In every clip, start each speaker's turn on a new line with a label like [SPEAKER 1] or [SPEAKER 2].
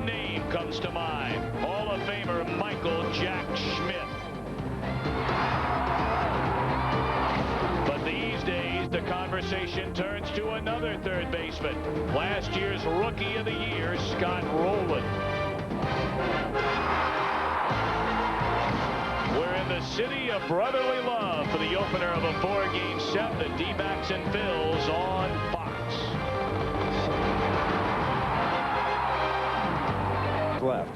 [SPEAKER 1] one name comes to mind. Hall of Famer Michael Jack Schmidt. But these days, the conversation turns to another third baseman. Last year's Rookie of the Year, Scott Rowland. We're in the city of brotherly love for the opener of a 4-game set. The D-backs and Phils on Fox.
[SPEAKER 2] Left.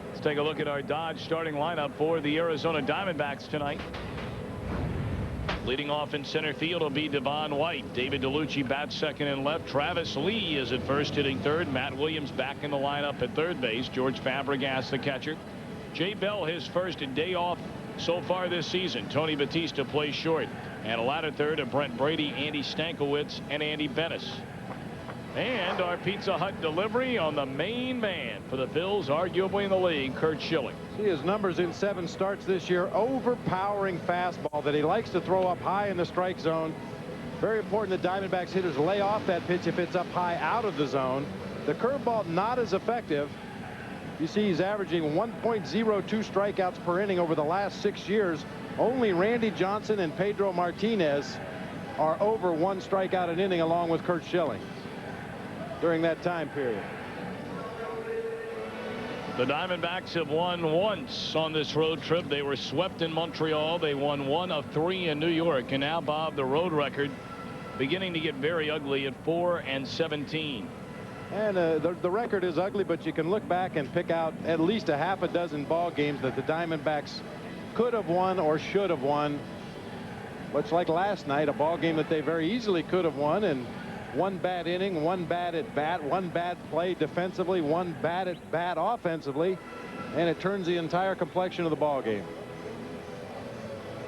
[SPEAKER 1] Let's take a look at our Dodge starting lineup for the Arizona Diamondbacks tonight. Leading off in center field will be Devon White. David DeLucci bats second and left. Travis Lee is at first, hitting third. Matt Williams back in the lineup at third base. George Fabregas the catcher. Jay Bell his first day off so far this season. Tony Batista plays short. And a ladder third of Brent Brady, Andy Stankiewicz, and Andy Benes. And our Pizza Hut delivery on the main man for the Phils, arguably in the league, Curt Schilling.
[SPEAKER 2] See his numbers in 7 starts this year. Overpowering fastball that he likes to throw up high in the strike zone. Very important the Diamondbacks hitters lay off that pitch if it's up high out of the zone. The curveball not as effective. You see he's averaging 1.02 strikeouts per inning over the last 6 years. Only Randy Johnson and Pedro Martinez are over 1 strikeout an inning along with Curt Schilling during that time period.
[SPEAKER 1] The Diamondbacks have won once on this road trip. They were swept in Montreal. They won 1 of 3 in New York. And now, Bob, the road record beginning to get very ugly at 4-17.
[SPEAKER 2] And the record is ugly, but you can look back and pick out at least a half a dozen ball games that the Diamondbacks could have won or should have won. Much like last night, a ball game that they very easily could have won, and 1 bad inning, 1 bad at bat, 1 bad play defensively, 1 bad at bat offensively, and it turns the entire complexion of the ball game.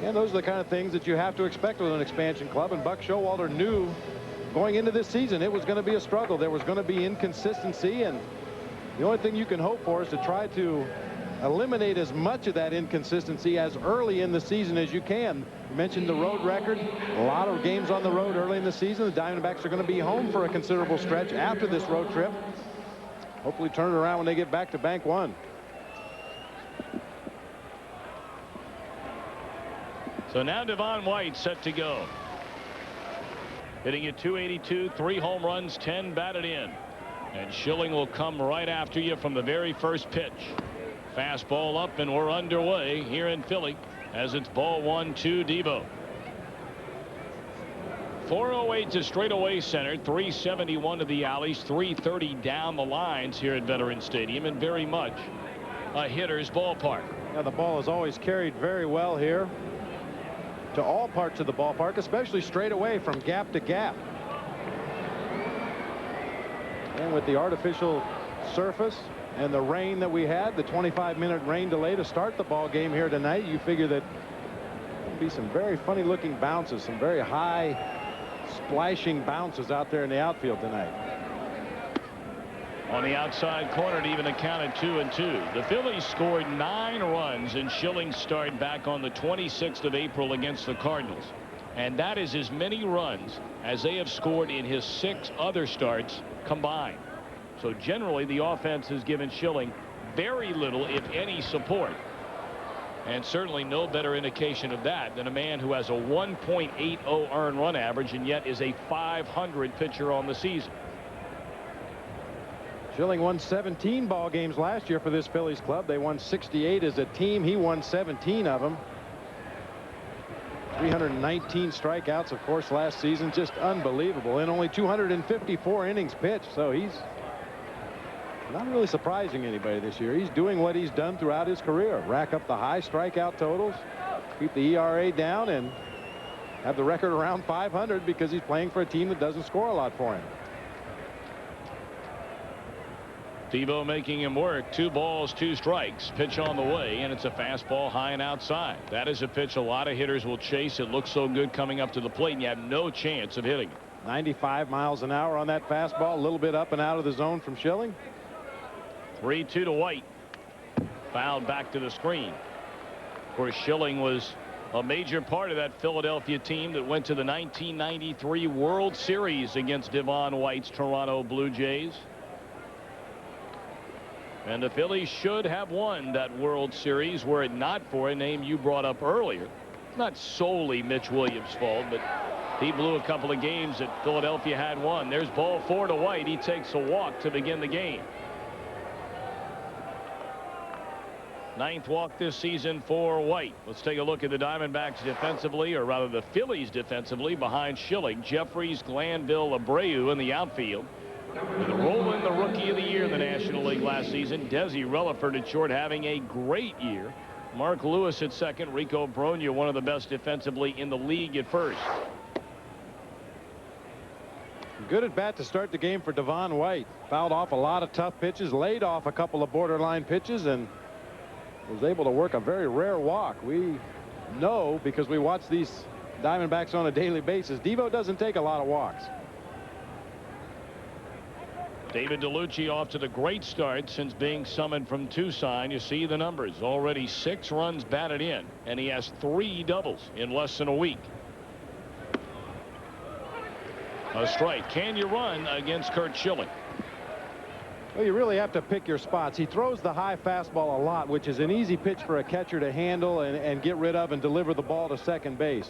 [SPEAKER 2] And those are the kind of things that you have to expect with an expansion club, and Buck Showalter knew going into this season it was going to be a struggle. There was going to be inconsistency, and the only thing you can hope for is to try to eliminate as much of that inconsistency as early in the season as you can. You mentioned the road record. A lot of games on the road early in the season. The Diamondbacks are going to be home for a considerable stretch after this road trip. Hopefully turn it around when they get back to Bank One.
[SPEAKER 1] So now Devon White set to go. Hitting at .282, 3 home runs, 10 batted in. And Schilling will come right after you from the very first pitch. Fastball up, and we're underway here in Philly as it's ball 1 to Devo. 408 to straightaway center, 371 to the alleys, 330 down the lines here at Veterans Stadium, and very much a hitter's ballpark.
[SPEAKER 2] Now the ball is always carried very well here to all parts of the ballpark, especially straight away from gap to gap. And with the artificial surface and the rain that we had, the 25-minute rain delay to start the ball game here tonight, you figure that there'll be some very funny looking bounces, some very high splashing bounces out there in the outfield tonight.
[SPEAKER 1] On the outside corner to even a count at 2-2. The Phillies scored 9 runs in Schilling's start back on the 26th of April against the Cardinals. And that is as many runs as they have scored in his 6 other starts combined. So generally the offense has given Schilling very little, if any, support. And certainly no better indication of that than a man who has a 1.80 earned run average and yet is a .500 pitcher on the season.
[SPEAKER 2] Schilling won 17 ball games last year for this Phillies club. They won 68 as a team. He won 17 of them. 319 strikeouts, of course, last season. Just unbelievable. And only 254 innings pitched. So he's not really surprising anybody this year. He's doing what he's done throughout his career. Rack up the high strikeout totals, keep the ERA down, and have the record around 500 because he's playing for a team that doesn't score a lot for him.
[SPEAKER 1] Devo making him work. 2 balls, 2 strikes. Pitch on the way, and it's a fastball high and outside. That is a pitch a lot of hitters will chase. It looks so good coming up to the plate, and you have no chance of hitting it.
[SPEAKER 2] 95 miles an hour on that fastball, a little bit up and out of the zone from Schilling.
[SPEAKER 1] 3-2 to White. Fouled back to the screen. Of course, Schilling was A major part of that Philadelphia team that went to the 1993 World Series against Devon White's Toronto Blue Jays. And the Phillies should have won that World Series were it not for a name you brought up earlier. Not solely Mitch Williams' fault, but he blew a couple of games that Philadelphia had won. There's ball 4 to White. He takes a walk to begin the game. 9th walk this season for White. Let's take a look at the Diamondbacks defensively, or rather the Phillies defensively, behind Schilling, Jeffries, Glanville, Abreu in the outfield. With Rolen, the Rookie of the Year in the National League last season. Desi Relaford at short, having a great year. Mark Lewis at second. Rico Brogna, one of the best defensively in the league, at first.
[SPEAKER 2] Good at bat to start the game for Devon White. Fouled off a lot of tough pitches, laid off a couple of borderline pitches, and was able to work a very rare walk. We know, because we watch these Diamondbacks on a daily basis, Devo doesn't take a lot of walks.
[SPEAKER 1] David DeLucci off to the great start since being summoned from Tucson. You see the numbers. Already 6 runs batted in, and he has 3 doubles in less than a week. A strike. Can you run against Curt Schilling?
[SPEAKER 2] Well, you really have to pick your spots. He throws the high fastball a lot, which is an easy pitch for a catcher to handle and get rid of and deliver the ball to second base.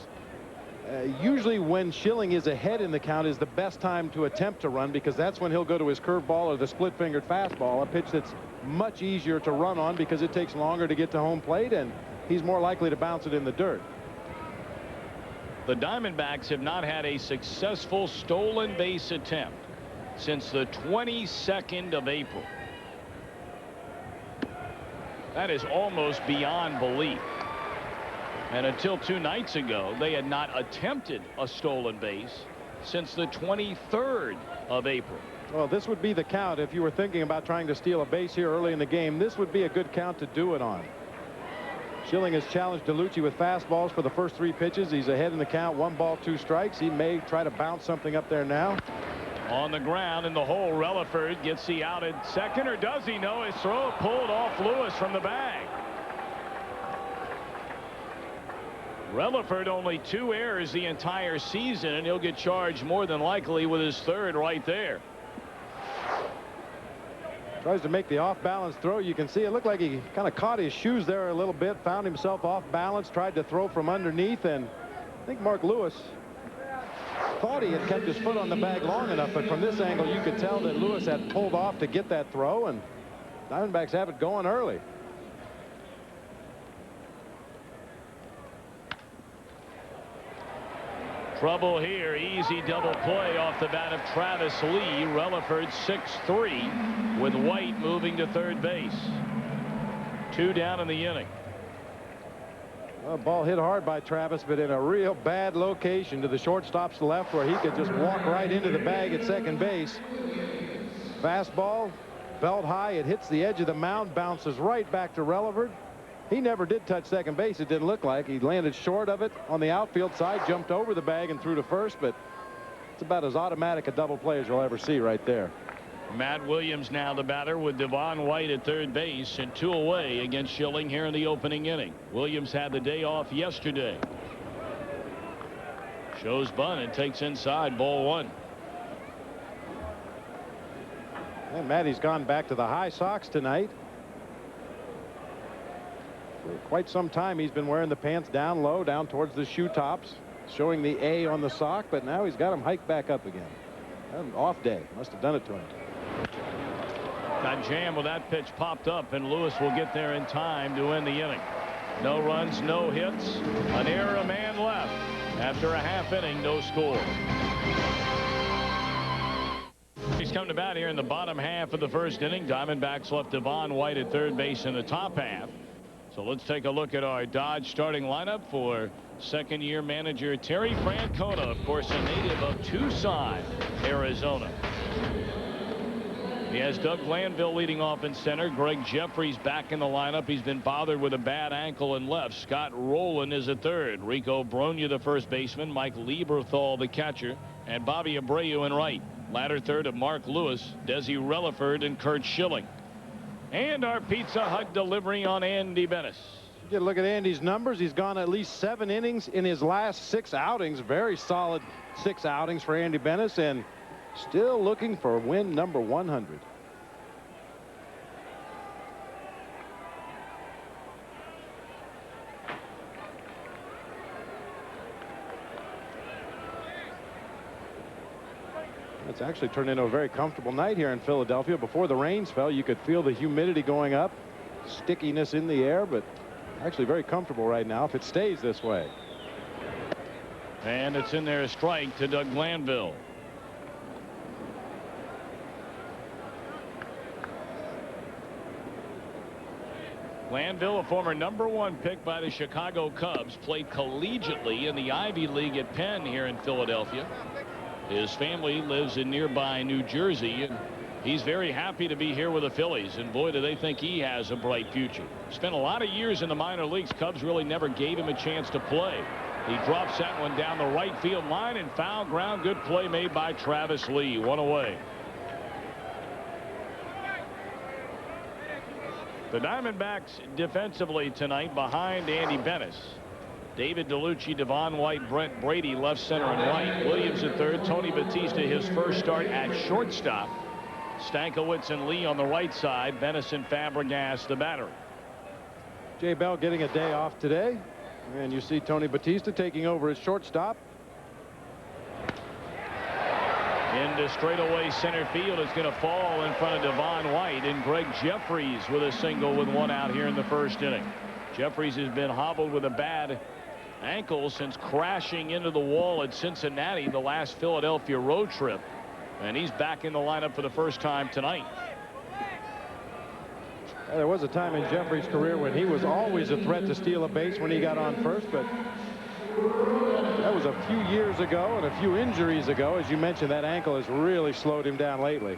[SPEAKER 2] Usually when Schilling is ahead in the count is the best time to attempt to run, because that's when he'll go to his curveball or the split-fingered fastball, a pitch that's much easier to run on because it takes longer to get to home plate, and he's more likely to bounce it in the dirt.
[SPEAKER 1] The Diamondbacks have not had a successful stolen base attempt since the 22nd of April. That is almost beyond belief. And until 2 nights ago, they had not attempted a stolen base since the 23rd of April.
[SPEAKER 2] Well, this would be the count if you were thinking about trying to steal a base here early in the game. This would be a good count to do it on. Schilling has challenged DeLucci with fastballs for the first 3 pitches. He's ahead in the count, 1 ball, 2 strikes. He may try to bounce something up there now.
[SPEAKER 1] On the ground in the hole, Relaford gets the out at second, or does he? No, his throw pulled off Lewis from the bag. Relaford only 2 errors the entire season, and he'll get charged more than likely with his 3rd right there.
[SPEAKER 2] Tries to make the off-balance throw. You can see it looked like he kind of caught his shoes there a little bit, found himself off balance, tried to throw from underneath, and I think Mark Lewis thought he had kept his foot on the bag long enough, but from this angle you could tell that Lewis had pulled off to get that throw, and Diamondbacks have it going early.
[SPEAKER 1] Trouble here. Easy double play off the bat of Travis Lee. Relaford 6-3 with White moving to third base. 2 down in the inning.
[SPEAKER 2] Well, ball hit hard by Travis, but in a real bad location to the shortstop's left, where he could just walk right into the bag at second base. Fastball, belt high. It hits the edge of the mound, bounces right back to Relaford. He never did touch second base. It didn't look like. He landed short of it on the outfield side, jumped over the bag and threw to first, but it's about as automatic a double play as you'll ever see right there.
[SPEAKER 1] Matt Williams now the batter, with Devon White at third base and 2 away against Schilling here in the opening inning. Williams had the day off yesterday. Shows bunt and takes inside, ball 1.
[SPEAKER 2] And Matty's gone back to the high socks tonight. For quite some time he's been wearing the pants down low, down towards the shoe tops, showing the A on the sock, but now he's got them hiked back up again. An off day. Must have done it to him.
[SPEAKER 1] Got jammed with that pitch, popped up, and Lewis will get there in time to end the inning. No runs, no hits, an error, a man left. After a half inning, no score. He's come to bat here in the bottom half of the first inning. Diamondbacks left Devon White at third base in the top half. So let's take a look at our Dodge starting lineup for second-year manager Terry Francona, of course a native of Tucson, Arizona. He has Doug Glanville leading off in center. Greg Jeffries back in the lineup. He's been bothered with a bad ankle in left. Scott Rolen is at third. Rico Brogna the first baseman. Mike Lieberthal the catcher. And Bobby Abreu in right. Latter third of Mark Lewis, Desi Relaford, and Curt Schilling. And our Pizza Hut delivery on Andy Benes.
[SPEAKER 2] You look at Andy's numbers. He's gone at least 7 innings in his last 6 outings. Very solid 6 outings for Andy Benes, and still looking for win number 100. It's actually turned into a very comfortable night here in Philadelphia. Before the rains fell, you could feel the humidity going up, stickiness in the air, but actually very comfortable right now if it stays this way.
[SPEAKER 1] And it's in there, a strike to Doug Glanville. Glanville, a former #1 pick by the Chicago Cubs, played collegiately in the Ivy League at Penn here in Philadelphia. His family lives in nearby New Jersey, and he's very happy to be here with the Phillies. And boy, do they think he has a bright future. Spent a lot of years in the minor leagues. Cubs really never gave him a chance to play. He drops that one down the right field line, and foul ground. Good play made by Travis Lee. 1 away. The Diamondbacks defensively tonight behind Andy Benes. David DeLucci, Devon White, Brent Brady left, center, and right. Williams at third. Tony Batista his first start at shortstop. Stankiewicz and Lee on the right side. Benes and Fabregas the batter.
[SPEAKER 2] Jay Bell getting a day off today, and you see Tony Batista taking over as shortstop.
[SPEAKER 1] Into straightaway center field. It's going to fall in front of Devon White, and Greg Jeffries with a single with 1 out here in the first inning. Jeffries has been hobbled with a bad ankle since crashing into the wall at Cincinnati the last Philadelphia road trip, and he's back in the lineup for the first time tonight.
[SPEAKER 2] There was a time in Jeffries' career when he was always a threat to steal a base when he got on first, but that was a few years ago and a few injuries ago. As you mentioned, that ankle has really slowed him down lately.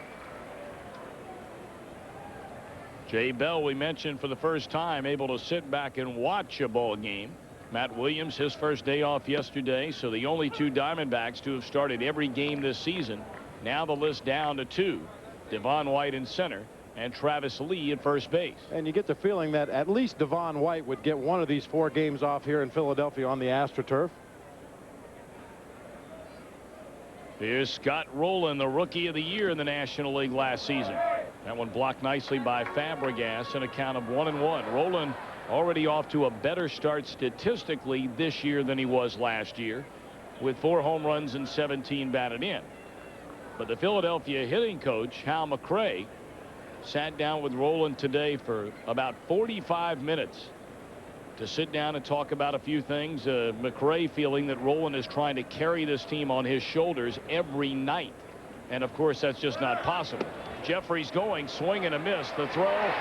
[SPEAKER 1] Jay Bell, we mentioned, for the first time able to sit back and watch a ball game. Matt Williams, his first day off yesterday, so the only 2 Diamondbacks to have started every game this season. Now the list down to 2. Devon White in center and Travis Lee at first base.
[SPEAKER 2] And you get the feeling that at least Devon White would get one of these 4 games off here in Philadelphia on the AstroTurf.
[SPEAKER 1] Here's Scott Rowland, the Rookie of the Year in the National League last season. That one blocked nicely by Fabregas, in a count of 1-1. Rowland already off to a better start statistically this year than he was last year, with 4 home runs and 17 batted in. But the Philadelphia hitting coach, Hal McRae, sat down with Rowland today for about 45 minutes to sit down and talk about a few things. McRae feeling that Rowland is trying to carry this team on his shoulders every night. And of course, that's just not possible. Jeffries going, swing and a miss. The throw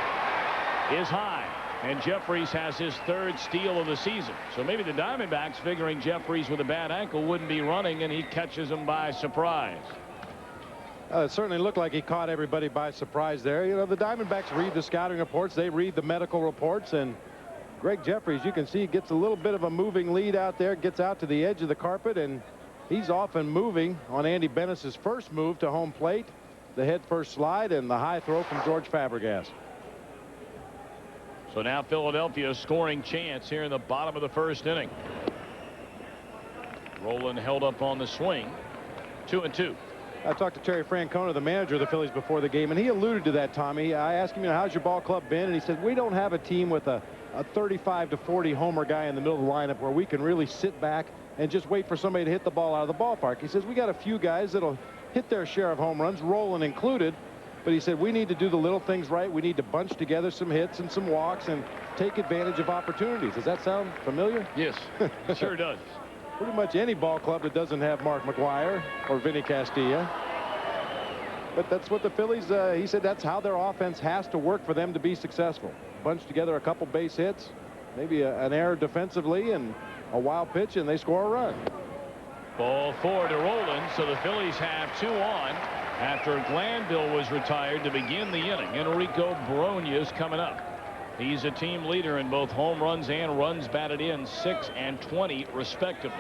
[SPEAKER 1] is high, and Jeffries has his 3rd steal of the season. So maybe the Diamondbacks, figuring Jeffries with a bad ankle wouldn't be running, and he catches him by surprise.
[SPEAKER 2] It certainly looked like he caught everybody by surprise there. You know, the Diamondbacks read the scouting reports, they read the medical reports, and Greg Jeffries, you can see, gets a little bit of a moving lead out there, gets out to the edge of the carpet, and he's often moving on Andy Benes' first move to home plate, the head first slide, and the high throw from George Fabregas.
[SPEAKER 1] So now Philadelphia scoring chance here in the bottom of the first inning. Rowland held up on the swing. 2-2.
[SPEAKER 2] I talked to Terry Francona, the manager of the Phillies, before the game, and he alluded to that, Tommy. I asked him, you know, how's your ball club been? And he said, we don't have a team with a 35 to 40 homer guy in the middle of the lineup where we can really sit back and just wait for somebody to hit the ball out of the ballpark. He says we got a few guys that'll hit their share of home runs, Rowland included, but he said we need to do the little things right. We need to bunch together some hits and some walks and take advantage of opportunities. Does that sound familiar?
[SPEAKER 1] Yes, it sure does.
[SPEAKER 2] Pretty much any ball club that doesn't have Mark McGwire or Vinny Castilla. But that's what the Phillies, he said that's how their offense has to work for them to be successful. Bunch together a couple base hits, maybe an error defensively, and a wild pitch, and they score a run.
[SPEAKER 1] Ball 4 to Rowland, so the Phillies have 2 on after Glanville was retired to begin the inning. Enrico Bronya is coming up. He's a team leader in both home runs and runs batted in, 6 and 20 respectively.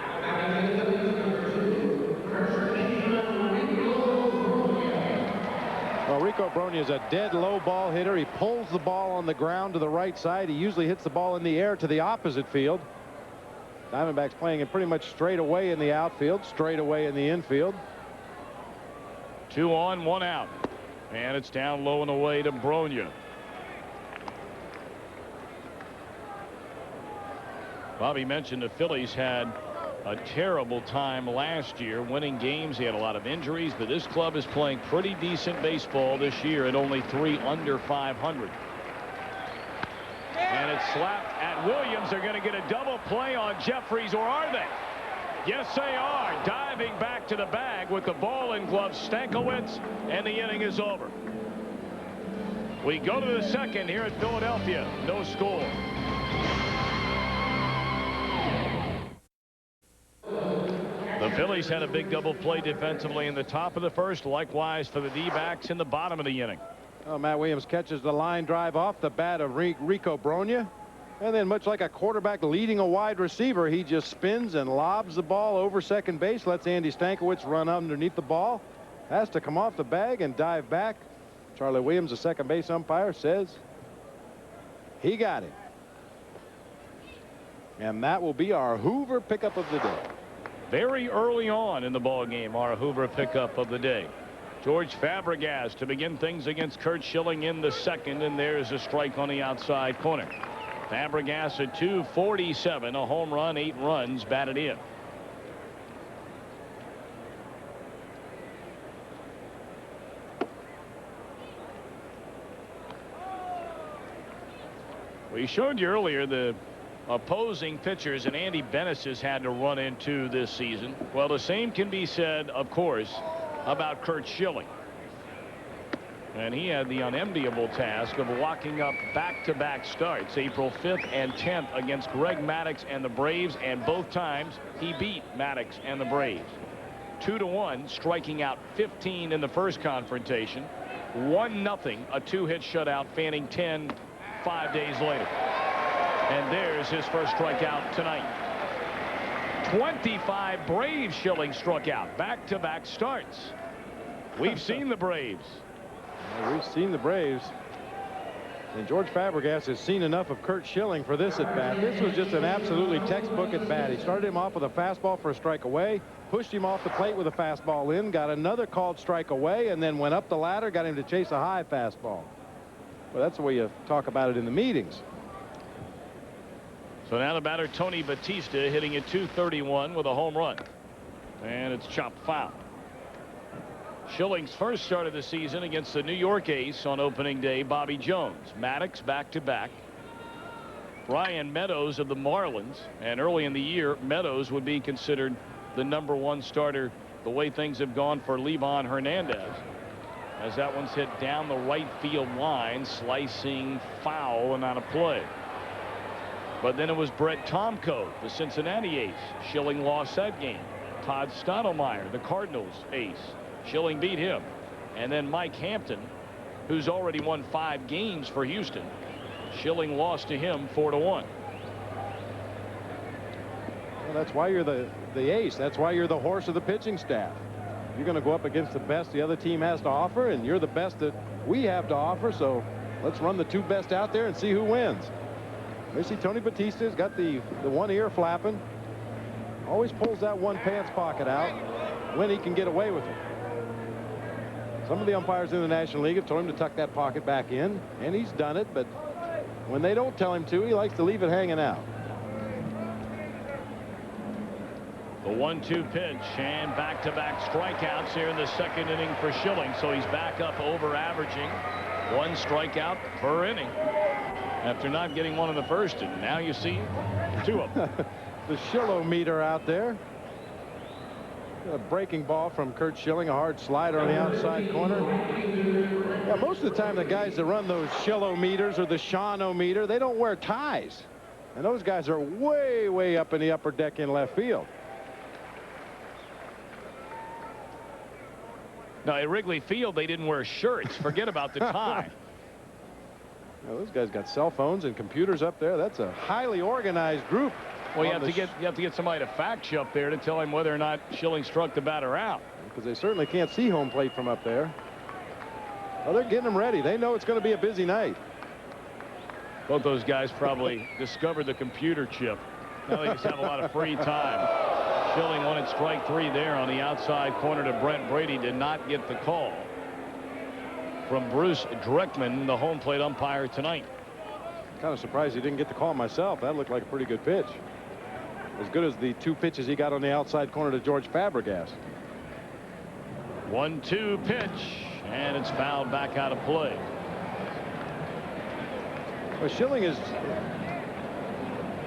[SPEAKER 2] Well, Rico Brogna is a dead low ball hitter. He pulls the ball on the ground to the right side. He usually hits the ball in the air to the opposite field. Diamondbacks playing it pretty much straight away in the outfield, straight away in the infield.
[SPEAKER 1] 2 on, 1 out. And it's down low and away to Brogna. Bobby mentioned the Phillies had a terrible time last year winning games. He had a lot of injuries, but this club is playing pretty decent baseball this year at only 3 under 500. And it's slapped at Williams. They're going to get a double play on Jeffries, or are they? Yes, they are. Diving back to the bag with the ball and glove, Stankiewicz, and the inning is over. We go to the second here at Philadelphia. No score. The Phillies had a big double play defensively in the top of the first. Likewise for the D-backs in the bottom of the inning.
[SPEAKER 2] Oh, Matt Williams catches the line drive off the bat of Rico Brogna. And then, much like a quarterback leading a wide receiver, he just spins and lobs the ball over second base, lets Andy Stankiewicz run underneath the ball, has to come off the bag and dive back. Charlie Williams, the second base umpire, says he got it. And that will be our Hoover pickup of the day.
[SPEAKER 1] Very early on in the ball game, our Hoover pickup of the day. George Fabregas to begin things against Curt Schilling in the second, and there's a strike on the outside corner. Fabregas at .247, a home run, 8 runs batted in. We showed you earlier the opposing pitchers and Andy Benes has had to run into this season. Well, the same can be said, of course, about Curt Schilling. And he had the unenviable task of locking up back-to-back starts, April 5th and 10th, against Greg Maddux and the Braves, and both times he beat Maddux and the Braves. 2-1, striking out 15 in the first confrontation. 1-0, a 2-hit shutout, fanning 10 5 days later. And there's his first strikeout tonight. 25 Braves Schilling struck out, back-to-back starts. We've seen the Braves.
[SPEAKER 2] We've seen the Braves. And George Fabregas has seen enough of Curt Schilling for this at bat. This was just an absolutely textbook at bat. He started him off with a fastball for a strike away, pushed him off the plate with a fastball in, got another called strike away, and then went up the ladder, got him to chase a high fastball. Well, that's the way you talk about it in the meetings.
[SPEAKER 1] So now the batter, Tony Batista, hitting at .231 with a home run. And it's chopped foul. Schilling's first start of the season against the New York ace on opening day, Bobby Jones. Maddux back-to-back. Brian Meadows of the Marlins. And early in the year, Meadows would be considered the #1 starter the way things have gone for Livan Hernandez. As that one's hit down the right field line, slicing foul and out of play. But then it was Brett Tomko, the Cincinnati ace. Schilling lost that game. Todd Stottlemyre, the Cardinals ace. Schilling beat him. And then Mike Hampton, who's already won 5 games for Houston. Schilling lost to him 4-1.
[SPEAKER 2] Well, that's why you're the ace. That's why you're the horse of the pitching staff. You're going to go up against the best the other team has to offer, and you're the best that we have to offer. So let's run the 2 best out there and see who wins. You see Tony Batista's got the one ear flapping. Always pulls that one pants pocket out when he can get away with it. Some of the umpires in the National League have told him to tuck that pocket back in, and he's done it, but when they don't tell him to, he likes to leave it hanging out.
[SPEAKER 1] The 1-2 pitch, and back-to-back strikeouts here in the second inning for Schilling. So he's back up over averaging 1 strikeout per inning after not getting one in the first, and now you see 2 of them.
[SPEAKER 2] The Schillometer out there. A breaking ball from Curt Schilling, a hard slider on the outside corner. Yeah, most of the time the guys that run those Schillometers or the Shawnometer, they don't wear ties, and those guys are way up in the upper deck in left field.
[SPEAKER 1] Now at Wrigley Field they didn't wear shirts. Forget about the tie.
[SPEAKER 2] Well, those guys got cell phones and computers up there. That's a highly organized group.
[SPEAKER 1] Well, you have to get somebody to fact check up there to tell him whether or not Schilling struck the batter out.
[SPEAKER 2] Because they certainly can't see home plate from up there. Well, they're getting them ready. They know it's going to be a busy night.
[SPEAKER 1] Both those guys probably discovered the computer chip. Now they just have a lot of free time. Schilling wanted strike 3 there on the outside corner to Brent Brady. Did not get the call from Bruce Dreckman, the home plate umpire tonight.
[SPEAKER 2] Kind of surprised he didn't get the call myself. That looked like a pretty good pitch. As good as the 2 pitches he got on the outside corner to George Fabregas.
[SPEAKER 1] 1-2 pitch, and it's fouled back out of play.
[SPEAKER 2] Well, Schilling is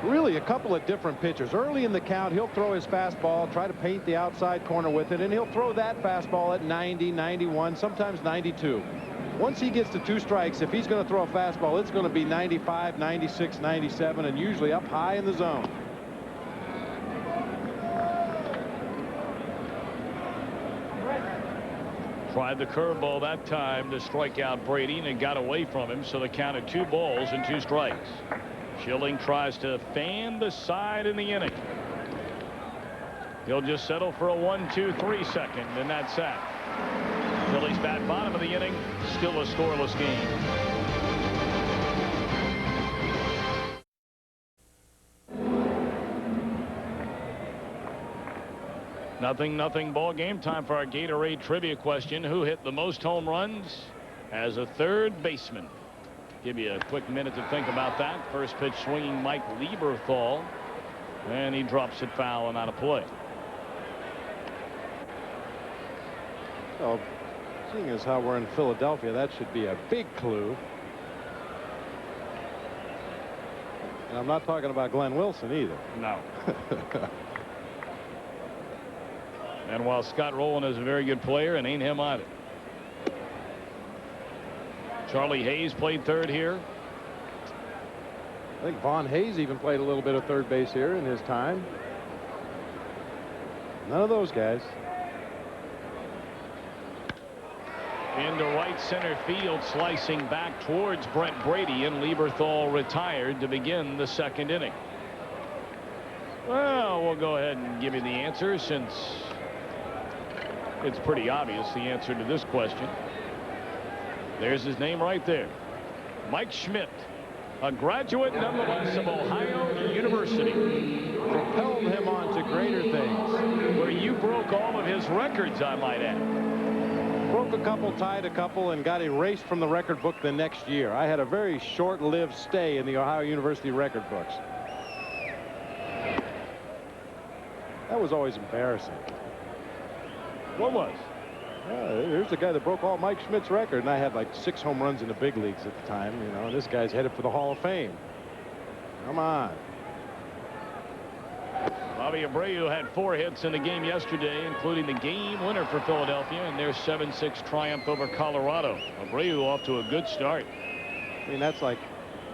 [SPEAKER 2] really a couple of different pitchers. Early in the count, he'll throw his fastball, try to paint the outside corner with it, and he'll throw that fastball at 90, 91, sometimes 92. Once he gets to 2 strikes, if he's going to throw a fastball, it's going to be 95, 96, 97, and usually up high in the zone.
[SPEAKER 1] Tried the curveball that time to strike out Brady, and it got away from him, so the count at 2 balls and 2 strikes. Schilling tries to fan the side in the inning. He'll just settle for a 1-2-3 second, and that's that. Phillies bat bottom of the inning, still a scoreless game. Nothing ball game. Time for our Gatorade trivia question. Who hit the most home runs as a third baseman? Give you a quick minute to think about that. First pitch swinging Mike Lieberthal, and he drops it foul and out of play.
[SPEAKER 2] Well, seeing as how we're in Philadelphia, that should be a big clue. And I'm not talking about Glenn Wilson either.
[SPEAKER 1] No. And while Scott Rowland is a very good player, and ain't him either. Charlie Hayes played third here.
[SPEAKER 2] I think Vaughn Hayes even played a little bit of third base here in his time. None of those guys.
[SPEAKER 1] Into right center field, slicing back towards Brent Brady, and Lieberthal retired to begin the 2nd inning. Well, we'll go ahead and give you the answer, since it's pretty obvious the answer to this question. There's his name right there. Mike Schmidt, a graduate nonetheless of Ohio University.
[SPEAKER 2] Propelled him on to greater things.
[SPEAKER 1] Where you broke all of his records, I might add.
[SPEAKER 2] Broke a couple, tied a couple, and got erased from the record book the next year. I had a very short-lived stay in the Ohio University record books. That was always embarrassing.
[SPEAKER 1] What was?
[SPEAKER 2] Here's the guy that broke all Mike Schmidt's record, and I had like 6 home runs in the big leagues at the time. You know, this guy's headed for the Hall of Fame. Come on.
[SPEAKER 1] Bobby Abreu had 4 hits in the game yesterday, including the game winner for Philadelphia in their 7-6 triumph over Colorado. Abreu off to a good start.
[SPEAKER 2] I mean, that's like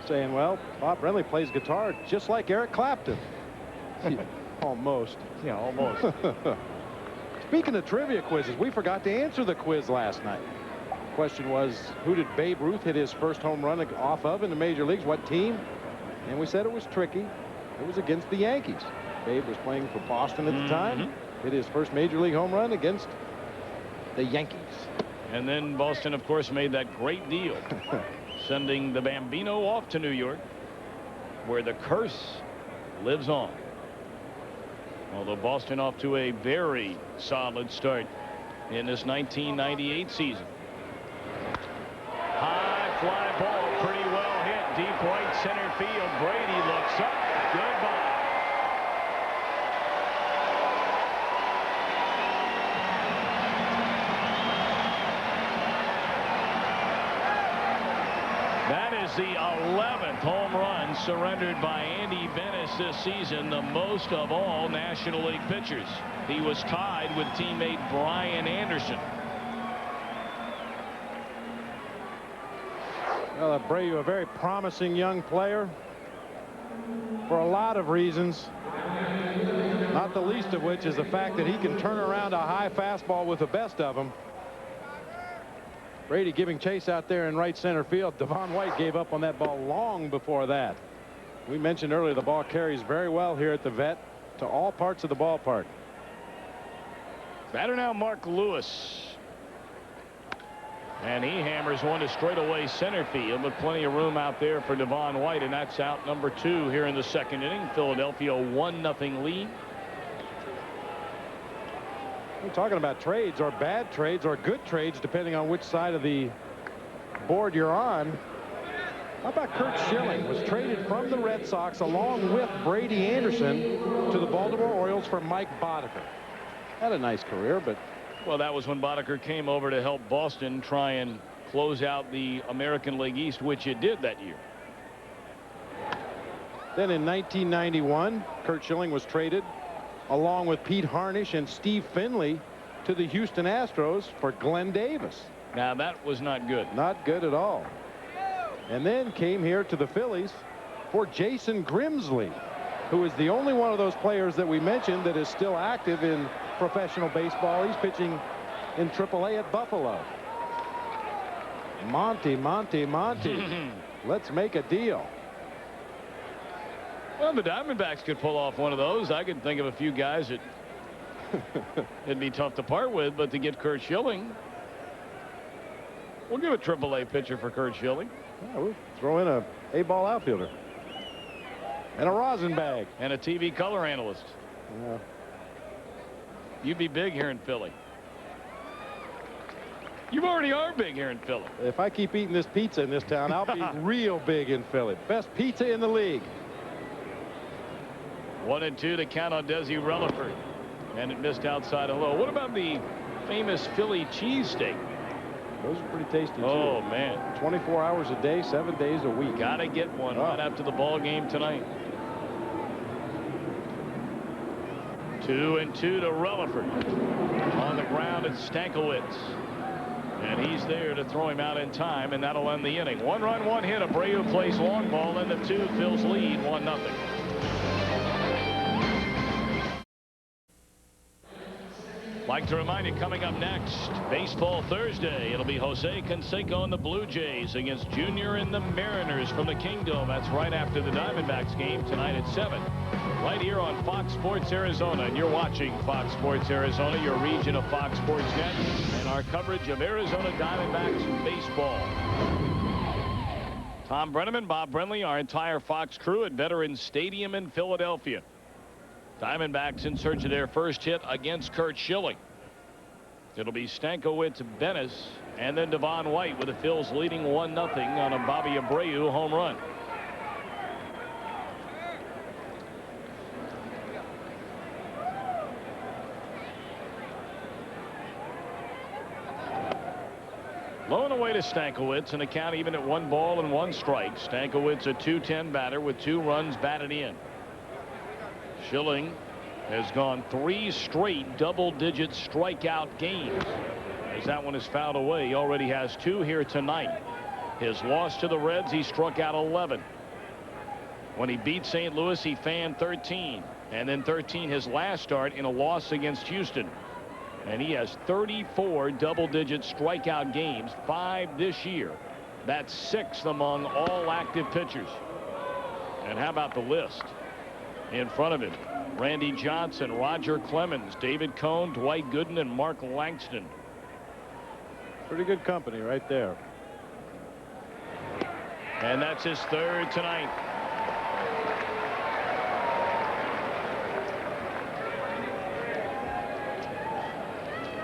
[SPEAKER 2] saying, well, Bob Brenly plays guitar just like Eric Clapton. Almost.
[SPEAKER 1] Yeah, almost.
[SPEAKER 2] Speaking of trivia quizzes, we forgot to answer the quiz last night. The question was, who did Babe Ruth hit his first home run off of in the major leagues? What team? And we said it was tricky. It was against the Yankees. Babe was playing for Boston at the time. Hit his first major league home run against the Yankees.
[SPEAKER 1] And then Boston, of course, made that great deal, sending the Bambino off to New York, where the curse lives on. Although Boston off to a very solid start in this 1998 season. High fly ball, pretty well hit, deep right center field. Brady looks up. Goodbye. That is the 11th home run surrendered by Andy Benes this season, the most of all National League pitchers. He was tied with teammate Brian Anderson.
[SPEAKER 2] Well, Abreu, a very promising young player for a lot of reasons, not the least of which is the fact that he can turn around a high fastball with the best of them. Brady giving chase out there in right center field. Devon White gave up on that ball long before that. We mentioned earlier the ball carries very well here at the Vet to all parts of the ballpark.
[SPEAKER 1] Batter now Mark Lewis. And he hammers one to straightaway center field, but plenty of room out there for Devon White, and that's out number 2 here in the second inning. Philadelphia 1-0 lead.
[SPEAKER 2] We're talking about trades, or bad trades, or good trades, depending on which side of the board you're on. How about Curt Schilling was traded from the Red Sox along with Brady Anderson to the Baltimore Orioles for Mike Boddicker. Had a nice career, but
[SPEAKER 1] well, that was when Boddicker came over to help Boston try and close out the American League East, which it did that year.
[SPEAKER 2] Then in 1991, Curt Schilling was traded along with Pete Harnisch and Steve Finley to the Houston Astros for Glenn Davis.
[SPEAKER 1] Now that was not good.
[SPEAKER 2] Not good at all. And then came here to the Phillies for Jason Grimsley, who is the only one of those players that we mentioned that is still active in professional baseball. He's pitching in AAA at Buffalo. Monty. Let's make a deal.
[SPEAKER 1] Well, the Diamondbacks could pull off one of those. I could think of a few guys that it'd be tough to part with, but to get Curt Schilling, we'll give a AAA pitcher for Curt Schilling.
[SPEAKER 2] Yeah, we'll throw in a A-ball outfielder and a rosin bag
[SPEAKER 1] and a TV color analyst.
[SPEAKER 2] Yeah.
[SPEAKER 1] You'd be big here in Philly. You already are big here in Philly.
[SPEAKER 2] If I keep eating this pizza in this town, I'll be real big in Philly. Best pizza in the league.
[SPEAKER 1] 1-2 to count on Desi Relaford, and it missed outside a low. What about the famous Philly cheesesteak?
[SPEAKER 2] Those are pretty tasty too.
[SPEAKER 1] Oh man,
[SPEAKER 2] 24 hours a day, 7 days a week.
[SPEAKER 1] Gotta get one right after the ball game tonight. 2-2 to Relaford. On the ground, it's Stankiewicz, and he's there to throw him out in time, and that'll end the inning. 1 run, 1 hit. Abreu plays long ball, and the 2. Phil's lead 1-0. Like to remind you, coming up next, Baseball Thursday. It'll be Jose Canseco and the Blue Jays against Junior and the Mariners from the Kingdom. That's right after the Diamondbacks game tonight at 7. Right here on Fox Sports Arizona. And you're watching Fox Sports Arizona, your region of Fox Sports Net, and our coverage of Arizona Diamondbacks baseball. Tom Brenneman, Bob Brenly, our entire Fox crew at Veterans Stadium in Philadelphia. Diamondbacks in search of their first hit against Curt Schilling. It'll be Stankiewicz, Benes, and then Devon White with the Phils leading 1-0 on a Bobby Abreu home run. Low and away to Stankiewicz, and a count even at 1 ball and 1 strike. Stankiewicz, a .210 batter with 2 runs batted in. Schilling has gone 3 straight double-digit strikeout games, as that one is fouled away. He already has 2 here tonight. His loss to the Reds, he struck out 11. When he beat St. Louis, he fanned 13, and then 13 his last start in a loss against Houston. And he has 34 double-digit strikeout games, 5 this year. That's 6th among all active pitchers. And how about the list in front of him? Randy Johnson, Roger Clemens, David Cone, Dwight Gooden, and Mark Langston.
[SPEAKER 2] Pretty good company right there.
[SPEAKER 1] And that's his 3rd tonight.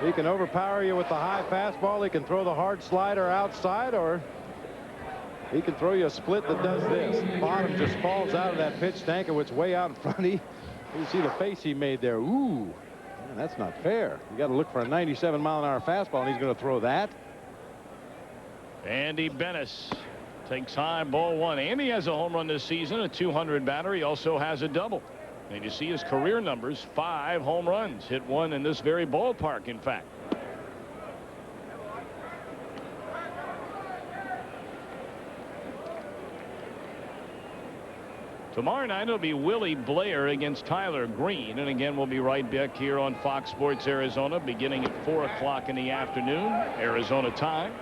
[SPEAKER 2] He can overpower you with the high fastball. He can throw the hard slider outside, or he can throw you a split that does this. Bottom just falls out of that pitch. Stankiewicz way out in front. You see the face he made there. Ooh, man, that's not fair. You got to look for a 97-mile-an-hour fastball, and he's going to throw that.
[SPEAKER 1] Andy Benes takes high, ball 1. Andy has a home run this season, a 200 batter. He also has a double. And you see his career numbers, 5 home runs, hit 1 in this very ballpark, in fact. Tomorrow night it'll be Willie Blair against Tyler Green, and again we'll be right back here on Fox Sports Arizona beginning at 4 o'clock in the afternoon Arizona time.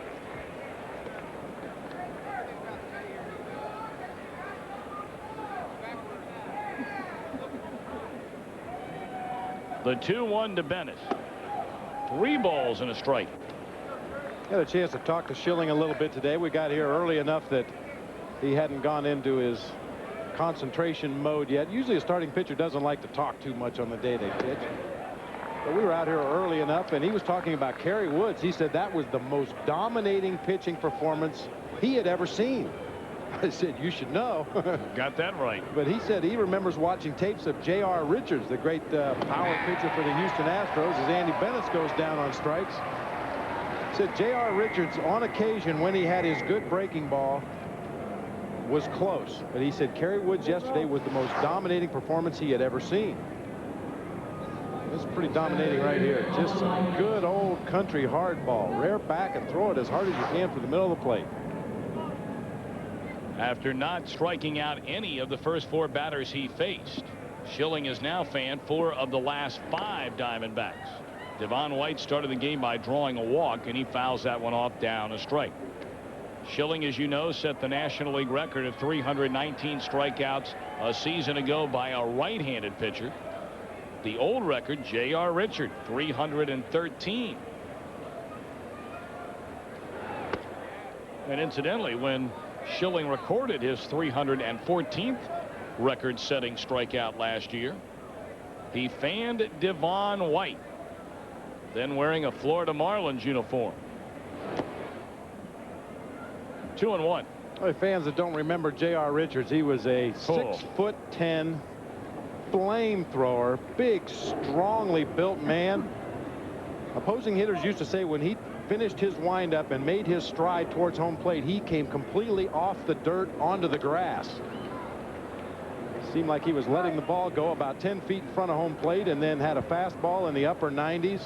[SPEAKER 1] The 2-1 to Benes. 3 balls and a strike.
[SPEAKER 2] Got a chance to talk to Schilling a little bit today. We got here early enough that he hadn't gone into his concentration mode yet. Usually a starting pitcher doesn't like to talk too much on the day they pitch. But we were out here early enough, and he was talking about Kerry Woods. He said that was the most dominating pitching performance he had ever seen. I said, you should know.
[SPEAKER 1] Got that right.
[SPEAKER 2] But he said he remembers watching tapes of J.R. Richards, the great power pitcher for the Houston Astros, as Andy Benes goes down on strikes. He said J.R. Richards, on occasion, when he had his good breaking ball, was close. But he said Kerry Woods yesterday was the most dominating performance he had ever seen. This is pretty dominating right here. Just some good old country hard ball. Rear back and throw it as hard as you can for the middle of the plate.
[SPEAKER 1] After not striking out any of the first 4 batters he faced, Schilling has now fanned 4 of the last 5 Diamondbacks. Devon White started the game by drawing a walk, and he fouls that one off down a strike. Schilling, as you know, set the National League record of 319 strikeouts a season ago by a right-handed pitcher. The old record, J.R. Richards, 313. And incidentally, when Schilling recorded his 314th record-setting strikeout last year, he fanned Devon White, then wearing a Florida Marlins uniform. 2-1.
[SPEAKER 2] Well, fans that don't remember J.R. Richards, he was a 6'10" flamethrower, big, strongly built man. Opposing hitters used to say when he finished his windup and made his stride towards home plate, he came completely off the dirt onto the grass. It seemed like he was letting the ball go about 10 feet in front of home plate, and then had a fastball in the upper 90s.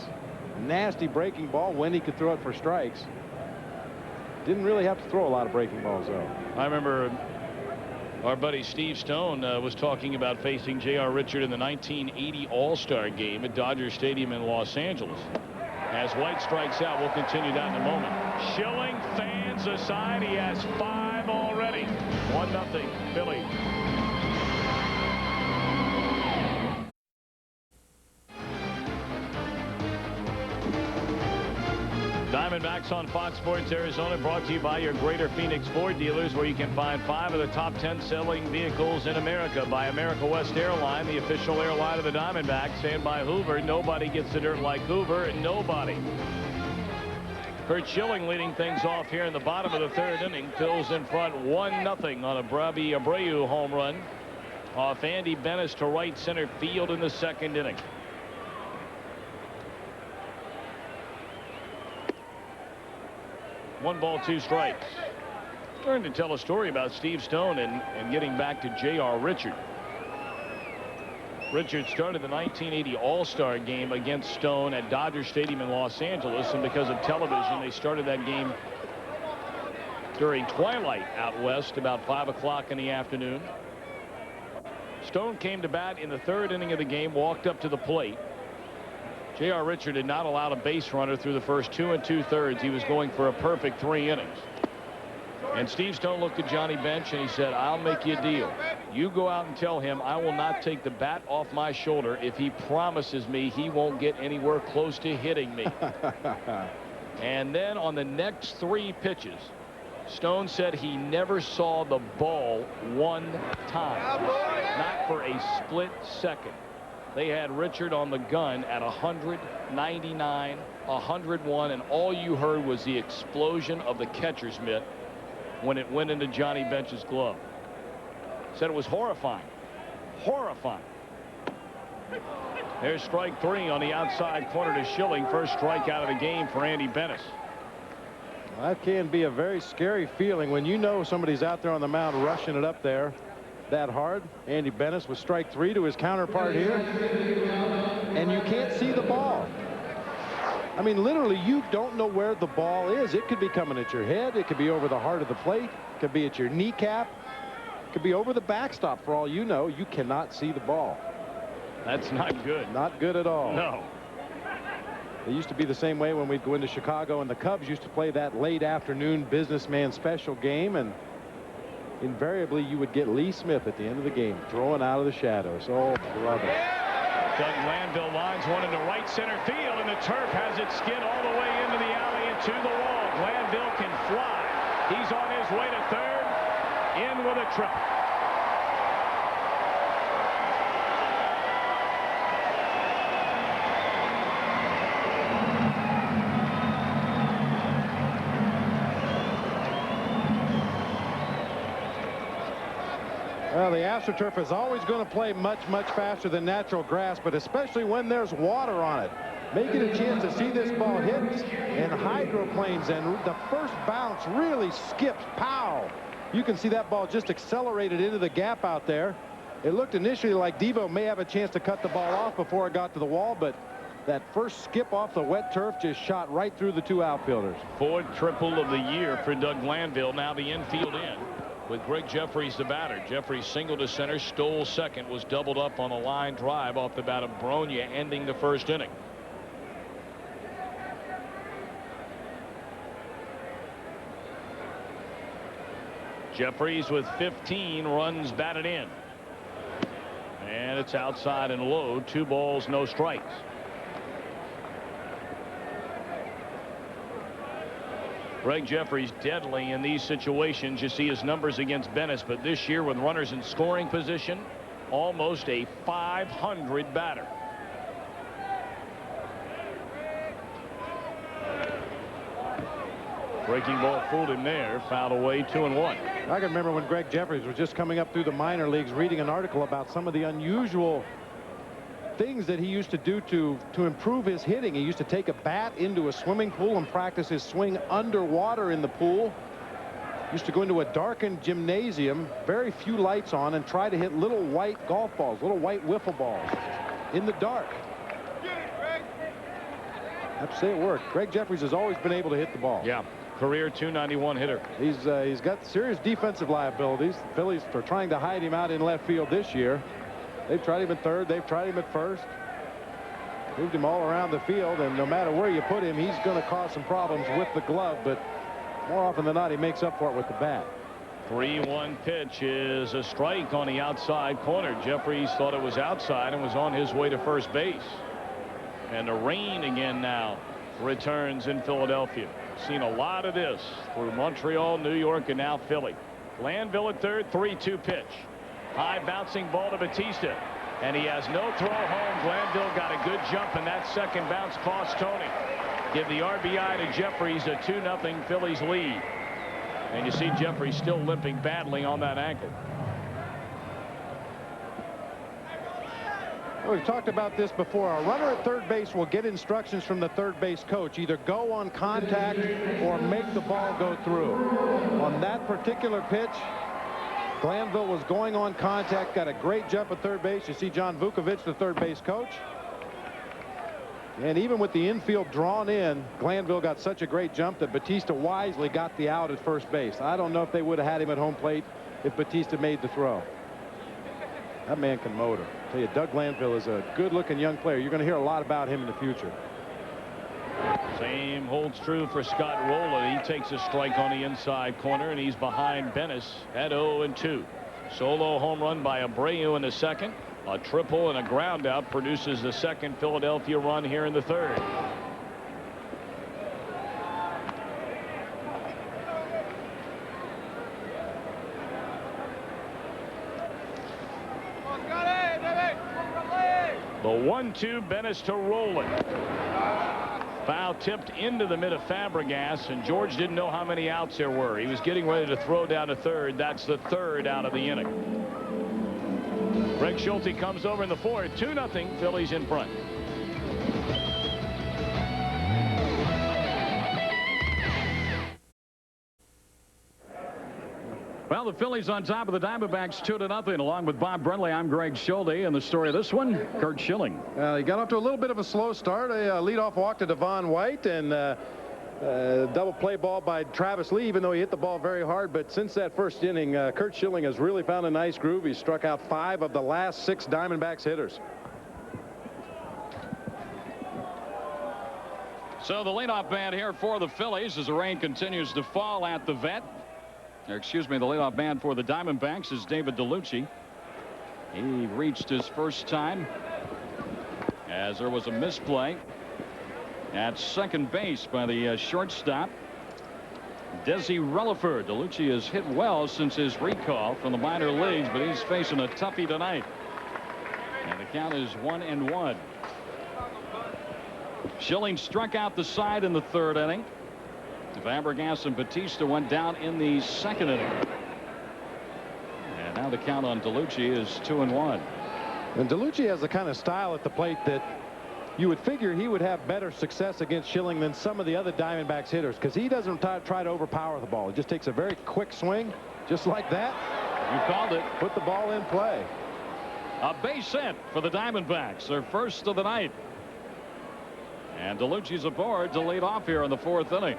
[SPEAKER 2] Nasty breaking ball when he could throw it for strikes. Didn't really have to throw a lot of breaking balls, though.
[SPEAKER 1] I remember our buddy Steve Stone was talking about facing J.R. Richards in the 1980 All-Star game at Dodger Stadium in Los Angeles. As White strikes out, we'll continue that in a moment. Schilling fans aside. He has 5 already. 1-0 Phillies. Diamondbacks on Fox Sports Arizona, brought to you by your Greater Phoenix Ford dealers, where you can find 5 of the top 10 selling vehicles in America. By America West Airline, the official airline of the Diamondbacks, and by Hoover. Nobody gets the dirt like Hoover. Nobody. Curt Schilling leading things off here in the bottom of the 3rd inning. Phil's in front 1-0 on a Braby Abreu home run off Andy Benes to right center field in the 2nd inning. One ball, 2 strikes. Starting to tell a story about Steve Stone and getting back to J.R. Richards. Richards started the 1980 All-Star game against Stone at Dodger Stadium in Los Angeles, and because of television, they started that game during twilight out west, about 5 o'clock in the afternoon. Stone came to bat in the 3rd inning of the game, walked up to the plate. J.R. Richards did not allow a base runner through the first 2 2/3. He was going for a perfect 3 innings. And Steve Stone looked at Johnny Bench and he said, I'll make you a deal. You go out and tell him I will not take the bat off my shoulder if he promises me he won't get anywhere close to hitting me. And then on the next 3 pitches, Stone said he never saw the ball 1 time. Not for a split second. They had Richard on the gun at 100, 99, 101, and all you heard was the explosion of the catcher's mitt when it went into Johnny Bench's glove. Said it was horrifying. Horrifying. There's strike 3 on the outside corner to Schilling. First strikeout of the game for Andy Benes.
[SPEAKER 2] That can be a very scary feeling when you know somebody's out there on the mound rushing it up there that hard. Andy Benes with strike 3 to his counterpart here, and you can't see the ball. I mean, literally, you don't know where the ball is. It could be coming at your head. It could be over the heart of the plate. It could be at your kneecap. It could be over the backstop. For all you know, you cannot see the ball.
[SPEAKER 1] That's not good.
[SPEAKER 2] Not good at all.
[SPEAKER 1] No.
[SPEAKER 2] It used to be the same way when we'd go into Chicago, and the Cubs used to play that late afternoon businessman special game, and invariably you would get Lee Smith at the end of the game throwing out of the shadows. Oh, brother.
[SPEAKER 1] Doug Glanville lines one into right center field, and the turf has it skid all the way into the alley and to the wall. Glanville can fly. He's on his way to third. In with a triple.
[SPEAKER 2] Well, the AstroTurf is always going to play much faster than natural grass, but especially when there's water on it. May get a chance to see this ball hit in hydroplanes, and the first bounce really skips. Pow! You can see that ball just accelerated into the gap out there. It looked initially like Devo may have a chance to cut the ball off before it got to the wall, but that first skip off the wet turf just shot right through the two outfielders.
[SPEAKER 1] Fourth triple of the year for Doug Glanville. Now the infield in with Greg Jeffries the batter. Jeffries singled to center, stole second, was doubled up on a line drive off the bat of Bronya, ending the first inning. Jeffries with 15 runs batted in. And it's outside and low. 2 balls, no strikes. Greg Jeffries deadly in these situations. You see his numbers against Benes, but this year with runners in scoring position, almost a .500 batter. Breaking ball fooled him there. Fouled away, 2-1.
[SPEAKER 2] I can remember when Greg Jeffries was just coming up through the minor leagues, reading an article about some of the unusual things that he used to do to improve his hitting. He used to take a bat into a swimming pool and practice his swing underwater in the pool. Used to go into a darkened gymnasium, very few lights on, and try to hit little white golf balls, little white wiffle balls in the dark. I have to say it worked. Greg Jeffries has always been able to hit the ball.
[SPEAKER 1] Yeah. Career .291 hitter.
[SPEAKER 2] He's got serious defensive liabilities. The Phillies are trying to hide him out in left field this year. They've tried him at third. They've tried him at first. Moved him all around the field, and no matter where you put him, he's going to cause some problems with the glove, but more often than not, he makes up for it with the bat.
[SPEAKER 1] 3-1 pitch is a strike on the outside corner. Jeffries thought it was outside and was on his way to first base. And the rain again now returns in Philadelphia. Seen a lot of this through Montreal, New York, and now Philly. Glanville at third, 3-2 pitch. High bouncing ball to Batista, and he has no throw home. Glanville got a good jump, and that second bounce cost Tony. Give the RBI to Jeffries, a 2-0 Phillies lead. And you see Jeffries still limping badly on that ankle.
[SPEAKER 2] Well, we've talked about this before. A runner at third base will get instructions from the third base coach. Either go on contact or make the ball go through. On that particular pitch, Glanville was going on contact, got a great jump at third base. You see John Vukovic, the third base coach. And even with the infield drawn in, Glanville got such a great jump that Batista wisely got the out at first base. I don't know if they would have had him at home plate if Batista made the throw. That man can motor. I tell you, Doug Glanville is a good-looking young player. You're going to hear a lot about him in the future.
[SPEAKER 1] Same holds true for Scott Rowland. He takes a strike on the inside corner, and he's behind Benes at 0-2. Solo home run by Abreu in the second. A triple and a ground out produces the second Philadelphia run here in the third. The 1-2 Benes to Rowland. Foul tipped into the mid of Fabregas, and George didn't know how many outs there were. He was getting ready to throw down to third. That's the third out of the inning. Greg Schulte comes over in the fourth. 2-0 Phillies in front.
[SPEAKER 3] Well, the Phillies on top of the Diamondbacks 2-0. Along with Bob Brenly, I'm Greg Schulte, and the story of this one, Curt Schilling.
[SPEAKER 2] He got off to a little bit of a slow start. A leadoff walk to Devon White, and double play ball by Travis Lee, even though he hit the ball very hard. But since that first inning, Curt Schilling has really found a nice groove. He struck out 5 of the last 6 Diamondbacks hitters.
[SPEAKER 3] So the leadoff man here for the Phillies as the rain continues to fall at the vet. The leadoff man for the Diamondbacks is David DeLucci. He reached his first time as there was a misplay at second base by the shortstop. Desi Relaford. DeLucci has hit well since his recall from the minor leagues, but he's facing a toughie tonight. And the count is 1-1. Schilling struck out the side in the third inning. Fabregas and Batista went down in the second inning. And now the count on DeLucci is 2-1.
[SPEAKER 2] And DeLucci has the kind of style at the plate that you would figure he would have better success against Schilling than some of the other Diamondbacks hitters, because he doesn't try to overpower the ball. He just takes a very quick swing, just like that.
[SPEAKER 3] You called it.
[SPEAKER 2] Put the ball in play.
[SPEAKER 3] A base hit for the Diamondbacks, their first of the night. And DeLucci's aboard to lead off here in the fourth inning.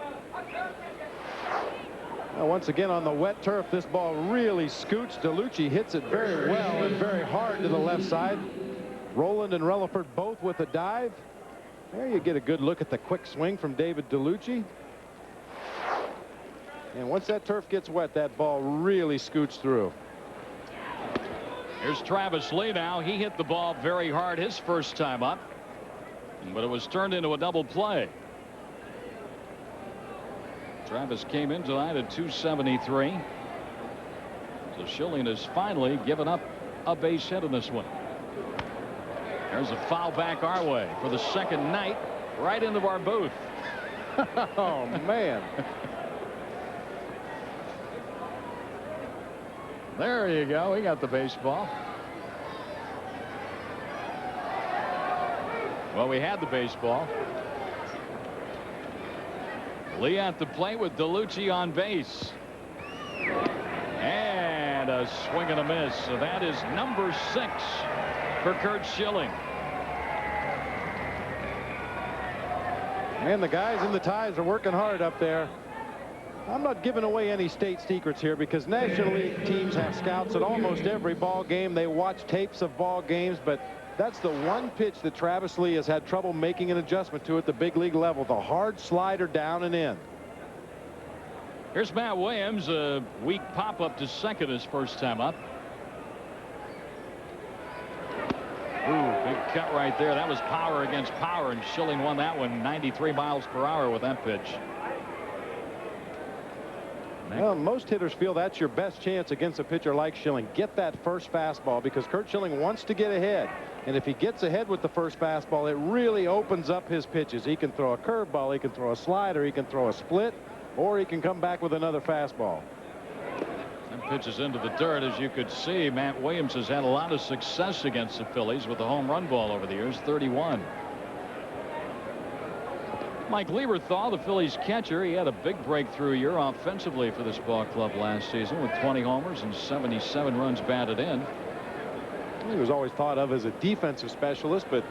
[SPEAKER 2] Now, once again on the wet turf, this ball really scoots. DeLucci hits it very well and very hard to the left side. Roland and Relaford both with a dive. There you get a good look at the quick swing from David DeLucci. And once that turf gets wet, that ball really scoots through.
[SPEAKER 3] Here's Travis Lee now. He hit the ball very hard his first time up, but it was turned into a double play. Travis came in tonight at 273. So Schilling has finally given up a base hit in this one. There's a foul back our way for the second night, right into our booth.
[SPEAKER 2] Oh, man.
[SPEAKER 3] There you go. He got the baseball. Well, we had the baseball. Lee at the plate with DeLucci on base. And a swing and a miss. So that is number 6 for Curt Schilling.
[SPEAKER 2] Man, the guys in the ties are working hard up there. I'm not giving away any state secrets here, because National League teams have scouts at almost every ball game. They watch tapes of ball games, but that's the one pitch that Travis Lee has had trouble making an adjustment to at the big league level. The hard slider down and in.
[SPEAKER 3] Here's Matt Williams, a weak pop up to second his first time up. Ooh, big cut right there. That was power against power, and Schilling won that one 93 miles per hour with that pitch.
[SPEAKER 2] Well, most hitters feel that's your best chance against a pitcher like Schilling. Get that first fastball, because Curt Schilling wants to get ahead. And if he gets ahead with the first fastball, it really opens up his pitches. He can throw a curveball, he can throw a slider, he can throw a split, or he can come back with another fastball.
[SPEAKER 3] And pitches into the dirt. As you could see, Matt Williams has had a lot of success against the Phillies with the home run ball over the years, 31. Mike Lieberthal, the Phillies catcher, he had a big breakthrough year offensively for this ball club last season with 20 homers and 77 runs batted in.
[SPEAKER 2] He was always thought of as a defensive specialist, but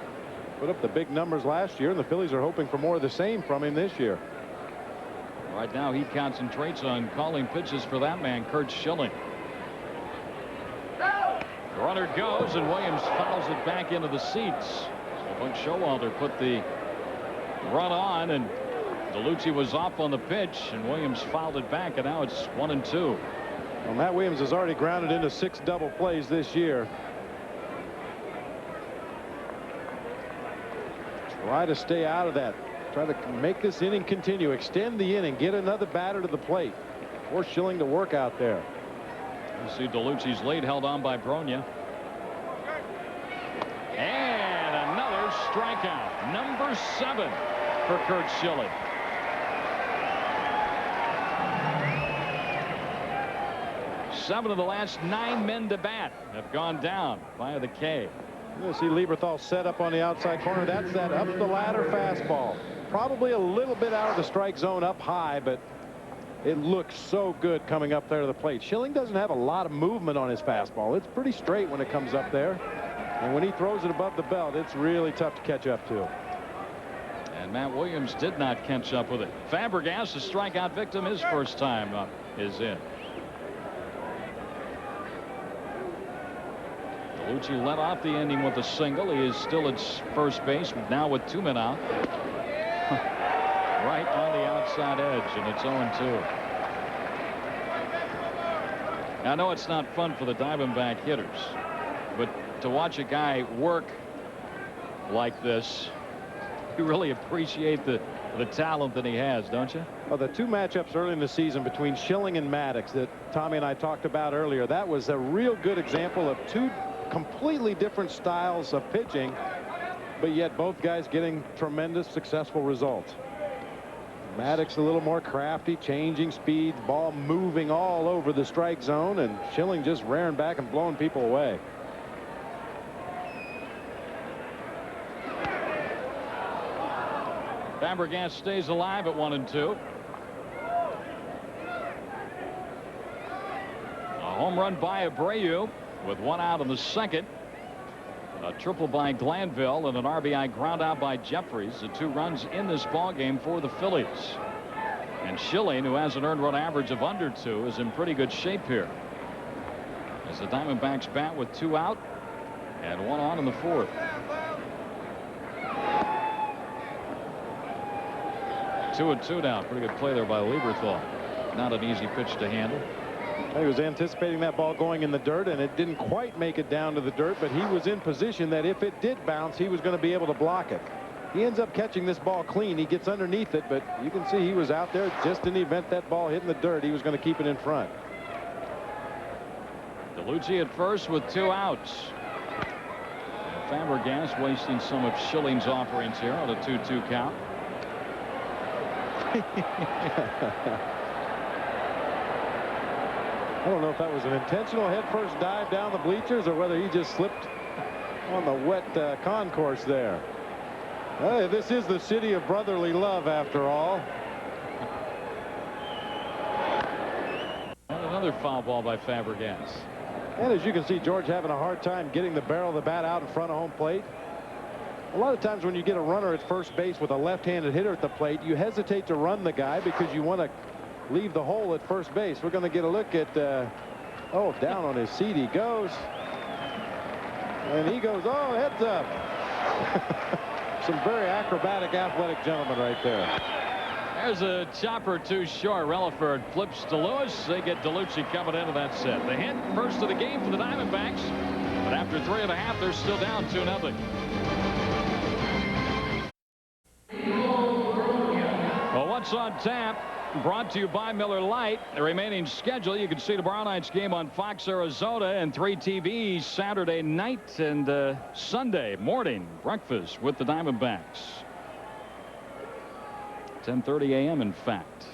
[SPEAKER 2] put up the big numbers last year, and the Phillies are hoping for more of the same from him this year.
[SPEAKER 3] Right now he concentrates on calling pitches for that man, Curt Schilling. The runner goes, and Williams fouls it back into the seats. So Buck Showalter put the run on, and DeLucci was off on the pitch, and Williams fouled it back, and now it's 1-2.
[SPEAKER 2] Well, Matt Williams has already grounded into 6 double plays this year. Try to stay out of that. Try to make this inning continue. Extend the inning. Get another batter to the plate. Force Schilling to work out there.
[SPEAKER 3] You see DeLucci's lead held on by Bronya. And another strikeout. Number 7 for Curt Schilling. Seven of the last 9 men to bat have gone down via the K.
[SPEAKER 2] You see Lieberthal set up on the outside corner. That's that up the ladder fastball. Probably a little bit out of the strike zone up high, but it looks so good coming up there to the plate. Schilling doesn't have a lot of movement on his fastball. It's pretty straight when it comes up there. And when he throws it above the belt, it's really tough to catch up to.
[SPEAKER 3] And Matt Williams did not catch up with it. Fabregas, a strikeout victim, his first time up, is in. DeLucci led off the inning with a single. He is still at first base now with 2 men out. Right on the outside edge, and it's 0-2. I know it's not fun for the Diamondback hitters, but to watch a guy work like this, you really appreciate the talent that he has, don't you?
[SPEAKER 2] Well, the two matchups early in the season between Schilling and Maddox that Tommy and I talked about earlier, that was a real good example of two completely different styles of pitching, but yet both guys getting tremendous successful results. Maddox a little more crafty, changing speed, ball moving all over the strike zone, and Schilling just rearing back and blowing people away.
[SPEAKER 3] Fabregas stays alive at 1-2. A home run by Abreu with one out in the second. A triple by Glanville and an RBI ground out by Jeffries. The 2 runs in this ball game for the Phillies. And Schilling, who has an earned run average of under 2, is in pretty good shape here. As the Diamondbacks bat with 2 out and 1 on in the 4th. Two and two now. Pretty good play there by Lieberthal. Not an easy pitch to handle.
[SPEAKER 2] He was anticipating that ball going in the dirt, and it didn't quite make it down to the dirt, but he was in position that if it did bounce, he was going to be able to block it. He ends up catching this ball clean. He gets underneath it, but you can see he was out there just in the event that ball hit in the dirt. He was going to keep it in front.
[SPEAKER 3] DeLucci at first with 2 outs. And Fabregas wasting some of Schilling's offerings here on a 2-2 count.
[SPEAKER 2] I don't know if that was an intentional head-first dive down the bleachers or whether he just slipped on the wet concourse there. This is the city of brotherly love, after all.
[SPEAKER 3] And another foul ball by Fabregas.
[SPEAKER 2] And as you can see, George having a hard time getting the barrel of the bat out in front of home plate. A lot of times when you get a runner at first base with a left-handed hitter at the plate, you hesitate to run the guy because you want to leave the hole at first base. We're going to get a look at down on his seat he goes, and he goes, oh, heads up. Some very acrobatic, athletic gentlemen right there.
[SPEAKER 3] There's a chopper too short. Relaford flips to Lewis. They get DeLucci coming into that set. The hit first of the game for the Diamondbacks, but after 3.5 they're still down 2-0. Well, what's on tap? Brought to you by Miller Lite. The remaining schedule, you can see the Brown Knights game on Fox Arizona and 3 TVs Saturday night and Sunday morning breakfast with the Diamondbacks. 10:30 a.m. in fact.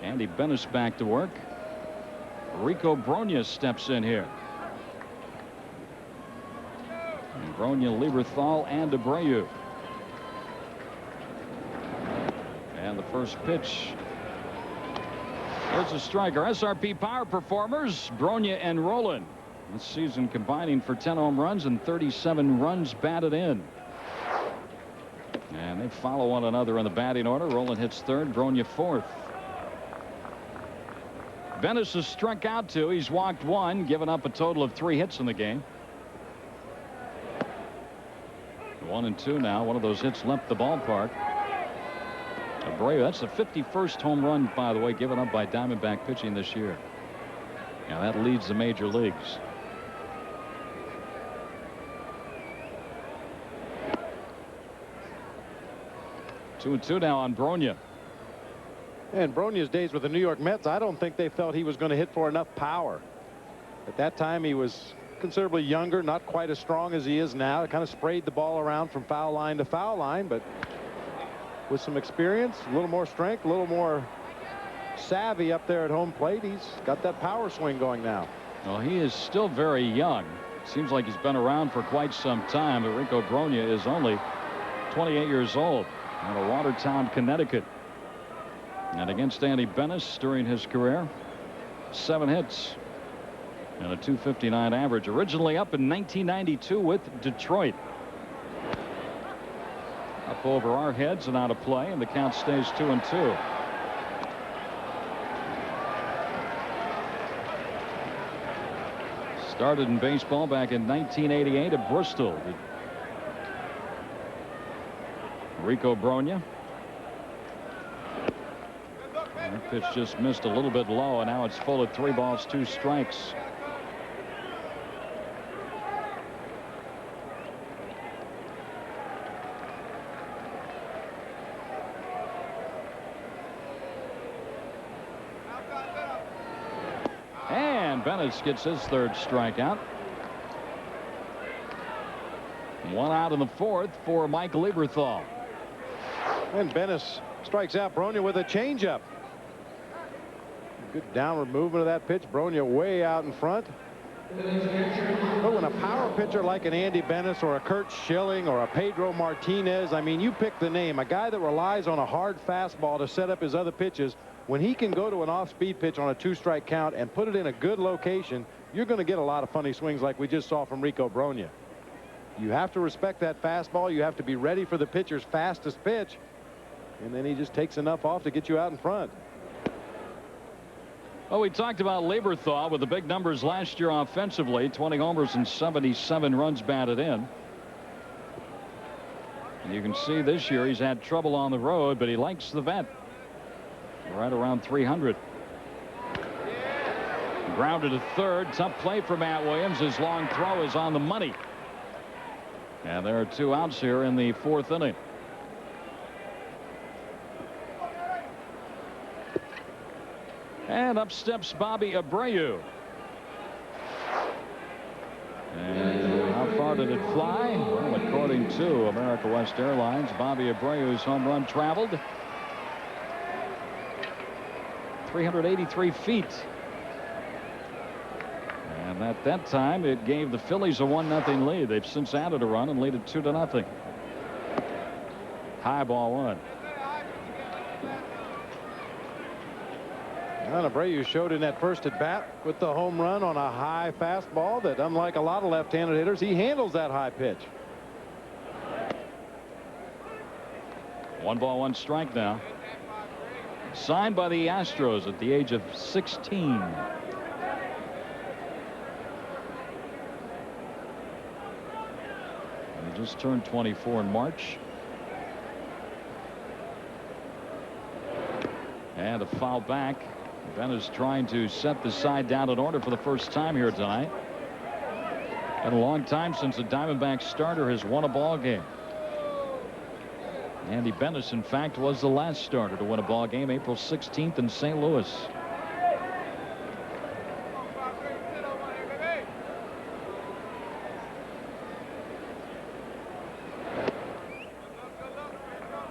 [SPEAKER 3] Andy Benes back to work. Rico Brogna steps in here. And Brogna, Lieberthal, and Abreu. And the first pitch. There's a striker. SRP Power Performers, Brogna and Roland. This season combining for 10 home runs and 37 runs batted in. And they follow one another in the batting order. Roland hits third, Brogna fourth. Benes has struck out 2. He's walked 1, given up a total of 3 hits in the game. 1-2 now. One of those hits left the ballpark. Abreu, that's the 51st home run, by the way, given up by Diamondback pitching this year. Now that leads the major leagues. Two and two now on Brogna.
[SPEAKER 2] And Brogna's days with the New York Mets, I don't think they felt he was going to hit for enough power. At that time, he was considerably younger, not quite as strong as he is now. Kind of sprayed the ball around from foul line to foul line, but with some experience, a little more strength, a little more savvy up there at home plate, he's got that power swing going now.
[SPEAKER 3] Well, he is still very young. Seems like he's been around for quite some time. But Rico Brogna is only 28 years old out of Watertown, Connecticut. And against Andy Benes during his career, 7 hits and a .259 average. Originally up in 1992 with Detroit. Up over our heads and out of play, and the count stays 2-2. Started in baseball back in 1988 at Bristol. Rico Brogna. That pitch just missed a little bit low, and now it's full of 3 balls, 2 strikes. and Benes gets his third strikeout. One out in the fourth for Mike Lieberthal.
[SPEAKER 2] And Benes strikes out Bronya with a changeup. Good downward movement of that pitch. Bronya way out in front. But when a power pitcher like an Andy Benes or a Curt Schilling or a Pedro Martinez, I mean, you pick the name, a guy that relies on a hard fastball to set up his other pitches, when he can go to an off-speed pitch on a 2-strike count and put it in a good location, you're going to get a lot of funny swings like we just saw from Rico Bronya. You have to respect that fastball. You have to be ready for the pitcher's fastest pitch. And then he just takes enough off to get you out in front.
[SPEAKER 3] Well, we talked about Lieberthal with the big numbers last year offensively. 20 homers and 77 runs batted in. And you can see this year he's had trouble on the road, but he likes the vet. Right around 300. Grounded to third. Tough play for Matt Williams. His long throw is on the money. And there are 2 outs here in the 4th inning. And up steps Bobby Abreu. And how far did it fly? Well, according to America West Airlines, Bobby Abreu's home run traveled 383 feet. And at that time, it gave the Phillies a 1-0 lead. They've since added a run and lead it 2-0. High ball 1.
[SPEAKER 2] And Abreu showed in that first at bat with the home run on a high fastball that, unlike a lot of left-handed hitters, he handles that high pitch.
[SPEAKER 3] 1 ball 1 strike now. Signed by the Astros at the age of 16. He just turned 24 in March. And a foul back. Benes trying to set the side down in order for the first time here tonight. Been a long time since a Diamondbacks starter has won a ball game. Andy Benes, in fact, was the last starter to win a ball game, April 16th in St. Louis.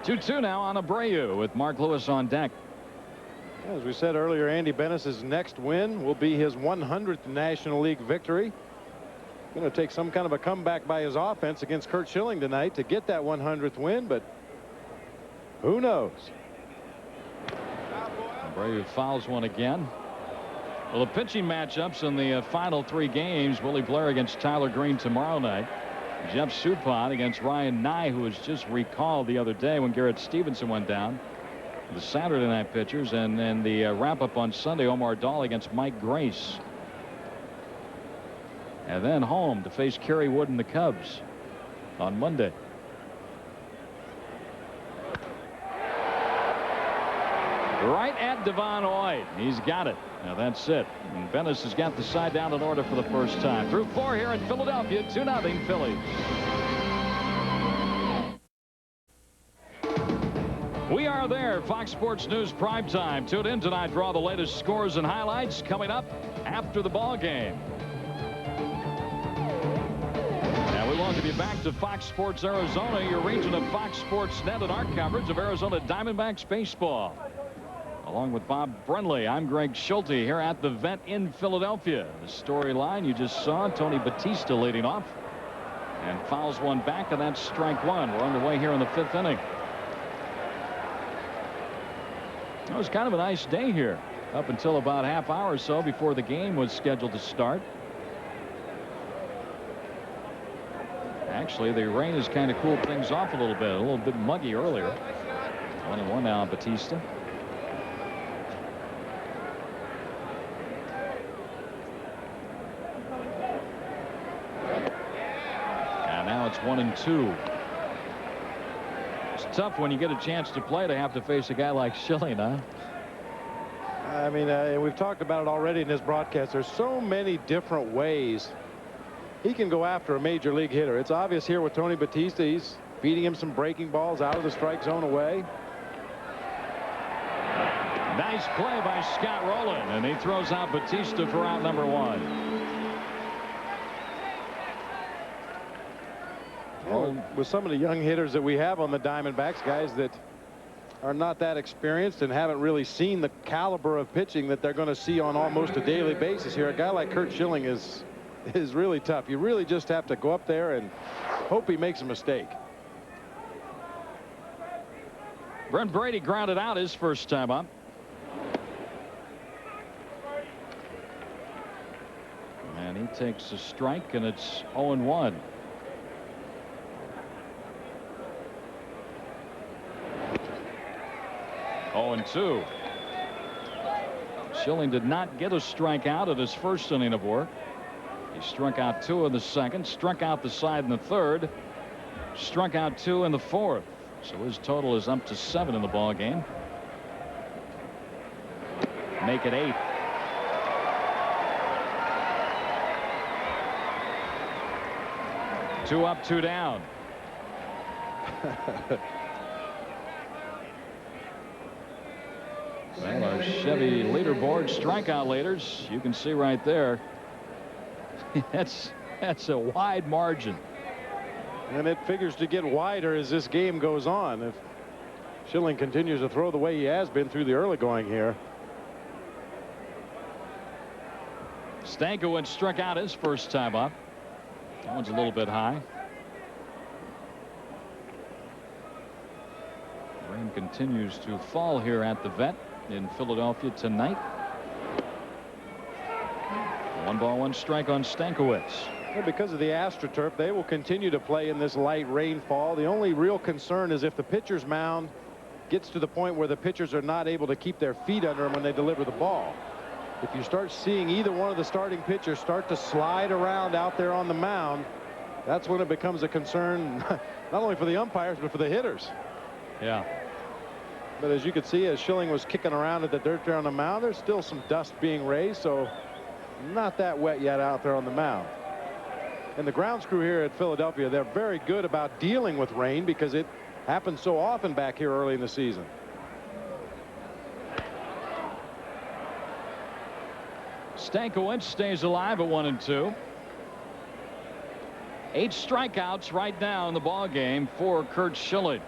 [SPEAKER 3] Two now on Abreu with Mark Lewis on deck.
[SPEAKER 2] As we said earlier, Andy Benes' next win will be his 100th National League victory. Going to take some kind of a comeback by his offense against Curt Schilling tonight to get that 100th win, but who knows?
[SPEAKER 3] Abreu fouls one again. Well, the pitching matchups in the final 3 games: Willie Blair against Tyler Green tomorrow night, Jeff Suppan against Ryan Nye, who was just recalled the other day when Garrett Stevenson went down. The Saturday night pitchers, and then the wrap-up on Sunday, Omar Dahl against Mike Grace. And then home to face Kerry Wood and the Cubs on Monday. Right at Devon Hoyt. He's got it. Now that's it. And Benes has got the side down in order for the first time. Through 4 here in Philadelphia. 2-0 Phillies. We are there. Fox Sports News primetime. Tune in tonight for all the latest scores and highlights coming up after the ball game. And we welcome you back to Fox Sports Arizona, your region of Fox Sports Net, and our coverage of Arizona Diamondbacks baseball. Along with Bob Brenly, I'm Greg Schulte here at the Vet in Philadelphia. The storyline you just saw, Tony Batista leading off and fouls one back, and that's strike 1. We're underway here in the 5th inning. It was kind of a nice day here up until about half hour or so before the game was scheduled to start. Actually, the rain has kind of cooled things off a little bit muggy earlier. 1-1 now on Batista. And now it's 1-2. It's tough when you get a chance to play to have to face a guy like Schilling, huh?
[SPEAKER 2] I mean, we've talked about it already in this broadcast. There's so many different ways he can go after a major league hitter. It's obvious here with Tony Batista. He's feeding him some breaking balls out of the strike zone away.
[SPEAKER 3] Nice play by Scott Rowland, and he throws out Batista for out number 1.
[SPEAKER 2] Well, with some of the young hitters that we have on the Diamondbacks, guys that are not that experienced and haven't really seen the caliber of pitching that they're going to see on almost a daily basis here, a guy like Curt Schilling is really tough. You really just have to go up there and hope he makes a mistake.
[SPEAKER 3] Brent Brady grounded out his first time up. And he takes a strike, and it's 0-1. Oh, and 2. Schilling did not get a strikeout at his first inning of work. He struck out 2 in the second, struck out the side in the third, struck out 2 in the fourth. So his total is up to 7 in the ball game. Make it 8. Two up, 2 down. Well, our Chevy leaderboard strikeout leaders, you can see right there. That's a wide margin.
[SPEAKER 2] And it figures to get wider as this game goes on. If Schilling continues to throw the way he has been through the early going here.
[SPEAKER 3] Stankiewicz struck out his first time up. That one's a little bit high. Rain continues to fall here at the Vet in Philadelphia tonight. 1-1 strike on Stankiewicz.
[SPEAKER 2] Well, because of the AstroTurf, they will continue to play in this light rainfall. The only real concern is if the pitcher's mound gets to the point where the pitchers are not able to keep their feet under them when they deliver the ball. If you start seeing either one of the starting pitchers start to slide around out there on the mound, that's when it becomes a concern, not only for the umpires, but for the hitters.
[SPEAKER 3] Yeah.
[SPEAKER 2] But as you could see, as Schilling was kicking around at the dirt there on the mound, there's still some dust being raised, so not that wet yet out there on the mound. And the grounds crew here at Philadelphia, they're very good about dealing with rain because it happens so often back here early in the season.
[SPEAKER 3] Stankiewicz stays alive at 1-2. 8 strikeouts right now in the ball game for Curt Schilling.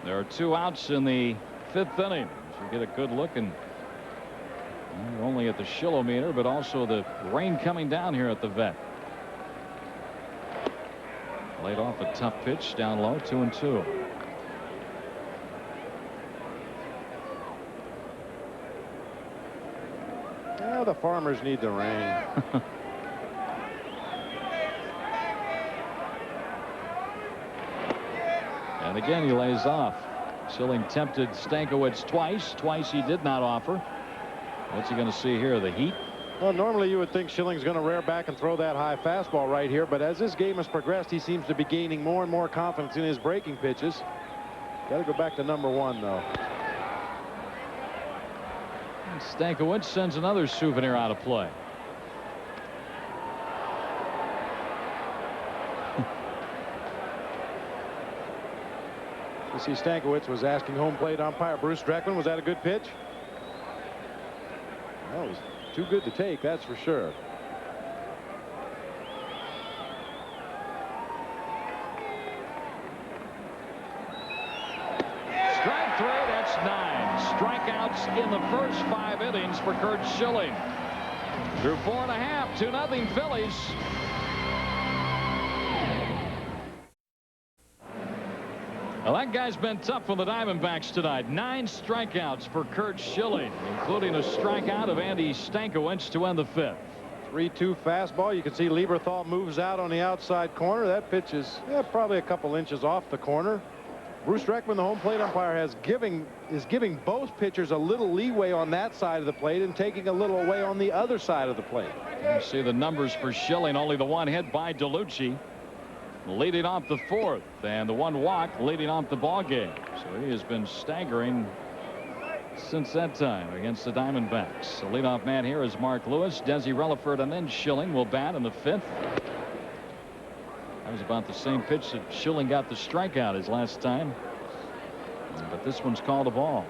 [SPEAKER 3] There are 2 outs in the 5th inning. So you get a good look, and not only at the Schillometer, but also the rain coming down here at the Vet. Laid off a tough pitch down low, 2-2.
[SPEAKER 2] Yeah, the farmers need the rain.
[SPEAKER 3] And again, he lays off. Schilling tempted Stankiewicz twice. Twice he did not offer. What's he going to see here? The heat?
[SPEAKER 2] Well, normally you would think Schilling's going to rear back and throw that high fastball right here, but as this game has progressed, he seems to be gaining more and more confidence in his breaking pitches. Got to go back to number 1, though.
[SPEAKER 3] And Stankiewicz sends another souvenir out of play.
[SPEAKER 2] You see, Stankiewicz was asking home plate umpire Bruce Dreckman, was that a good pitch? That was too good to take, that's for sure.
[SPEAKER 3] Strike 3, that's 9 strikeouts in the first 5 innings for Curt Schilling. Through 4.5, 2-0 Phillies. Well, that guy's been tough for the Diamondbacks tonight. 9 strikeouts for Curt Schilling, including a strikeout of Andy Stankiewicz to end the 5th.
[SPEAKER 2] 3-2 fastball. You can see Lieberthal moves out on the outside corner. That pitch is probably a couple inches off the corner. Bruce Dreckman, the home plate umpire, is giving both pitchers a little leeway on that side of the plate and taking a little away on the other side of the plate.
[SPEAKER 3] You see the numbers for Schilling. Only the 1 hit by DeLucci, leading off the 4th, and the 1 walk leading off the ball game. So he has been staggering since that time against the Diamondbacks. The leadoff man here is Mark Lewis. Desi Relaford and then Schilling will bat in the 5th. That was about the same pitch that Schilling got the strikeout his last time, but this one's called a ball.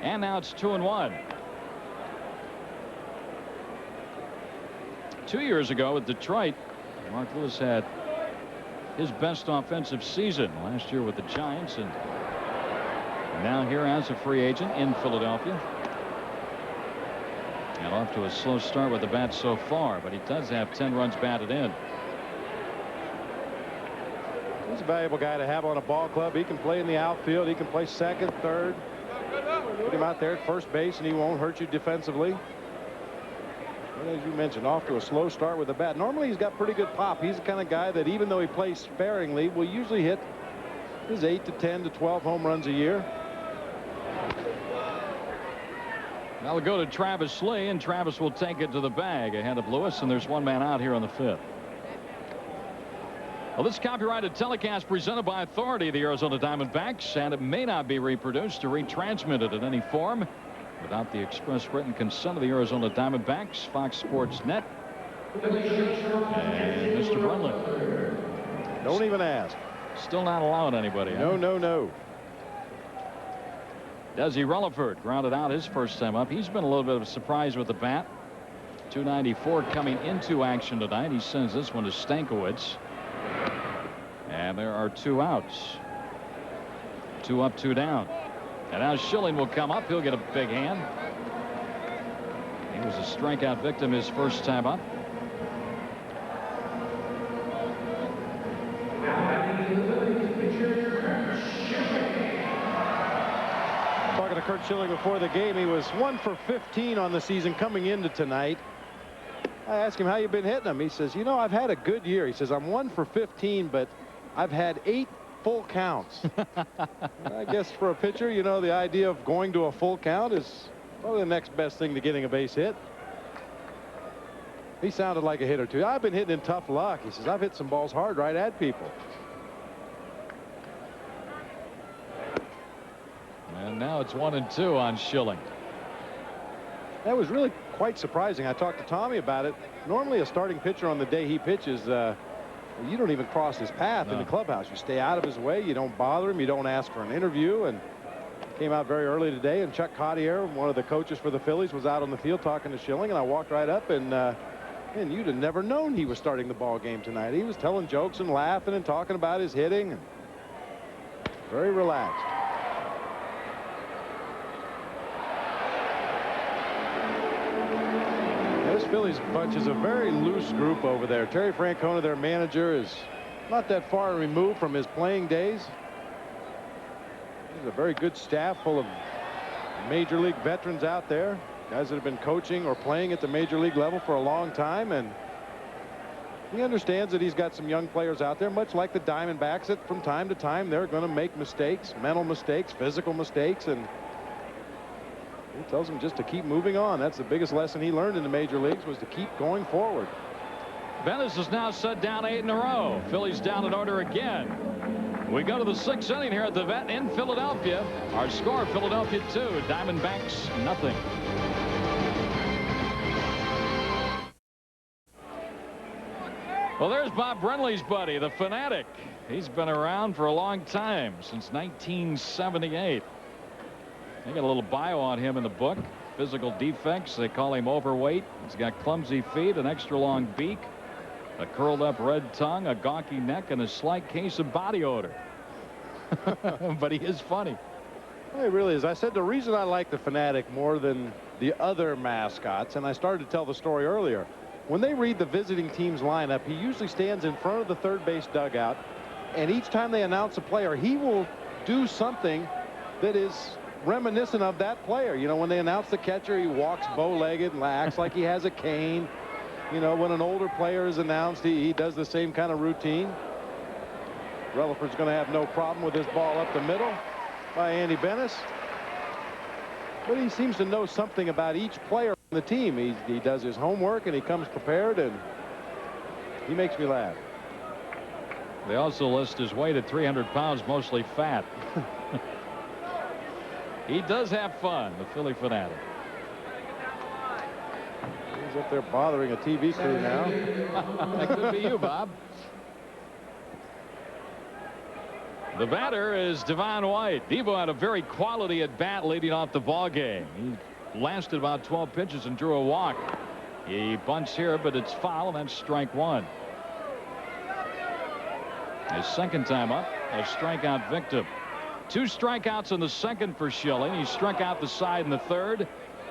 [SPEAKER 3] And now it's 2-1. 2 years ago with Detroit, Mark Lewis had his best offensive season last year with the Giants, and now here as a free agent in Philadelphia. And off to a slow start with the bat so far, but he does have 10 runs batted in.
[SPEAKER 2] He's a valuable guy to have on a ball club. He can play in the outfield. He can play second, third. Put him out there at first base and he won't hurt you defensively. But as you mentioned, off to a slow start with the bat. Normally he's got pretty good pop. He's the kind of guy that even though he plays sparingly will usually hit his 8 to 10 to 12 home runs a year.
[SPEAKER 3] Now we'll go to Travis Lee, and Travis will take it to the bag ahead of Lewis, and there's one man out here on the fifth. Well, this copyrighted telecast presented by authority of the Arizona Diamondbacks, and it may not be reproduced or retransmitted in any form without the express written consent of the Arizona Diamondbacks, Fox Sports Net, and Mr. Brunlin.
[SPEAKER 2] Don't even ask.
[SPEAKER 3] Still not allowing anybody.
[SPEAKER 2] No, no, no.
[SPEAKER 3] Desi Rutherford grounded out his first time up. He's been a little bit of a surprise with the bat. 294 coming into action tonight. He sends this one to Stankiewicz. And there are 2 outs. 2 up, 2 down. And now Schilling will come up. He'll get a big hand. He was a strikeout victim his first time up.
[SPEAKER 2] Talking to Curt Schilling before the game, he was 1 for 15 on the season coming into tonight. I asked him how you've been hitting him. He says, you know, I've had a good year. He says, I'm 1 for 15, but I've had 8 full counts. I guess for a pitcher, you know, the idea of going to a full count is probably the next best thing to getting a base hit. He sounded like a hitter too. I've been hitting in tough luck. He says, I've hit some balls hard right at people.
[SPEAKER 3] And now it's 1-2 on Schilling.
[SPEAKER 2] That was really quite surprising. I talked to Tommy about it. Normally a starting pitcher on the day he pitches, you don't even cross his path in the clubhouse. You stay out of his way. You don't bother him. You don't ask for an interview. And came out very early today, and Chuck Cottier, one of the coaches for the Phillies, was out on the field talking to Schilling, and I walked right up, and you'd have never known he was starting the ball game tonight. He was telling jokes and laughing and talking about his hitting. And very relaxed. This Phillies bunch is a very loose group over there. Terry Francona, their manager, is not that far removed from his playing days. There's a very good staff full of major league veterans out there, guys that have been coaching or playing at the major league level for a long time, and he understands that he's got some young players out there, much like the Diamondbacks, that from time to time they're going to make mistakes, mental mistakes, physical mistakes, and he tells them just to keep moving on. That's the biggest lesson he learned in the major leagues, was to keep going forward.
[SPEAKER 3] Benes is now set down 8 in a row. Phillies down in order again. We go to the 6th inning here at the Vet in Philadelphia. Our score, Philadelphia 2, Diamondbacks nothing. Well, there's Bob Brenly's buddy, the Fanatic. He's been around for a long time, since 1978. They got a little bio on him in the book. Physical defects. They call him overweight. He's got clumsy feet, an extra long beak, a curled up red tongue, a gawky neck, and a slight case of body odor. But he is funny.
[SPEAKER 2] Well, he really is. I said the reason I like the Fanatic more than the other mascots, and I started to tell the story earlier, when they read the visiting team's lineup, he usually stands in front of the third base dugout, and each time they announce a player, he will do something that is reminiscent of that player. You know, when they announce the catcher, he walks bow-legged and acts like he has a cane. You know, when an older player is announced, he does the same kind of routine. Rutherford's going to have no problem with this ball up the middle by Andy Benes. But he seems to know something about each player on the team. He does his homework and he comes prepared, and he makes me laugh.
[SPEAKER 3] They also list his weight at 300 pounds, mostly fat. He does have fun, the Philly Fanatic.
[SPEAKER 2] He's up there bothering a TV crew now.
[SPEAKER 3] That could be you, Bob. The batter is Devon White. Devo had a very quality at bat leading off the ball game. He lasted about 12 pitches and drew a walk. He bunts here, but it's foul, and that's strike one. His second time up, a strikeout victim. 2 strikeouts in the second for Schilling. He struck out the side in the third,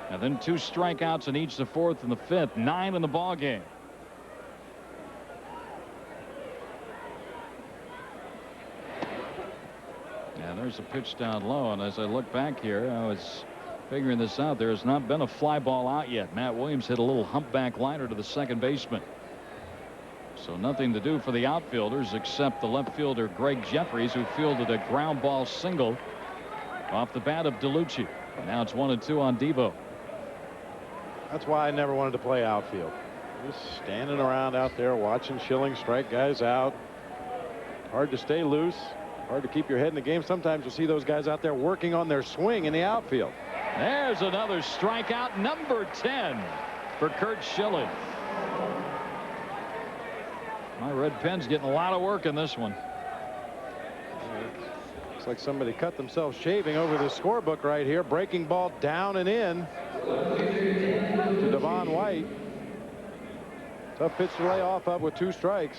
[SPEAKER 3] and then 2 strikeouts in each the fourth and the fifth. 9 in the ball game. Yeah, there's a pitch down low, and as I look back here, I was figuring this out. There has not been a fly ball out yet. Matt Williams hit a little humpback liner to the second baseman. So nothing to do for the outfielders except the left fielder Greg Jeffries, who fielded a ground ball single off the bat of DeLucci. Now it's 1-2 on Devo.
[SPEAKER 2] That's why I never wanted to play outfield. Just standing around out there watching Schilling strike guys out. Hard to stay loose. Hard to keep your head in the game. Sometimes you see those guys out there working on their swing in the outfield.
[SPEAKER 3] There's another strikeout, number 10 for Curt Schilling. My red pen's getting a lot of work in this one.
[SPEAKER 2] Looks like somebody cut themselves shaving over the scorebook right here. Breaking ball down and in to Devon White. Tough pitch to lay off of with 2 strikes.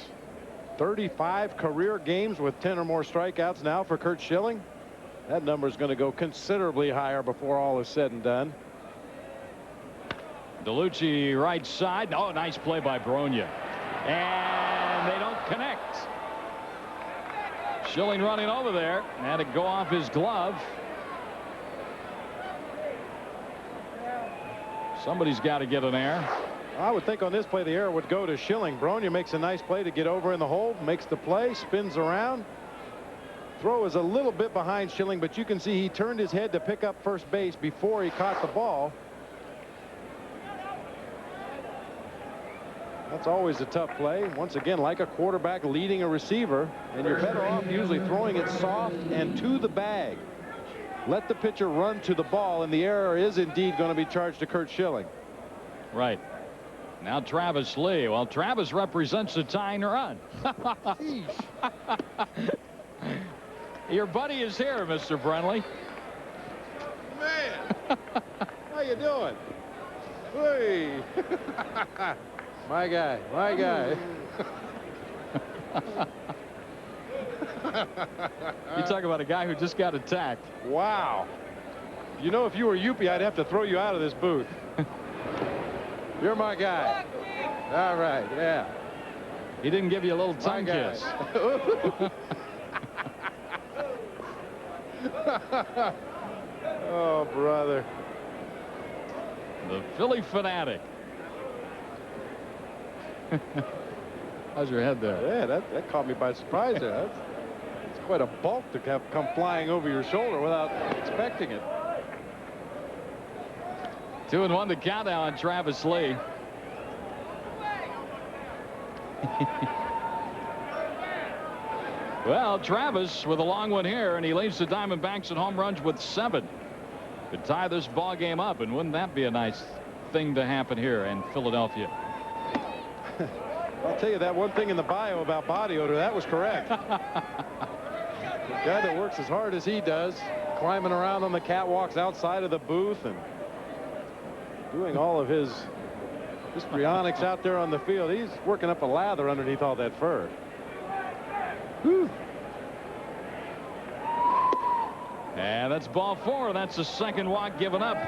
[SPEAKER 2] 35 career games with 10 or more strikeouts now for Curt Schilling. That number is going to go considerably higher before all is said and done.
[SPEAKER 3] DeLucci right side. Oh, nice play by Bronya. And they don't connect. Schilling running over there. Had to go off his glove. Somebody's got to get an error.
[SPEAKER 2] I would think on this play the error would go to Schilling. Bronya makes a nice play to get over in the hole, makes the play, spins around. Throw is a little bit behind Schilling, but you can see he turned his head to pick up first base before he caught the ball. That's always a tough play. Once again, like a quarterback leading a receiver, and you're better off usually throwing it soft and to the bag. Let the pitcher run to the ball, and the error is indeed going to be charged to Curt Schilling.
[SPEAKER 3] Right. Now Travis Lee. Well, Travis represents a tying run. Your buddy is here, Mr. Brenly.
[SPEAKER 2] Man, how you doing? Hey. My guy, my guy.
[SPEAKER 3] You talk about a guy who just got attacked.
[SPEAKER 2] Wow. You know, if you were Youppi, I'd have to throw you out of this booth. You're my guy. All right, yeah.
[SPEAKER 3] He didn't give you a little tongue kiss.
[SPEAKER 2] Oh, brother.
[SPEAKER 3] The Philly fanatic. How's your head there?
[SPEAKER 2] Yeah, that caught me by surprise there. That's quite a bulk to have come flying over your shoulder without expecting it.
[SPEAKER 3] 2-1 to count now on Travis Lee. Well, Travis with a long one here, and he leads the Diamondbacks in home runs with 7. Could tie this ball game up, and wouldn't that be a nice thing to happen here in Philadelphia?
[SPEAKER 2] I'll tell you that one thing in the bio about body odor, that was correct. The guy that works as hard as he does, climbing around on the catwalks outside of the booth and doing all of his histrionics out there on the field. He's working up a lather underneath all that fur. Whew.
[SPEAKER 3] And that's ball 4. That's the second walk given up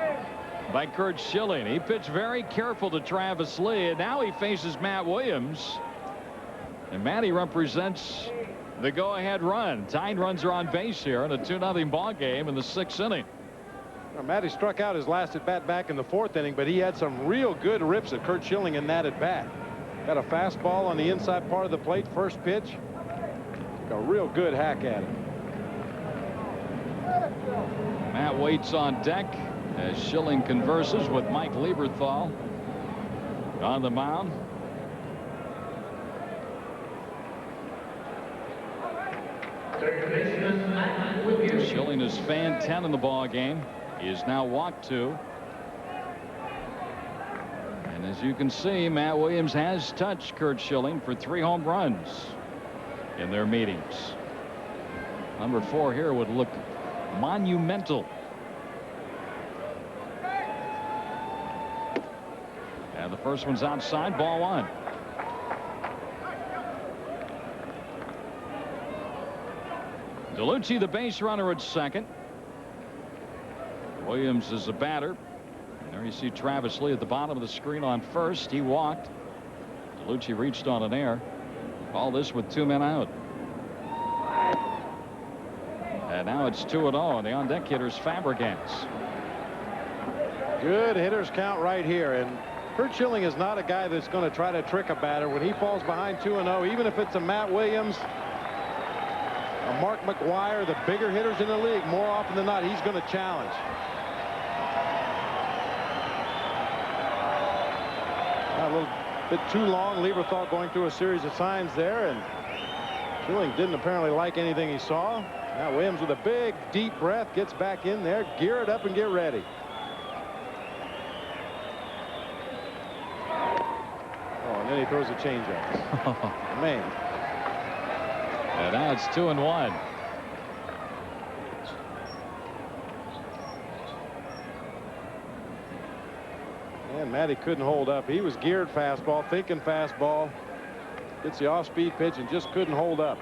[SPEAKER 3] by Curt Schilling. He pitched very careful to Travis Lee, and now he faces Matt Williams. And Matty represents the go-ahead run. Tying runs are on base here in a 2-0 ball game in the 6th inning.
[SPEAKER 2] Well, Matty struck out his last at bat back in the 4th inning, but he had some real good rips at Curt Schilling in that at bat. Got a fastball on the inside part of the plate, first pitch. Took a real good hack at it.
[SPEAKER 3] Matt waits on deck as Schilling converses with Mike Lieberthal on the mound. Schilling has fanned 10 in the ball game. He is now walked 2. And as you can see, Matt Williams has touched Curt Schilling for 3 home runs in their meetings. Number 4 here would look monumental. And the first one's outside, ball 1. DeLucci, the base runner, at second. Williams is a batter. And there you see Travis Lee at the bottom of the screen on first. He walked. DeLucci reached on an error. All this with 2 men out. And now it's 2-0, and the on-deck hitter's Fabregas.
[SPEAKER 2] Good hitters count right here, and Curt Schilling is not a guy that's going to try to trick a batter. When he falls behind 2-0, even if it's a Matt Williams, a Mark McGwire, the bigger hitters in the league, more often than not, he's going to challenge. A little bit too long. Lieberthal going through a series of signs there, and Schilling didn't apparently like anything he saw. Now Williams, with a big deep breath, gets back in there. Gear it up and get ready. Oh, and then he throws a changeup. Man.
[SPEAKER 3] And now it's 2-1.
[SPEAKER 2] And Matty couldn't hold up. He was geared fastball, thinking fastball. Gets the off-speed pitch and just couldn't hold up.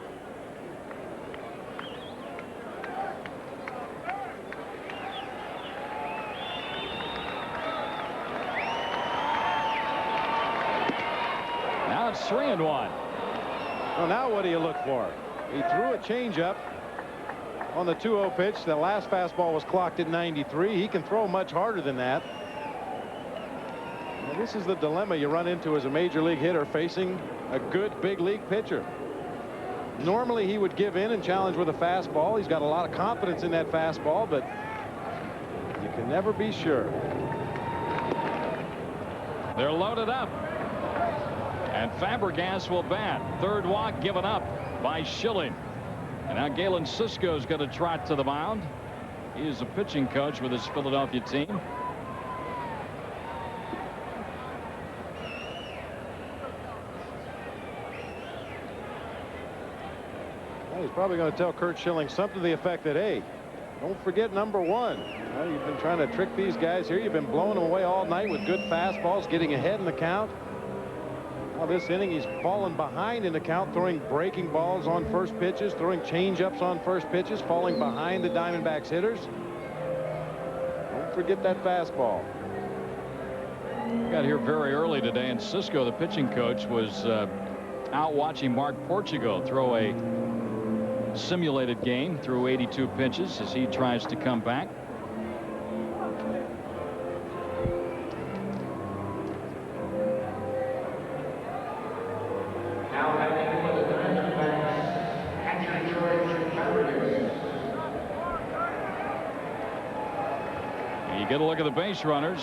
[SPEAKER 3] Now it's 3-1.
[SPEAKER 2] Well, now what do you look for? He threw a changeup on the 2-0 pitch. The last fastball was clocked at 93. He can throw much harder than that. Now, this is the dilemma you run into as a major league hitter facing a good big league pitcher. Normally he would give in and challenge with a fastball. He's got a lot of confidence in that fastball, but you can never be sure.
[SPEAKER 3] They're loaded up. And Fabregas will bat. Third walk given up by Schilling. And now Galen Cisco's going to trot to the mound. He is a pitching coach with his Philadelphia team.
[SPEAKER 2] Well, he's probably going to tell Curt Schilling something to the effect that, hey, don't forget number 1. Well, you've been trying to trick these guys here. You've been blowing them away all night with good fastballs, getting ahead in the count. Now this inning, he's fallen behind in the count, throwing breaking balls on first pitches, throwing changeups on first pitches, falling behind the Diamondbacks hitters. Don't forget that fastball.
[SPEAKER 3] Got here very early today, and Cisco, the pitching coach, was out watching Mark Portugal throw a simulated game through 82 pitches as he tries to come back. You get a look at the base runners.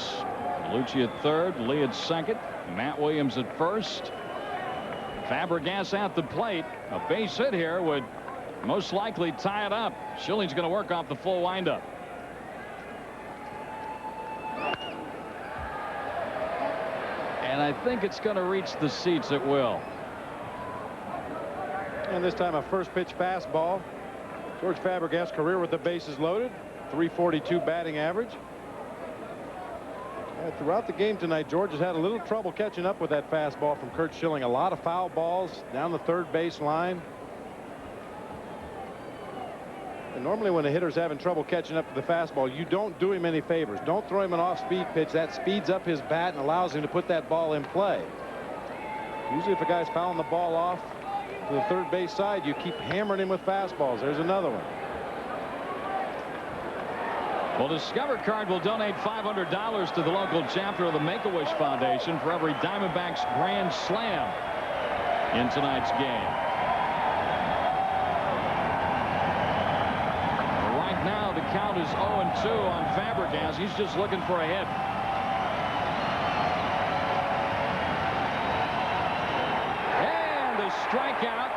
[SPEAKER 3] Lucci at third, Lee at second, Matt Williams at first. Fabregas at the plate. A base hit here would most likely tie it up. Schilling's going to work off the full windup. And I think it's going to reach the seats. It will.
[SPEAKER 2] And this time a first pitch fastball. George Fabregas, career with the bases loaded, .342 batting average. Throughout the game tonight, George has had a little trouble catching up with that fastball from Curt Schilling. A lot of foul balls down the third base line. And normally when a hitter's having trouble catching up to the fastball, you don't do him any favors. Don't throw him an off-speed pitch. That speeds up his bat and allows him to put that ball in play. Usually if a guy's fouling the ball off to the third base side, you keep hammering him with fastballs. There's another one.
[SPEAKER 3] Well, Discover Card will donate $500 to the local chapter of the Make-A-Wish Foundation for every Diamondbacks Grand Slam in tonight's game. Right now, the count is 0-2 on Fabregas. He's just looking for a hit. And a strikeout.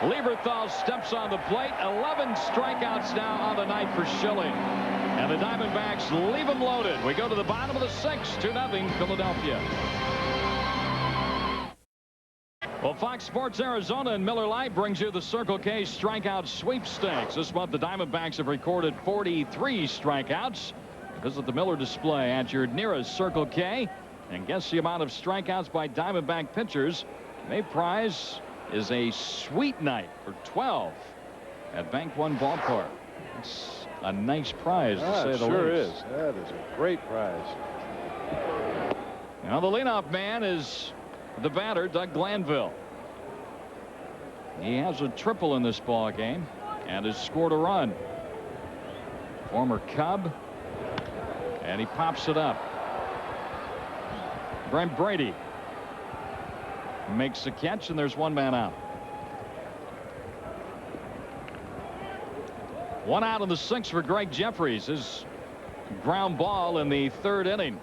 [SPEAKER 3] Lieberthal steps on the plate. 11 strikeouts now on the night for Schilling. And the Diamondbacks leave them loaded. We go to the bottom of the 6th, 2-0 Philadelphia. Well, Fox Sports Arizona and Miller Lite brings you the Circle K strikeout sweepstakes. This month, the Diamondbacks have recorded 43 strikeouts. Visit the Miller display at your nearest Circle K and guess the amount of strikeouts by Diamondback pitchers. May prize is a sweet night for 12 at Bank One Ballpark. It's a nice prize, to say the least.
[SPEAKER 2] Sure is. That is a great prize.
[SPEAKER 3] Now the leadoff man is the batter, Doug Glanville. He has a triple in this ball game and has scored a run. Former Cub, and he pops it up. Brent Brady makes the catch, and there's one man out. One out in the sixth for Greg Jeffries. His ground ball in the third inning.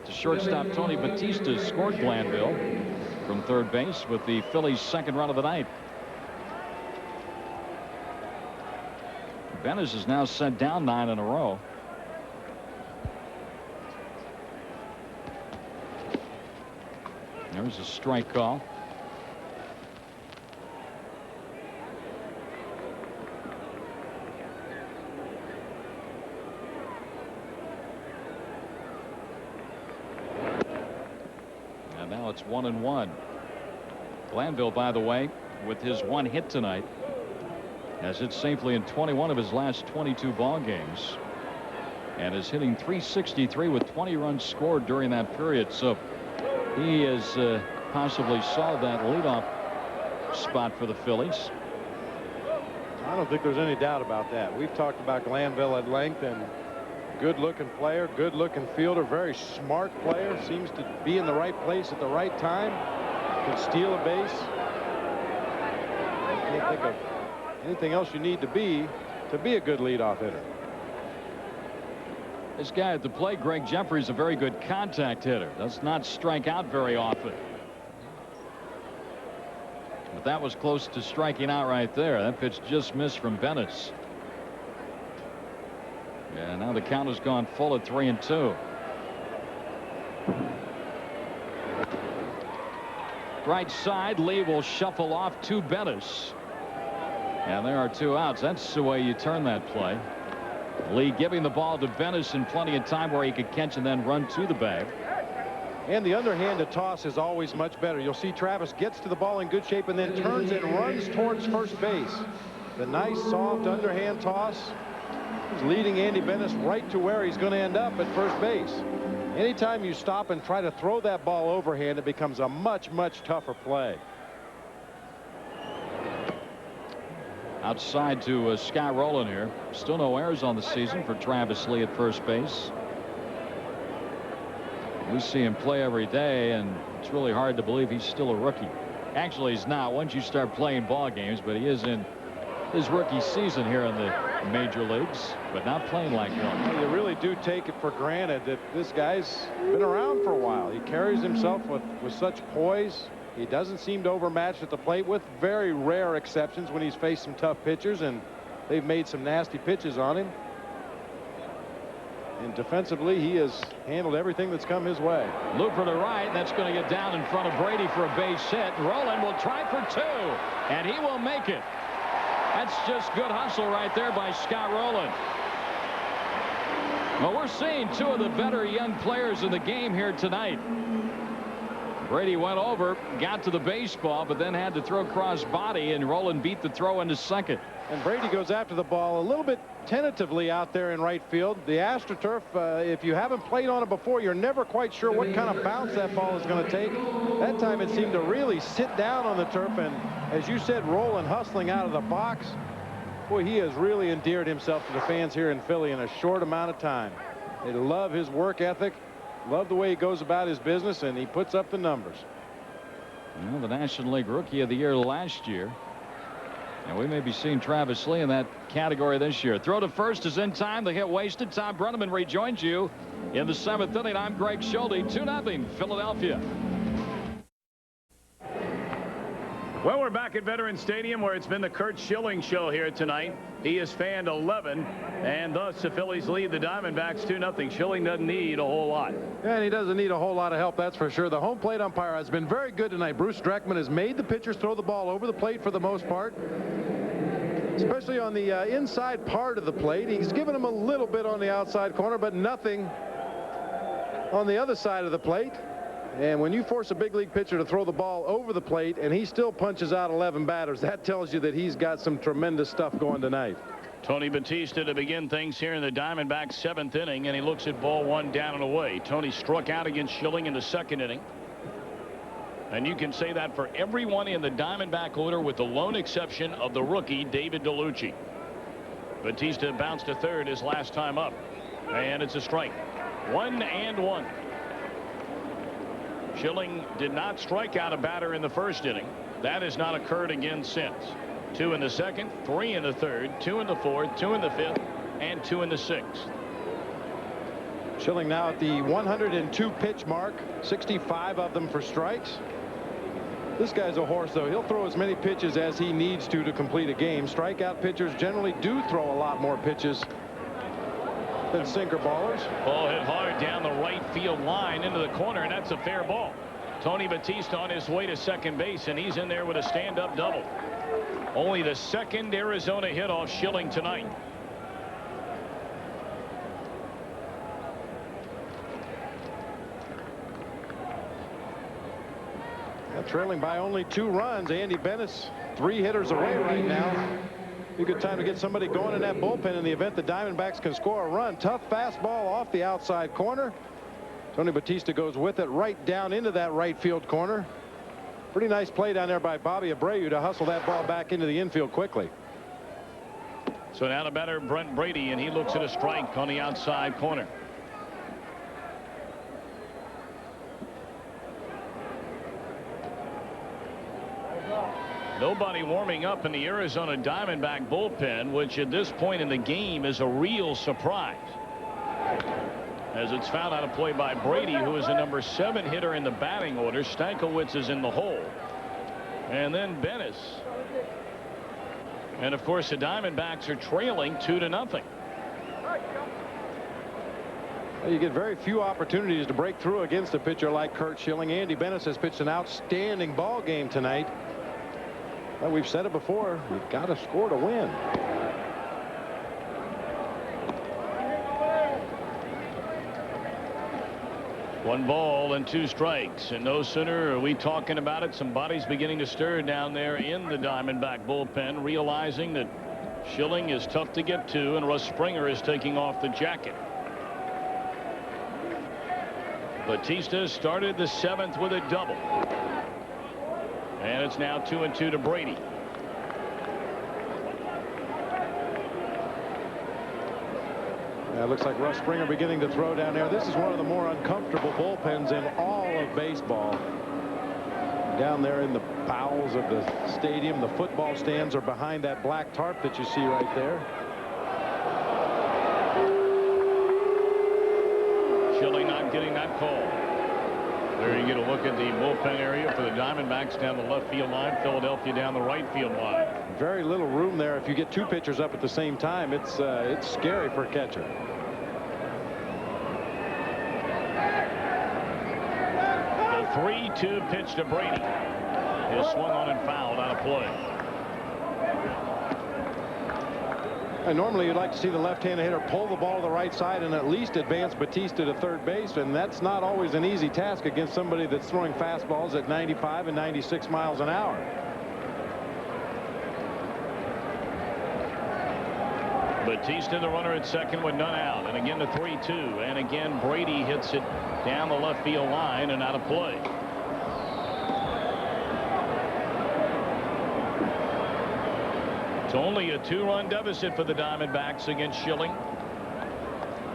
[SPEAKER 3] The shortstop Tony Batista scored Glanville from third base with the Phillies' second run of the night. Benes is now sent down 9 in a row. There's a strike call. And now it's 1-1. Glanville, by the way, with his one hit tonight, has hit safely in 21 of his last 22 ball games and is hitting .363 with 20 runs scored during that period. So he has possibly solved that leadoff spot for the Phillies.
[SPEAKER 2] I don't think there's any doubt about that. We've talked about Glanville at length, and good-looking player, good-looking fielder, very smart player, seems to be in the right place at the right time, can steal a base. I can't think of anything else you need to be a good leadoff hitter.
[SPEAKER 3] This guy at the plate, Greg Jeffries, a very good contact hitter. Does not strike out very often. But that was close to striking out right there. That pitch just missed from Benes. And now the count has gone full at 3-2. Right side, Lee will shuffle off to Benes. And there are 2 outs. That's the way you turn that play. Lee giving the ball to Benes in plenty of time where he could catch and then run to the bag.
[SPEAKER 2] And the underhanded toss is always much better. You'll see Travis gets to the ball in good shape and then turns and runs towards first base. The nice soft underhand toss is leading Andy Benes right to where he's going to end up at first base. Anytime you stop and try to throw that ball overhand, it becomes a much tougher play.
[SPEAKER 3] Outside to Scott Rowland here. Still no errors on the season for Travis Lee at first base. We see him play every day, and it's really hard to believe he's still a rookie. Actually, he's not once you start playing ball games, but he is in his rookie season here in the major leagues, but not playing like one.
[SPEAKER 2] Well, you really do take it for granted that this guy's been around for a while. He carries himself with such poise. He doesn't seem to overmatch at the plate, with very rare exceptions when he's faced some tough pitchers, and they've made some nasty pitches on him. And defensively, he has handled everything that's come his way.
[SPEAKER 3] Looper to right. That's going to get down in front of Brady for a base hit. Rowland will try for 2, and he will make it. That's just good hustle right there by Scott Rowland. Well, we're seeing 2 of the better young players in the game here tonight. Brady went over, got to the baseball, but then had to throw cross body, and Rowland beat the throw into second.
[SPEAKER 2] And Brady goes after the ball a little bit tentatively out there in right field. The AstroTurf, if you haven't played on it before, you're never quite sure what kind of bounce that ball is going to take. That time it seemed to really sit down on the turf, and as you said, Rowland hustling out of the box. Boy, he has really endeared himself to the fans here in Philly in a short amount of time. They love his work ethic, love the way he goes about his business, and he puts up the numbers.
[SPEAKER 3] Well, the National League Rookie of the Year last year. And we may be seeing Travis Lee in that category this year. Throw to first is in time. The hit wasted. Tom Brenneman rejoins you in the 7th inning. I'm Greg Schulte. 2-0 Philadelphia.
[SPEAKER 1] Well, we're back at Veterans Stadium where it's been the Curt Schilling show here tonight. He has fanned 11, and thus the Phillies lead the Diamondbacks 2-0. Schilling doesn't need a whole lot.
[SPEAKER 2] And he doesn't need a whole lot of help, that's for sure. The home plate umpire has been very good tonight. Bruce Dreckman has made the pitchers throw the ball over the plate for the most part, especially on the inside part of the plate. He's given them a little bit on the outside corner, but nothing on the other side of the plate. And when you force a big league pitcher to throw the ball over the plate and he still punches out 11 batters, that tells you that he's got some tremendous stuff going tonight.
[SPEAKER 1] Tony Batista to begin things here in the Diamondbacks' 7th inning, and he looks at ball 1 down and away. Tony struck out against Schilling in the 2nd inning. And you can say that for everyone in the Diamondback order with the lone exception of the rookie David DeLucci. Batista bounced to third his last time up, and it's a strike. 1-1. Schilling did not strike out a batter in the 1st inning. That has not occurred again since. 2 in the 2nd, 3 in the 3rd, 2 in the 4th, 2 in the 5th, and 2 in the 6th.
[SPEAKER 2] Schilling now at the 102 pitch mark, 65 of them for strikes. This guy's a horse, though. He'll throw as many pitches as he needs to complete a game. Strikeout pitchers generally do throw a lot more pitches than sinker ballers.
[SPEAKER 1] Ball hit hard down the right field line into the corner, and that's a fair ball. Tony Batista on his way to second base, and he's in there with a stand-up double. Only the 2nd Arizona hit off Schilling tonight.
[SPEAKER 2] Trailing by only 2 runs. Andy Benes 3 hitters away right now. A good time to get somebody going in that bullpen in the event the Diamondbacks can score a run. Tough fastball off the outside corner. Tony Batista goes with it right down into that right field corner. Pretty nice play down there by Bobby Abreu to hustle that ball back into the infield quickly.
[SPEAKER 1] So now the batter Brent Brady, and he looks at a strike on the outside corner. Nobody warming up in the Arizona Diamondback bullpen, which at this point in the game is a real surprise, as it's fouled out of play by Brady, who is the number 7 hitter in the batting order. Stankiewicz is in the hole, and then Benes. And of course the Diamondbacks are trailing 2-0.
[SPEAKER 2] Well, you get very few opportunities to break through against a pitcher like Curt Schilling. Andy Benes has pitched an outstanding ball game tonight. Well, we've said it before, you've got to score to win.
[SPEAKER 1] One ball and 2 strikes, and no sooner are we talking about it, some bodies beginning to stir down there in the Diamondback bullpen, realizing that Schilling is tough to get to, and Russ Springer is taking off the jacket. Batista started the 7th with a double. And it's now 2-2 to Brady.
[SPEAKER 2] Yeah, it looks like Russ Springer beginning to throw down there. This is one of the more uncomfortable bullpens in all of baseball. Down there in the bowels of the stadium, the football stands are behind that black tarp that you see right there.
[SPEAKER 1] Schilling not getting that call. There you get a look at the bullpen area for the Diamondbacks down the left field line. Philadelphia down the right field line.
[SPEAKER 2] Very little room there. If you get 2 pitchers up at the same time, it's scary for a catcher.
[SPEAKER 1] The 3-2 pitch to Brady is swung on and fouled out of play.
[SPEAKER 2] And normally you'd like to see the left-handed hitter pull the ball to the right side and at least advance Batista to third base, and that's not always an easy task against somebody that's throwing fastballs at 95 and 96 miles an hour.
[SPEAKER 1] Batista the runner at second with none out, and again the 3-2, and again Brady hits it down the left field line and out of play. It's only a 2-run deficit for the Diamondbacks against Schilling.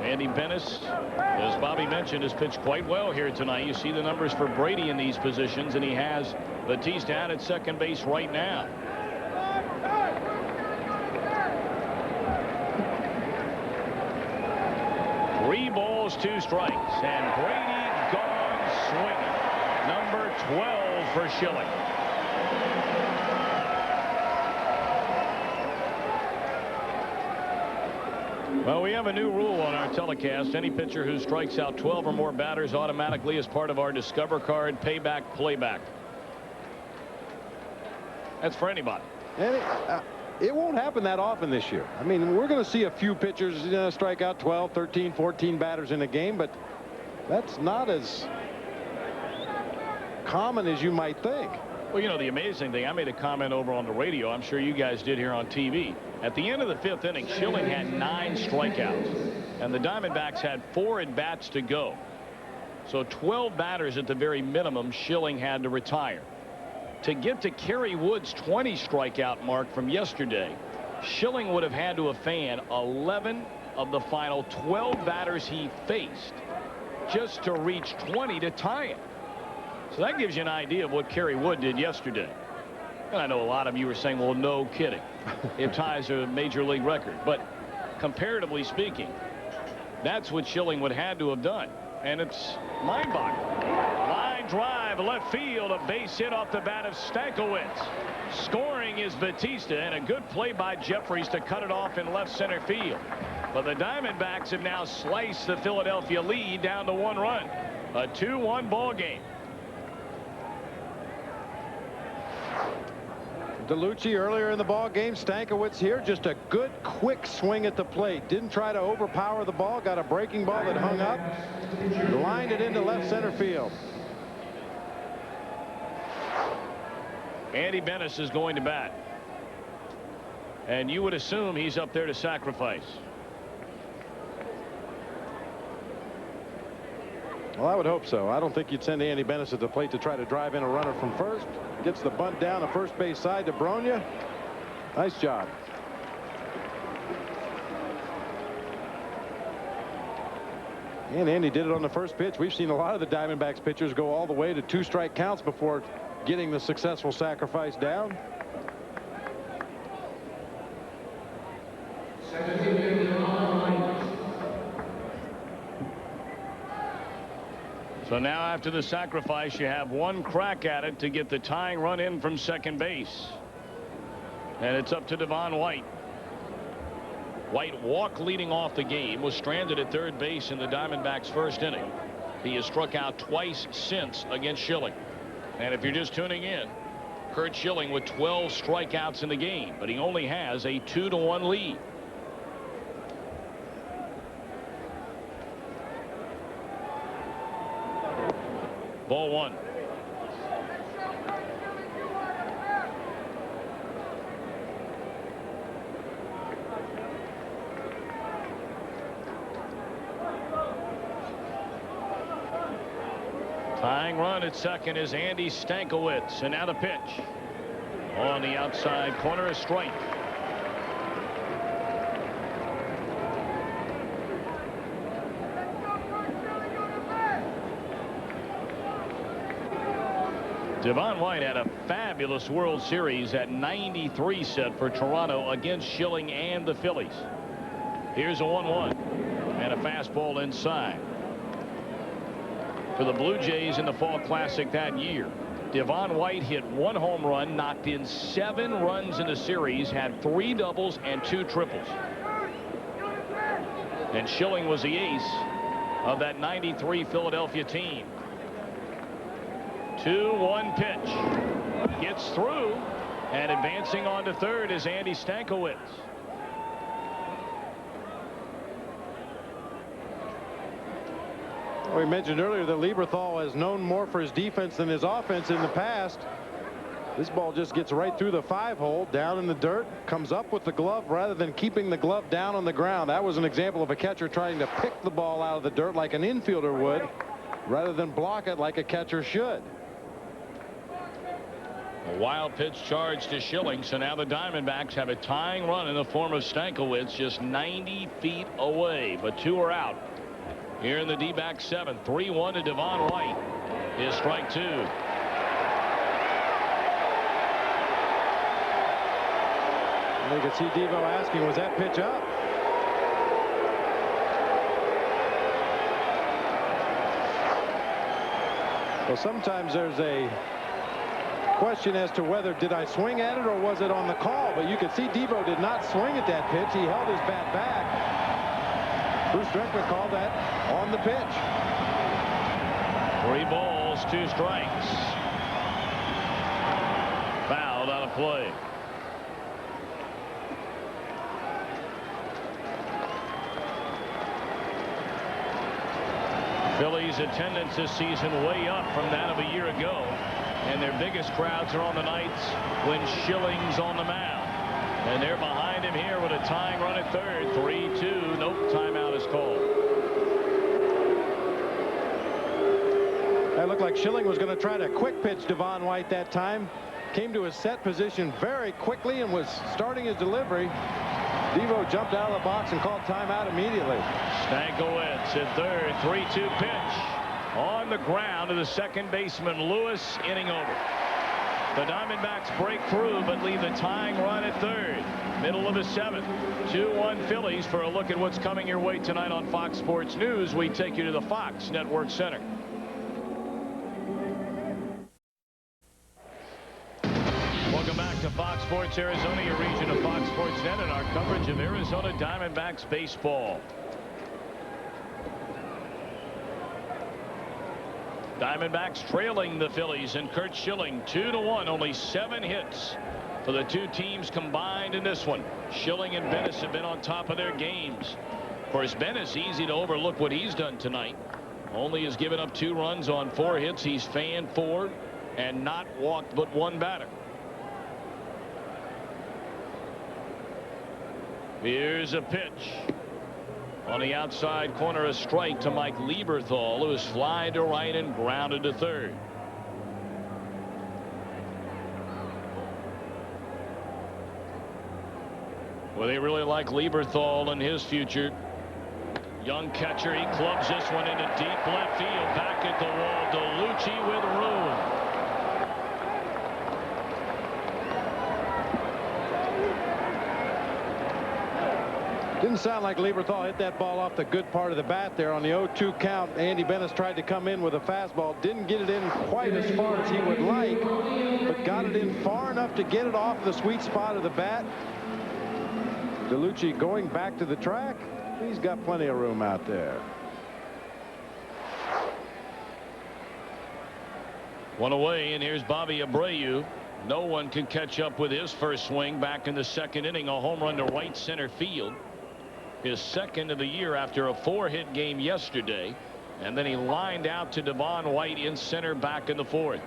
[SPEAKER 1] Andy Benes, as Bobby mentioned, has pitched quite well here tonight. You see the numbers for Brady in these positions, and he has Batista out at second base right now. Three balls, 2 strikes, and Brady gone swinging. Number 12 for Schilling. Well, we have a new rule on our telecast. Any pitcher who strikes out 12 or more batters automatically is part of our Discover card payback playback. That's for anybody.
[SPEAKER 2] And it won't happen that often this year. I mean, we're going to see a few pitchers strike out 12, 13, 14 batters in a game, but that's not as common as you might think.
[SPEAKER 1] Well, you know, the amazing thing, I made a comment over on the radio. I'm sure you guys did here on TV. At the end of the 5th inning, Schilling had 9 strikeouts, and the Diamondbacks had 4 at-bats to go. So 12 batters at the very minimum Schilling had to retire. To get to Kerry Wood's 20 strikeout mark from yesterday, Schilling would have had to have fanned 11 of the final 12 batters he faced just to reach 20 to tie it. So that gives you an idea of what Kerry Wood did yesterday. And I know a lot of you are saying, well, no kidding. It ties a major league record. But comparatively speaking, that's what Schilling would have had to have done. And it's mind-boggling. Line drive, left field, a base hit off the bat of Stankiewicz. Scoring is Batista, and a good play by Jeffries to cut it off in left center field. But the Diamondbacks have now sliced the Philadelphia lead down to 1 run. A 2-1 ball game.
[SPEAKER 2] DeLucci earlier in the ball game. Stankiewicz here. Just a good quick swing at the plate. Didn't try to overpower the ball. Got a breaking ball that hung up. Lined it into left center field.
[SPEAKER 1] Andy Benes is going to bat. And you would assume he's up there to sacrifice.
[SPEAKER 2] Well, I would hope so. I don't think you'd send Andy Benes at the plate to try to drive in a runner from first. Gets the bunt down the first base side to Bronya. Nice job. And Andy did it on the first pitch. We've seen a lot of the Diamondbacks pitchers go all the way to 2 strike counts before getting the successful sacrifice down.
[SPEAKER 1] So now after the sacrifice, you have 1 crack at it to get the tying run in from second base. And it's up to Devon White. White walked leading off the game, was stranded at third base in the Diamondbacks' first inning. He has struck out twice since against Schilling. And if you're just tuning in, Curt Schilling with 12 strikeouts in the game, but he only has a 2-1 lead. Ball 1. Tying run at second is Andy Stankiewicz, and now the pitch. On the outside corner, a strike. Devon White had a fabulous World Series at 93 set for Toronto against Schilling and the Phillies. Here's a 1-1 and a fastball inside. For the Blue Jays in the Fall Classic that year, Devon White hit 1 home run, knocked in 7 runs in the series, had 3 doubles and 2 triples. And Schilling was the ace of that 93 Philadelphia team. 2-1 pitch. Gets through, and advancing on to third is Andy Stankiewicz.
[SPEAKER 2] Well, we mentioned earlier that Lieberthal has known more for his defense than his offense in the past. This ball just gets right through the 5-hole, down in the dirt, comes up with the glove rather than keeping the glove down on the ground. That was an example of a catcher trying to pick the ball out of the dirt like an infielder would, rather than block it like a catcher should.
[SPEAKER 1] A wild pitch charge to Schilling, so now the Diamondbacks have a tying run in the form of Stankiewicz just 90 feet away, but 2 are out. Here in the D-back 7th, 3-1 to Devon White. Is strike 2.
[SPEAKER 2] You can see Devo asking, was that pitch up? Well, sometimes there's a question as to whether did I swing at it or was it on the call, but you can see Devo did not swing at that pitch. He held his bat back. Bruce Dreckman called that on the pitch.
[SPEAKER 1] 3 balls, 2 strikes. Fouled out of play. Phillies attendance this season way up from that of a year ago, and their biggest crowds are on the nights when Schilling's on the mound, and they're behind him here with a tying run at third. 3-2. Nope, timeout is called.
[SPEAKER 2] That looked like Schilling was going to try to quick pitch Devon White that time. Came to his set position very quickly and was starting his delivery. Devo jumped out of the box and called timeout immediately.
[SPEAKER 1] Stankiewicz at third. 3-2 pitch on the ground to the second baseman Lewis. Inning over. The Diamondbacks break through but leave the tying run at third. Middle of the 7th. 2-1 Phillies. For a look at what's coming your way tonight on Fox Sports News, we take you to the Fox Network Center. Welcome back to Fox Sports Arizona, your region of Fox Sports Net, and our coverage of Arizona Diamondbacks baseball. Diamondbacks trailing the Phillies and Curt Schilling 2-1. Only 7 hits for the 2 teams combined in this one. Schilling and Benes have been on top of their games. Of course, Benes, easy to overlook what he's done tonight. Only has given up 2 runs on 4 hits. He's fanned 4 and not walked but 1 batter. Here's a pitch. On the outside corner, a strike to Mike Lieberthal, who is fly to right and grounded to third. Well, they really like Lieberthal and his future. Young catcher, he clubs this one into deep left field. Back at the wall, DeLucci with room.
[SPEAKER 2] Didn't sound like Lieberthal hit that ball off the good part of the bat there on the 0-2 count. Andy Benes tried to come in with a fastball. Didn't get it in quite as far as he would like, but got it in far enough to get it off the sweet spot of the bat. DeLucci going back to the track. He's got plenty of room out there.
[SPEAKER 1] 1 away, and here's Bobby Abreu. No one can catch up with his first swing back in the 2nd inning. A home run to right center field. His 2nd of the year after a 4-hit game yesterday, and then he lined out to Devon White in center back in the 4th.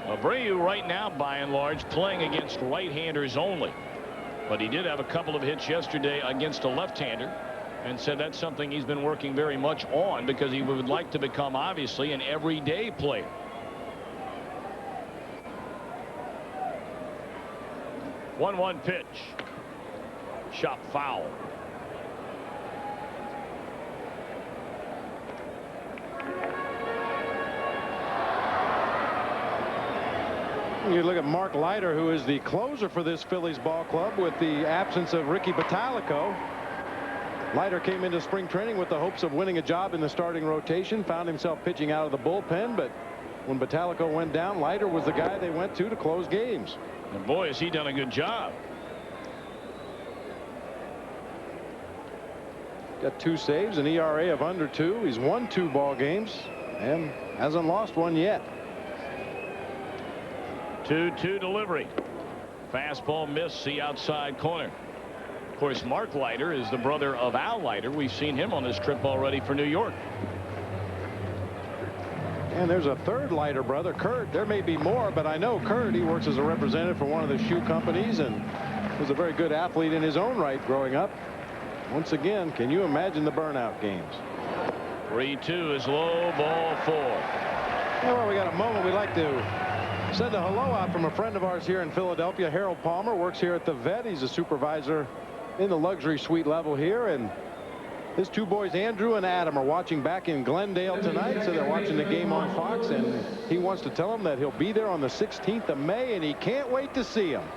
[SPEAKER 1] Abreu right now by and large playing against right-handers only, but he did have a couple of hits yesterday against a left-hander and said that's something he's been working very much on because he would like to become obviously an everyday player. 1-1 pitch. Shot foul.
[SPEAKER 2] You look at Mark Leiter, who is the closer for this Phillies ball club with the absence of Ricky Bottalico. Leiter came into spring training with the hopes of winning a job in the starting rotation, found himself pitching out of the bullpen, but when Bottalico went down, Leiter was the guy they went to close games.
[SPEAKER 1] And boy, has he done a good job.
[SPEAKER 2] Got 2 saves, an ERA of under 2. He's won 2 ball games and hasn't lost one yet.
[SPEAKER 1] 2-2 delivery. Fastball missed the outside corner. Of course, Mark Leiter is the brother of Al Leiter. We've seen him on this trip already for New York.
[SPEAKER 2] And there's a 3rd Leiter brother, Curt. There may be more, but I know Curt. He works as a representative for one of the shoe companies and was a very good athlete in his own right growing up. Once again, can you imagine the burnout games?
[SPEAKER 1] 3-2 is low, ball 4.
[SPEAKER 2] Well, we got a moment we'd like to send a hello out from a friend of ours here in Philadelphia. Harold Palmer works here at the Vet. He's a supervisor in the luxury suite level here, and his 2 boys, Andrew and Adam, are watching back in Glendale tonight, so they're watching the game on Fox, and he wants to tell them that he'll be there on the 16th of May, and he can't wait to see them.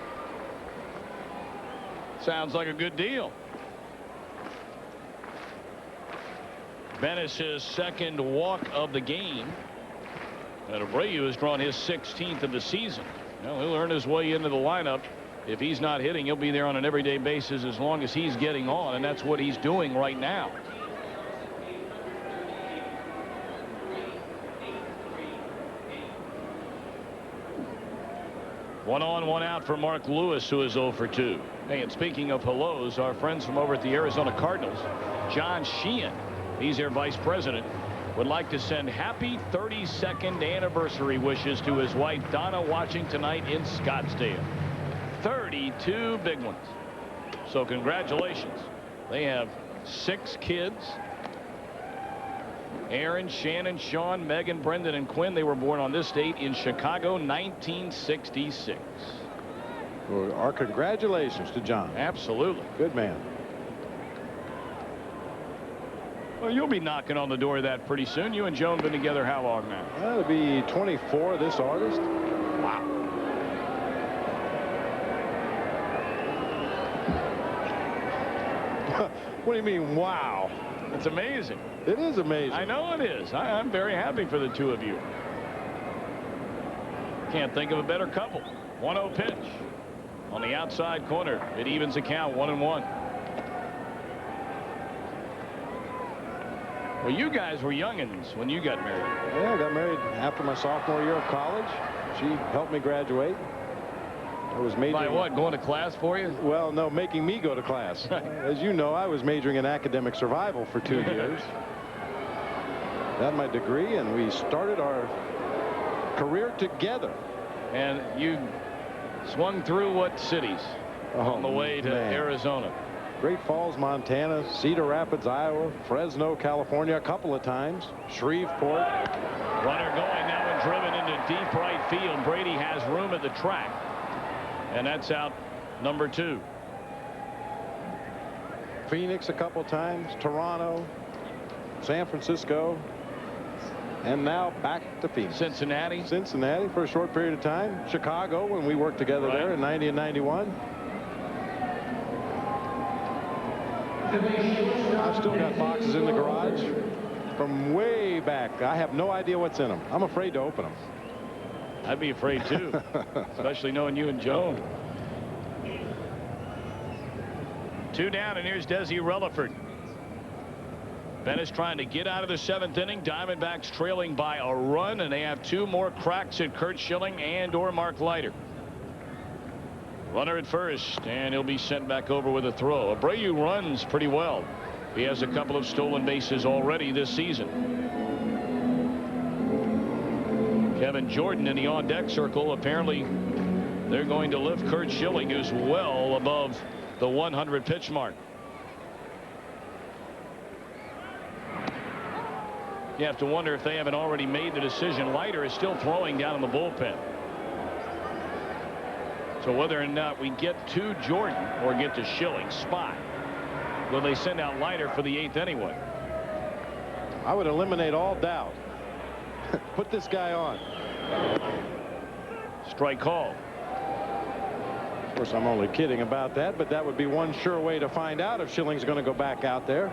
[SPEAKER 1] Sounds like a good deal. Benes' 2nd walk of the game. And Abreu has drawn his 16th of the season. Well, he'll earn his way into the lineup If he's not hitting, he'll be there on an everyday basis as long as he's getting on, and that's what he's doing right now. One on, one out for Mark Lewis, who is 0 for 2. Hey, and speaking of hellos, our friends from over at the Arizona Cardinals, John Sheehan, he's their vice president, would like to send happy 32nd anniversary wishes to his wife Donna, watching tonight in Scottsdale. 32 big ones. So congratulations. They have 6 kids. Aaron, Shannon, Sean, Megan, Brendan, and Quinn. They were born on this date in Chicago, 1966.
[SPEAKER 2] Well, our congratulations to John.
[SPEAKER 1] Absolutely.
[SPEAKER 2] Good man.
[SPEAKER 1] Well, you'll be knocking on the door of that pretty soon. You and Joan have been together how long now?
[SPEAKER 2] That'll be 24 this August.
[SPEAKER 1] Wow.
[SPEAKER 2] What do you mean, wow?
[SPEAKER 1] It's amazing.
[SPEAKER 2] It is amazing.
[SPEAKER 1] I know it is. I'm very happy for the two of you. Can't think of a better couple. 1-0 pitch on the outside corner. It evens the count, 1-1. Well, you guys were youngins when you got married.
[SPEAKER 2] Yeah, I got married after my sophomore year of college. She helped me graduate. I was majoring.
[SPEAKER 1] By what? Going to class for you?
[SPEAKER 2] Well, no, making me go to class. As you know, I was majoring in academic survival for 2 years. Got my degree, and we started our career together.
[SPEAKER 1] And you swung through what cities on the way to Arizona?
[SPEAKER 2] Great Falls, Montana, Cedar Rapids, Iowa, Fresno, California, a couple of times, Shreveport.
[SPEAKER 1] Runner going now and driven into deep right field. Brady has room at the track. And that's out number 2.
[SPEAKER 2] Phoenix a couple times, Toronto, San Francisco, and now back to Phoenix.
[SPEAKER 1] Cincinnati
[SPEAKER 2] for a short period of time. Chicago when we worked together there in 90 and 91. I've still got boxes in the garage from way back. I have no idea what's in them. I'm afraid to open them.
[SPEAKER 1] I'd be afraid too, especially knowing you and Joan. 2 down, and here's Desi Relaford. Benes trying to get out of the 7th inning. Diamondbacks trailing by a run, and they have 2 more cracks at Curt Schilling and or Mark Leiter. Runner at first, and he'll be sent back over with a throw. Abreu runs pretty well. He has a couple of stolen bases already this season. Kevin Jordan in the on-deck circle. Apparently they're going to lift Curt Schilling, who's well above the 100 pitch mark. You have to wonder if they haven't already made the decision. Leiter is still throwing down in the bullpen. So whether or not we get to Jordan or get to Schilling's spot, will they send out Leiter for the 8th anyway?
[SPEAKER 2] I would eliminate all doubt. Put this guy on.
[SPEAKER 1] Strike call.
[SPEAKER 2] Of course, I'm only kidding about that, but that would be one sure way to find out if Schilling's going to go back out there.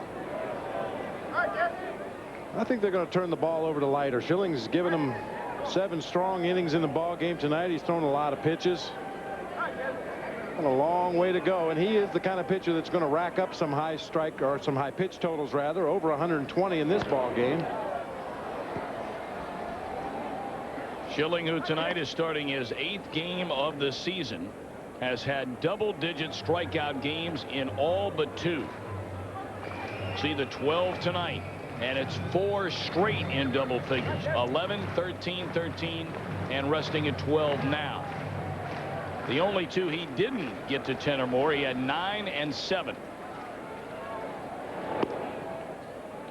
[SPEAKER 2] I think they're going to turn the ball over to Leiter. Schilling's given him 7 strong innings in the ball game tonight. He's thrown a lot of pitches. And a long way to go, and he is the kind of pitcher that's going to rack up some high strike or some high pitch totals, rather, over 120 in this ball game.
[SPEAKER 1] Schilling, who tonight is starting his 8th game of the season, has had double-digit strikeout games in all but 2. See the 12 tonight, and it's 4 straight in double figures. 11, 13, 13, and resting at 12 now. The only 2 he didn't get to 10 or more. He had 9 and 7.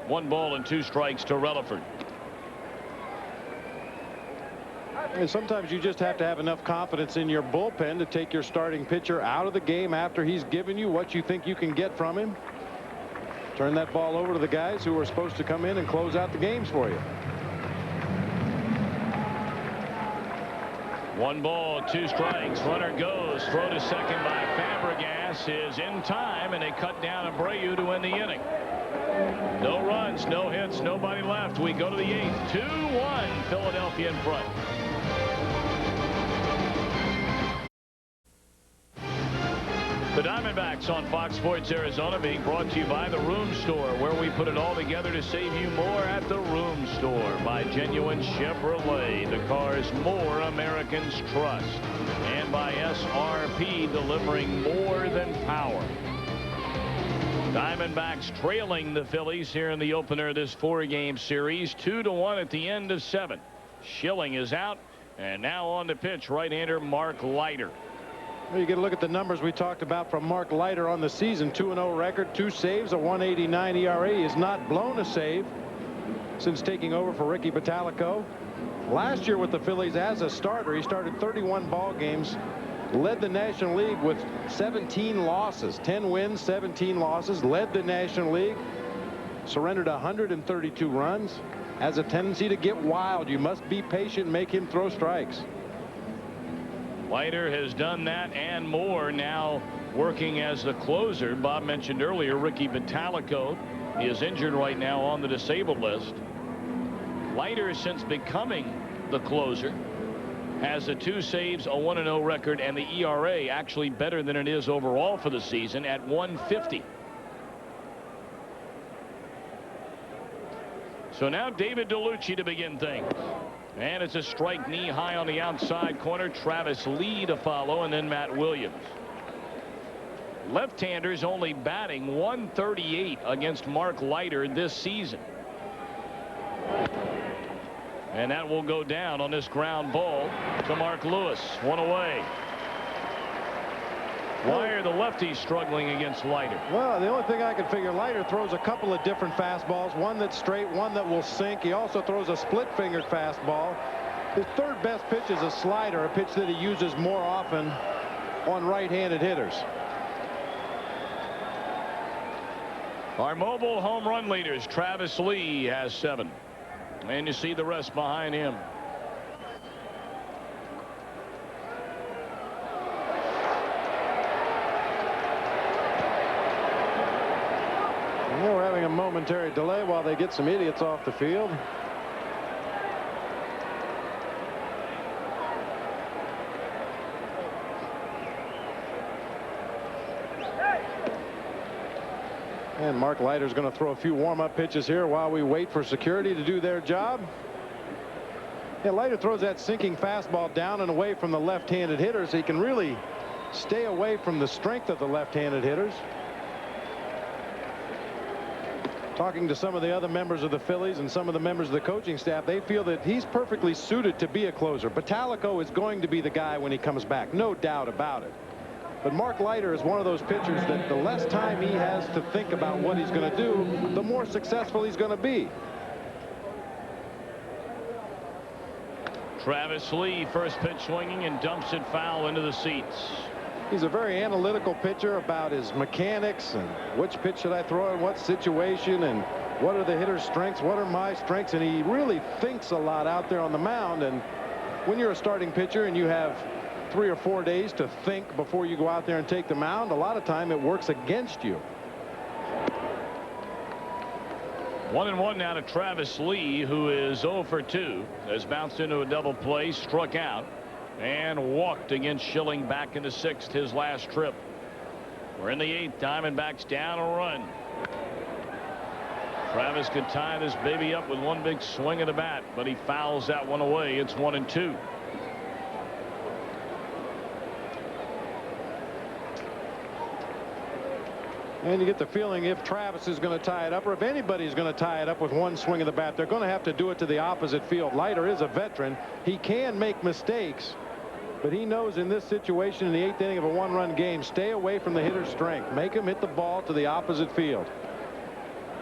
[SPEAKER 1] 1 ball and 2 strikes to Relaford.
[SPEAKER 2] And sometimes you just have to have enough confidence in your bullpen to take your starting pitcher out of the game after he's given you what you think you can get from him. Turn that ball over to the guys who are supposed to come in and close out the games for you.
[SPEAKER 1] 1 ball, 2 strikes. Runner goes. Throw to second by Fabregas is in time, and they cut down Abreu to win the inning. No runs, no hits, nobody left. We go to the 8th. 2-1, Philadelphia in front. Diamondbacks on Fox Sports Arizona, being brought to you by the Room Store, where we put it all together to save you more at the Room Store. By Genuine Chevrolet, the cars more Americans trust. And by SRP, delivering more than power. Diamondbacks trailing the Phillies here in the opener of this 4-game series, 2-1 at the end of 7. Schilling is out, and now on to pitch right-hander Mark Leiter.
[SPEAKER 2] Well, you get a look at the numbers we talked about from Mark Leiter on the season. 2-0 record, 2 saves, a 1.89 ERA. He has not blown a save since taking over for Ricky Bottalico. Last year with the Phillies as a starter, he started 31 ball games, led the National League with 17 losses, 10 wins, 17 losses, led the National League, surrendered 132 runs, has a tendency to get wild. You must be patient, make him throw strikes.
[SPEAKER 1] Leiter has done that and more, now working as the closer. Bob mentioned earlier Ricky Bottalico is injured right now on the disabled list. Leiter, since becoming the closer, has a 2 saves, a 1-0 record, and the ERA actually better than it is overall for the season at 1.50. So now David DeLucci to begin things. And it's a strike knee high on the outside corner. Travis Lee to follow, and then Matt Williams. Left-handers only batting 138 against Mark Leiter this season. And that will go down on this ground ball to Mark Lewis. 1 away. Why are the lefties struggling against Leiter?
[SPEAKER 2] Well, the only thing I can figure, Leiter throws a couple of different fastballs, one that's straight, one that will sink. He also throws a split-fingered fastball. His third best pitch is a slider, a pitch that he uses more often on right-handed hitters.
[SPEAKER 1] Our mobile home run leaders, Travis Lee has 7. And you see the rest behind him.
[SPEAKER 2] We're having a momentary delay while they get some idiots off the field. And Mark Leiter's going to throw a few warm-up pitches here while we wait for security to do their job. Yeah, Leiter throws that sinking fastball down and away from the left-handed hitters. He can really stay away from the strength of the left-handed hitters. Talking to some of the other members of the Phillies and some of the members of the coaching staff, they feel that he's perfectly suited to be a closer. Bottalico is going to be the guy when he comes back, no doubt about it. But Mark Leiter is one of those pitchers that the less time he has to think about what he's going to do, the more successful he's going to be.
[SPEAKER 1] Travis Lee, first pitch swinging and dumps it foul into the seats.
[SPEAKER 2] He's a very analytical pitcher about his mechanics and which pitch should I throw in what situation and what are the hitter's strengths, what are my strengths, and he really thinks a lot out there on the mound. And when you're a starting pitcher and you have 3 or 4 days to think before you go out there and take the mound, a lot of time it works against you.
[SPEAKER 1] 1-1 now to Travis Lee, who is 0 for 2, has bounced into a double play, struck out, and walked against Schilling back in the 6th, his last trip. We're in the 8th. Diamondbacks down a run. Travis could tie this baby up with one big swing of the bat, but he fouls that one away. It's 1-2.
[SPEAKER 2] And you get the feeling if Travis is going to tie it up, or if anybody's going to tie it up with one swing of the bat, they're going to have to do it to the opposite field. Leiter is a veteran. He can make mistakes, but he knows in this situation in the 8th inning of a 1-run game, stay away from the hitter's strength. Make him hit the ball to the opposite field.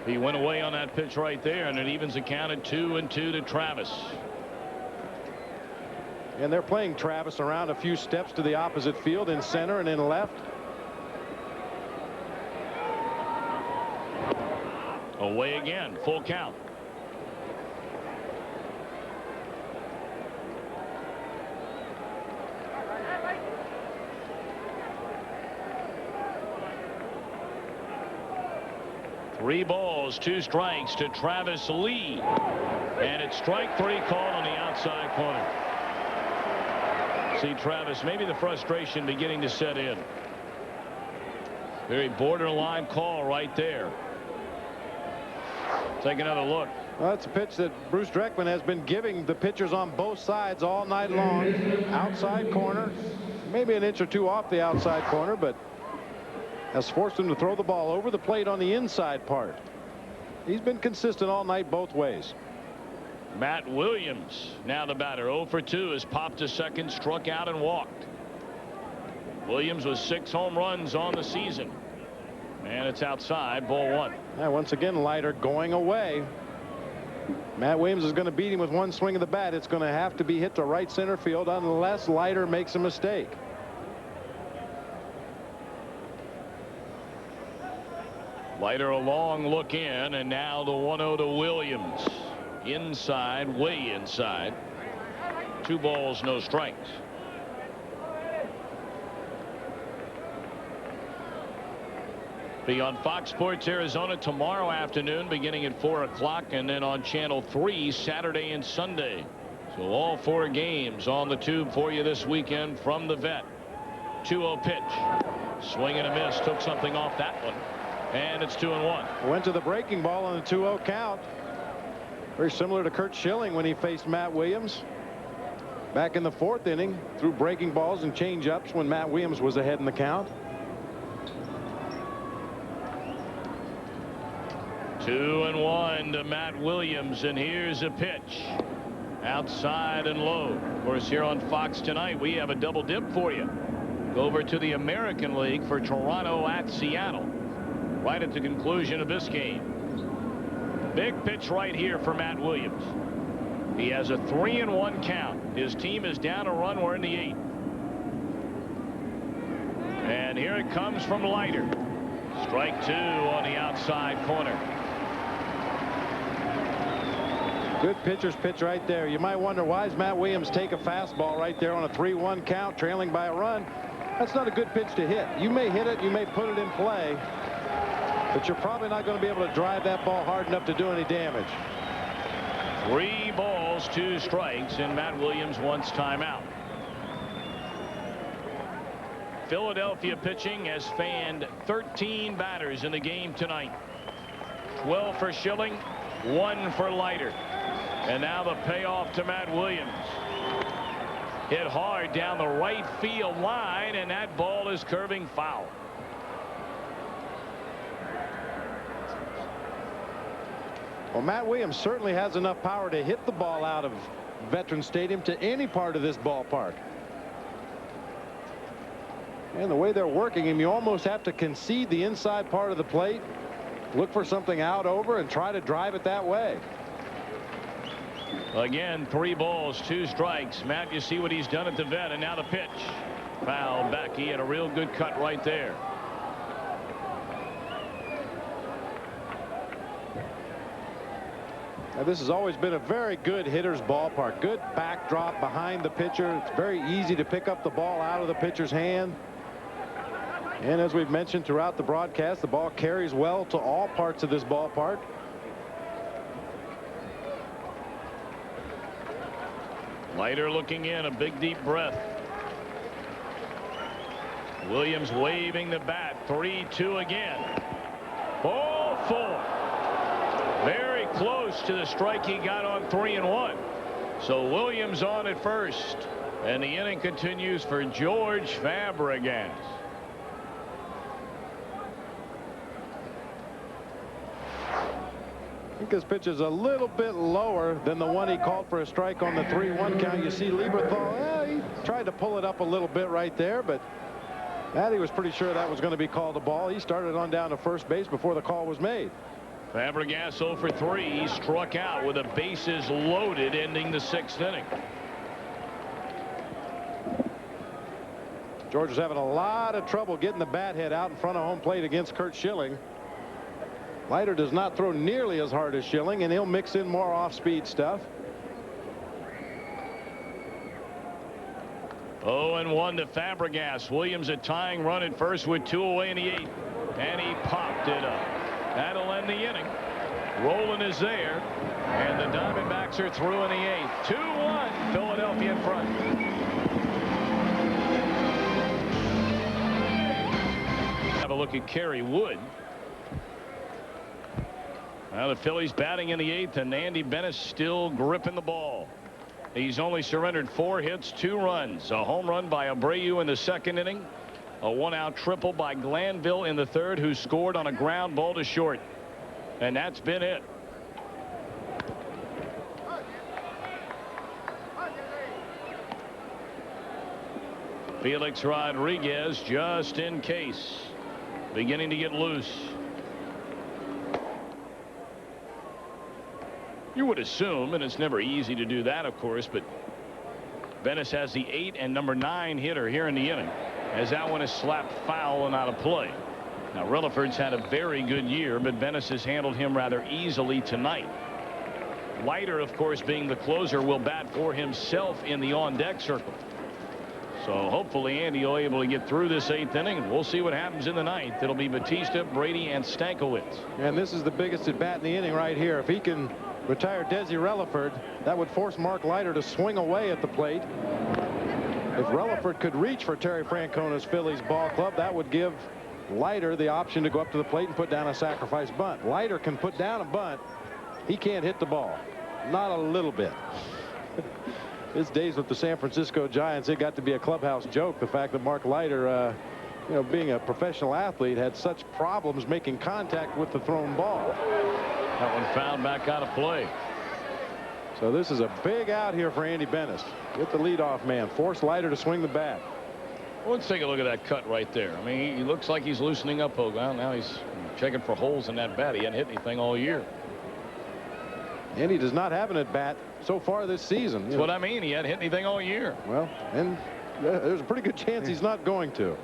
[SPEAKER 1] He went away on that pitch right there, and it evens the count at 2-2 to Travis.
[SPEAKER 2] And they're playing Travis around a few steps to the opposite field, in center and in left.
[SPEAKER 1] Away again, full count. Three balls, 2 strikes to Travis Lee. And it's strike 3 called on the outside corner. See Travis, maybe the frustration beginning to set in. Very borderline call right there. Take another look.
[SPEAKER 2] Well, that's a pitch that Bruce Dreckman has been giving the pitchers on both sides all night long. Outside corner, maybe an inch or two off the outside corner, but has forced him to throw the ball over the plate on the inside part. He's been consistent all night both ways.
[SPEAKER 1] Matt Williams now the batter. 0 for 2 has popped to second, struck out and walked. Williams with 6 home runs on the season, and it's outside, ball 1.
[SPEAKER 2] Now once again, Leiter going away. Matt Williams is going to beat him with one swing of the bat. It's going to have to be hit to right center field unless Leiter makes a mistake.
[SPEAKER 1] Leiter a long look in, and now the 1-0 to Williams. Inside, way inside. 2 balls, no strikes. Be on Fox Sports Arizona tomorrow afternoon beginning at 4 o'clock, and then on Channel 3 Saturday and Sunday. So all 4 games on the tube for you this weekend from the vet. 2-0 pitch. Swing and a miss. Took something off that one. And it's 2-1.
[SPEAKER 2] Went to the breaking ball on the 2-0 count. Very similar to Curt Schilling when he faced Matt Williams back in the 4th inning. Threw breaking balls and change-ups when Matt Williams was ahead in the count.
[SPEAKER 1] 2-1 to Matt Williams, and here's a pitch. Outside and low. Of course, here on Fox tonight, we have a double dip for you. Go over to the American League for Toronto at Seattle. Right at the conclusion of this game. Big pitch right here for Matt Williams. He has a 3-1 count. His team is down a run. We're in the 8th. And here it comes from Leiter. Strike 2 on the outside corner.
[SPEAKER 2] Good pitcher's pitch right there. You might wonder, why does Matt Williams take a fastball right there on a 3-1 count, trailing by a run? That's not a good pitch to hit. You may hit it, you may put it in play, but you're probably not going to be able to drive that ball hard enough to do any damage.
[SPEAKER 1] 3 balls, 2 strikes, and Matt Williams wants timeout. Philadelphia pitching has fanned 13 batters in the game tonight. 12 for Schilling, 1 for Leiter. And now the payoff to Matt Williams. Hit hard down the right field line, and that ball is curving foul.
[SPEAKER 2] Well, Matt Williams certainly has enough power to hit the ball out of Veterans Stadium to any part of this ballpark. And the way they're working him, you almost have to concede the inside part of the plate, look for something out over, and try to drive it that way.
[SPEAKER 1] Again, 3 balls, 2 strikes. Matt, you see what he's done at the vet, and now the pitch. Foul back. He had a real good cut right there.
[SPEAKER 2] Now, this has always been a very good hitter's ballpark. Good backdrop behind the pitcher. It's very easy to pick up the ball out of the pitcher's hand. And as we've mentioned throughout the broadcast, the ball carries well to all parts of this ballpark.
[SPEAKER 1] Leiter looking in, a big deep breath. Williams waving the bat. 3-2 again. Ball 4. Very close to the strike he got on 3-1. So Williams on at first, and the inning continues for George Fabregas.
[SPEAKER 2] I think this pitch is a little bit lower than the one he called for a strike on the 3-1 count. You see Lieberthal, he tried to pull it up a little bit right there, but he was pretty sure that was going to be called a ball. He started on down to first base before the call was made.
[SPEAKER 1] Fabregas 0 for 3. He struck out with the bases loaded, ending the 6th inning.
[SPEAKER 2] George was having a lot of trouble getting the bat head out in front of home plate against Curt Schilling. Leiter does not throw nearly as hard as Schilling, and he'll mix in more off-speed stuff.
[SPEAKER 1] 0-1 to Fabregas. Williams a tying run at first with 2 away in the 8th, and he popped it up. That'll end the inning. Rolen is there, and the Diamondbacks are through in the 8th. 2-1, Philadelphia in front. Have a look look at Kerry Wood. Well, the Phillies batting in the 8th, and Andy Benes still gripping the ball. He's only surrendered 4 hits, 2 runs. A home run by Abreu in the 2nd inning. A 1-out triple by Glanville in the 3rd, who scored on a ground ball to short. And that's been it. Felix Rodriguez, just in case, beginning to get loose. You would assume, and it's never easy to do that, of course, but Benes has the 8 and number 9 hitter here in the inning, as that one is slapped foul and out of play. Now, Relaford's had a very good year, but Benes has handled him rather easily tonight. Leiter, of course, being the closer, will bat for himself in the on-deck circle. So hopefully Andy will be able to get through this 8th inning, and we'll see what happens in the 9th. It'll be Batista, Brady, and Stankiewicz.
[SPEAKER 2] And this is the biggest at bat in the inning right here. If he can retire Desi Relaford, that would force Mark Leiter to swing away at the plate. If Relaford could reach for Terry Francona's Phillies ball club, that would give Leiter the option to go up to the plate and put down a sacrifice bunt. Leiter can put down a bunt. He can't hit the ball. Not a little bit. His days with the San Francisco Giants, it got to be a clubhouse joke. The fact that Mark Leiter, you know, being a professional athlete, had such problems making contact with the thrown ball.
[SPEAKER 1] That one fouled back out of play.
[SPEAKER 2] So this is a big out here for Andy Benes. Get the leadoff man. Force Leiter to swing the bat.
[SPEAKER 1] Well, let's take a look at that cut right there. I mean, he looks like he's loosening up. Well, now he's checking for holes in that bat. He hadn't hit anything all year.
[SPEAKER 2] And he does not have an at bat so far this season.
[SPEAKER 1] That's what I mean. He hadn't hit anything all year.
[SPEAKER 2] Well, and there's a pretty good chance he's not going to.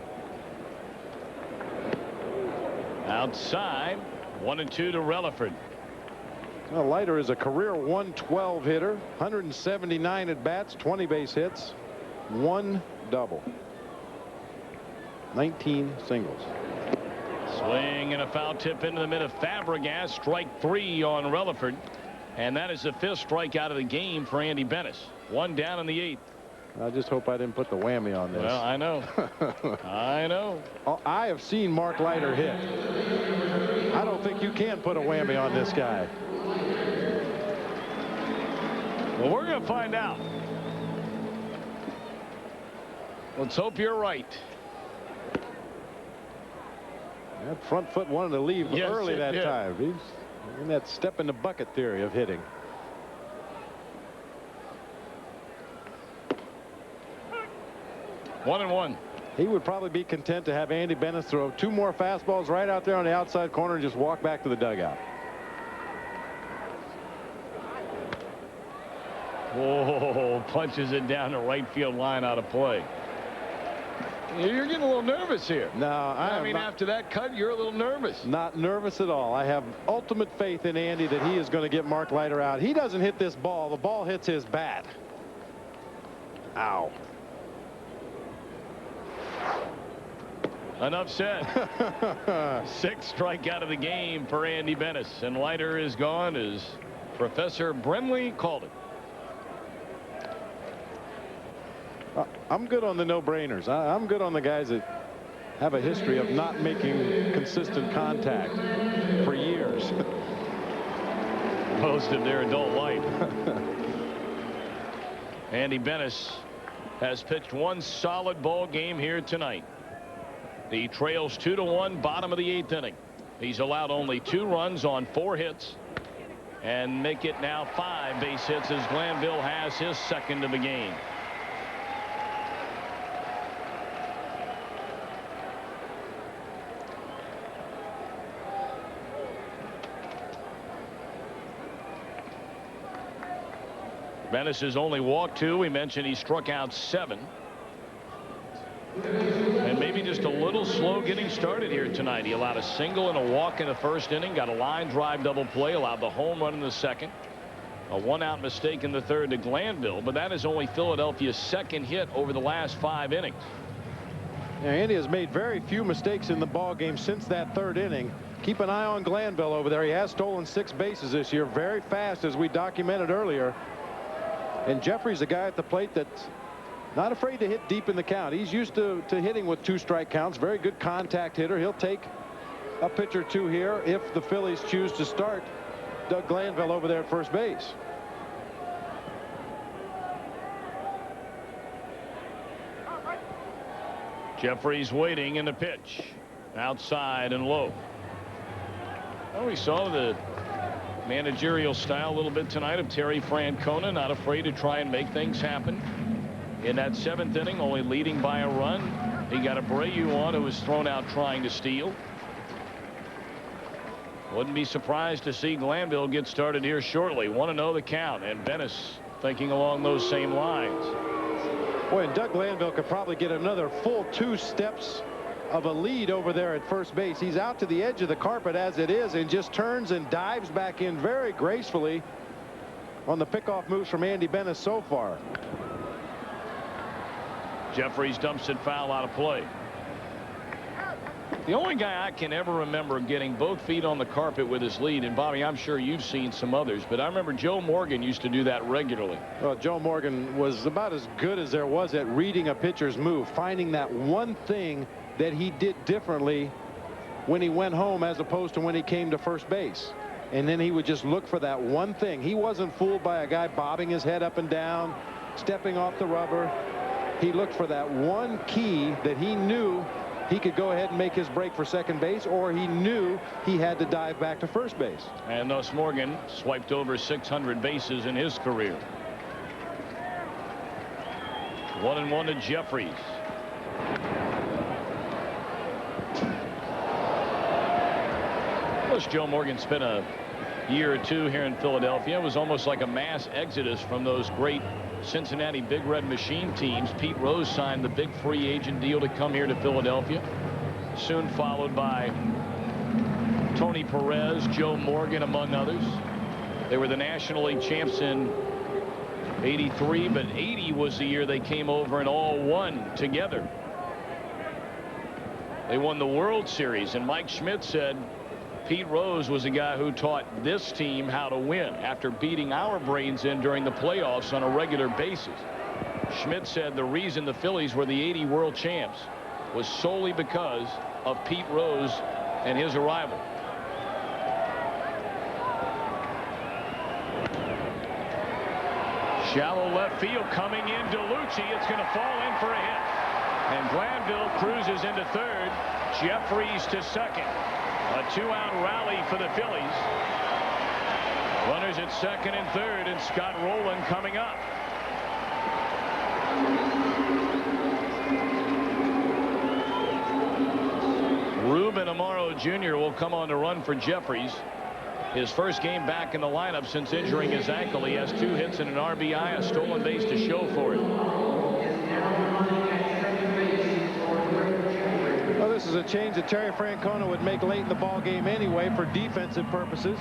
[SPEAKER 1] Outside, 1-2 to Relaford.
[SPEAKER 2] Well, Leiter is a career 112 hitter, 179 at bats, 20 base hits, 1 double, 19 singles.
[SPEAKER 1] Swing and a foul tip into the mid of Fabregas. Strike 3 on Relaford. And that is the 5th strikeout of the game for Andy Benes. 1 down in the 8th.
[SPEAKER 2] I just hope I didn't put the whammy on this.
[SPEAKER 1] Well, I know. I know.
[SPEAKER 2] I have seen Mark Leiter hit. I don't think you can put a whammy on this guy.
[SPEAKER 1] Well, we're going to find out. Let's hope you're right.
[SPEAKER 2] That front foot wanted to leave early that time. He's in that step in the bucket theory of hitting.
[SPEAKER 1] One and one.
[SPEAKER 2] He would probably be content to have Andy Benes throw 2 more fastballs right out there on the outside corner and just walk back to the dugout.
[SPEAKER 1] Whoa, punches it down the right field line out of play. You're getting a little nervous here.
[SPEAKER 2] No,
[SPEAKER 1] I mean, after that cut, you're a little nervous.
[SPEAKER 2] Not nervous at all. I have ultimate faith in Andy that he is going to get Mark Leiter out. He doesn't hit this ball. The ball hits his bat. Ow.
[SPEAKER 1] Enough said. 6th strikeout of the game for Andy Benes. And Leiter is gone, as Professor Brimley called it.
[SPEAKER 2] I'm good on the no-brainers. I'm good on the guys that have a history of not making consistent contact for years.
[SPEAKER 1] Most of their adult life. Andy Benes has pitched 1 solid ball game here tonight. He trails 2-1, bottom of the 8th inning. He's allowed only 2 runs on 4 hits, and make it now 5 base hits as Glanville has his 2nd of the game. Benes has only walked 2. We mentioned he struck out 7. And maybe just a little slow getting started here tonight. He allowed a single and a walk in the 1st inning, got a line drive double play, allowed the home run in the 2nd. A 1-out mistake in the 3rd to Glanville, but that is only Philadelphia's 2nd hit over the last 5 innings.
[SPEAKER 2] Now, Andy has made very few mistakes in the ball game since that 3rd inning. Keep an eye on Glanville over there. He has stolen 6 bases this year, very fast, as we documented earlier. And Jeffrey's a guy at the plate that Not afraid to hit deep in the count. He's used to hitting with 2 strike counts. Very good contact hitter. He'll take a pitch or 2 here if the Phillies choose to start Doug Glanville over there at first base.
[SPEAKER 1] Jeffries waiting in the pitch. Outside and low. Well, we saw the managerial style a little bit tonight of Terry Francona, not afraid to try and make things happen. In that 7th inning, only leading by a run. He got Abreu on, who was thrown out trying to steal. Wouldn't be surprised to see Glanville get started here shortly. 1-0 the count, and Benes thinking along those same lines.
[SPEAKER 2] Boy, and Doug Glanville could probably get another full 2 steps of a lead over there at first base. He's out to the edge of the carpet as it is and just turns and dives back in very gracefully on the pickoff moves from Andy Benes so far.
[SPEAKER 1] Jeffries dumps it foul out of play. The only guy I can ever remember getting both feet on the carpet with his lead, and Bobby, I'm sure you've seen some others, but I remember Joe Morgan used to do that regularly.
[SPEAKER 2] Well, Joe Morgan was about as good as there was at reading a pitcher's move, finding that one thing that he did differently when he went home as opposed to when he came to first base. And then he would just look for that one thing. He wasn't fooled by a guy bobbing his head up and down, stepping off the rubber. He looked for that one key that he knew he could go ahead and make his break for second base, or he knew he had to dive back to first base.
[SPEAKER 1] And thus Morgan swiped over 600 bases in his career. 1-1 to Jeffries. Plus, Joe Morgan spent a year or 2 here in Philadelphia. It was almost like a mass exodus from those great Cincinnati Big Red Machine teams. Pete Rose signed the big free agent deal to come here to Philadelphia. Soon followed by Tony Perez, Joe Morgan, among others. They were the National League champs in '83, but '80 was the year they came over and all won together. They won the World Series, and Mike Schmidt said Pete Rose was a guy who taught this team how to win after beating our brains in during the playoffs on a regular basis. Schmidt said the reason the Phillies were the '80 world champs was solely because of Pete Rose and his arrival. Shallow left field coming in. DeLucci. It's going to fall in for a hit. And Glanville cruises into third. Jeffries to second. A 2-out rally for the Phillies. Runners at second and third, and Scott Rowland coming up. Ruben Amaro Jr. will come on to run for Jeffries. His first game back in the lineup since injuring his ankle. He has 2 hits and an RBI, a stolen base to show for it.
[SPEAKER 2] Well, this is a change that Terry Francona would make late in the ball game anyway for defensive purposes.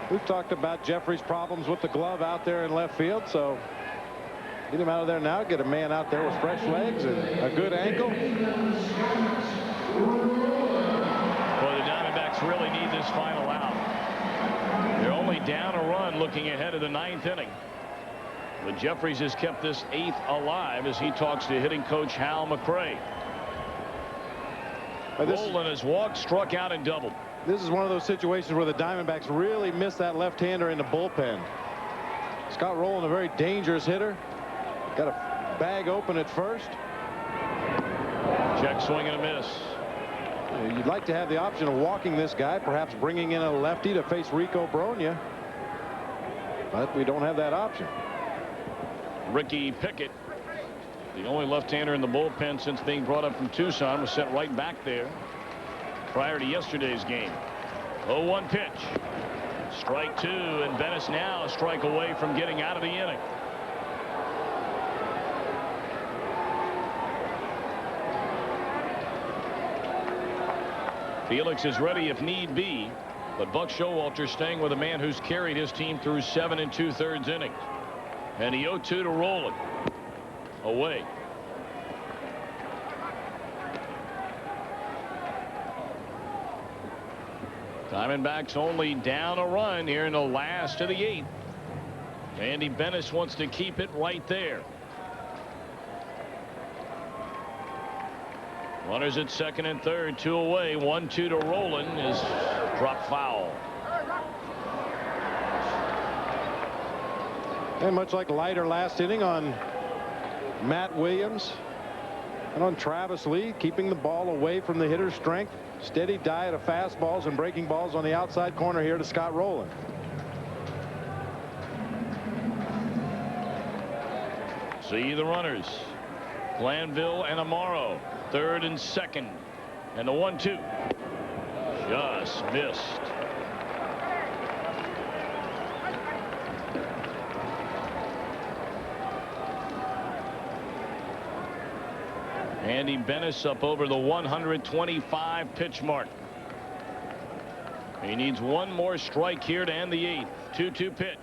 [SPEAKER 2] We've talked about Jeffries' problems with the glove out there in left field, so get him out of there now. Get a man out there with fresh legs and a good ankle.
[SPEAKER 1] Boy, the Diamondbacks really need this final out. They're only down a run looking ahead of the 9th inning. But Jeffries has kept this 8th alive as he talks to hitting coach Hal McRae. Rowland has walked, struck out, and doubled.
[SPEAKER 2] This is one of those situations where the Diamondbacks really missed that left-hander in the bullpen. Scott Rowland, a very dangerous hitter. Got a bag open at first.
[SPEAKER 1] Check swing and a miss.
[SPEAKER 2] You'd like to have the option of walking this guy, perhaps bringing in a lefty to face Rico Brogna. But we don't have that option.
[SPEAKER 1] Ricky Pickett, the only left-hander in the bullpen since being brought up from Tucson, was sent right back there prior to yesterday's game. 0-1 pitch. Strike 2, and Benes now a strike away from getting out of the inning. Felix is ready if need be, but Buck Showalter staying with a man who's carried his team through 7 2/3 innings. And the 0-2 to Rowland. Away. Diamondbacks only down a run here in the last of the 8th. Andy Benes wants to keep it right there. Runners at second and third, 2 away, 1-2 to Rolen is drop foul.
[SPEAKER 2] And much like Leiter last inning on Matt Williams and on Travis Lee, keeping the ball away from the hitter's strength. Steady diet of fastballs and breaking balls on the outside corner here to Scott Rolen.
[SPEAKER 1] See the runners. Glanville and Amaro, third and second. And the 1-2. Just missed. Andy Benes up over the 125 pitch mark. He needs one more strike here to end the 8th. 2-2 pitch.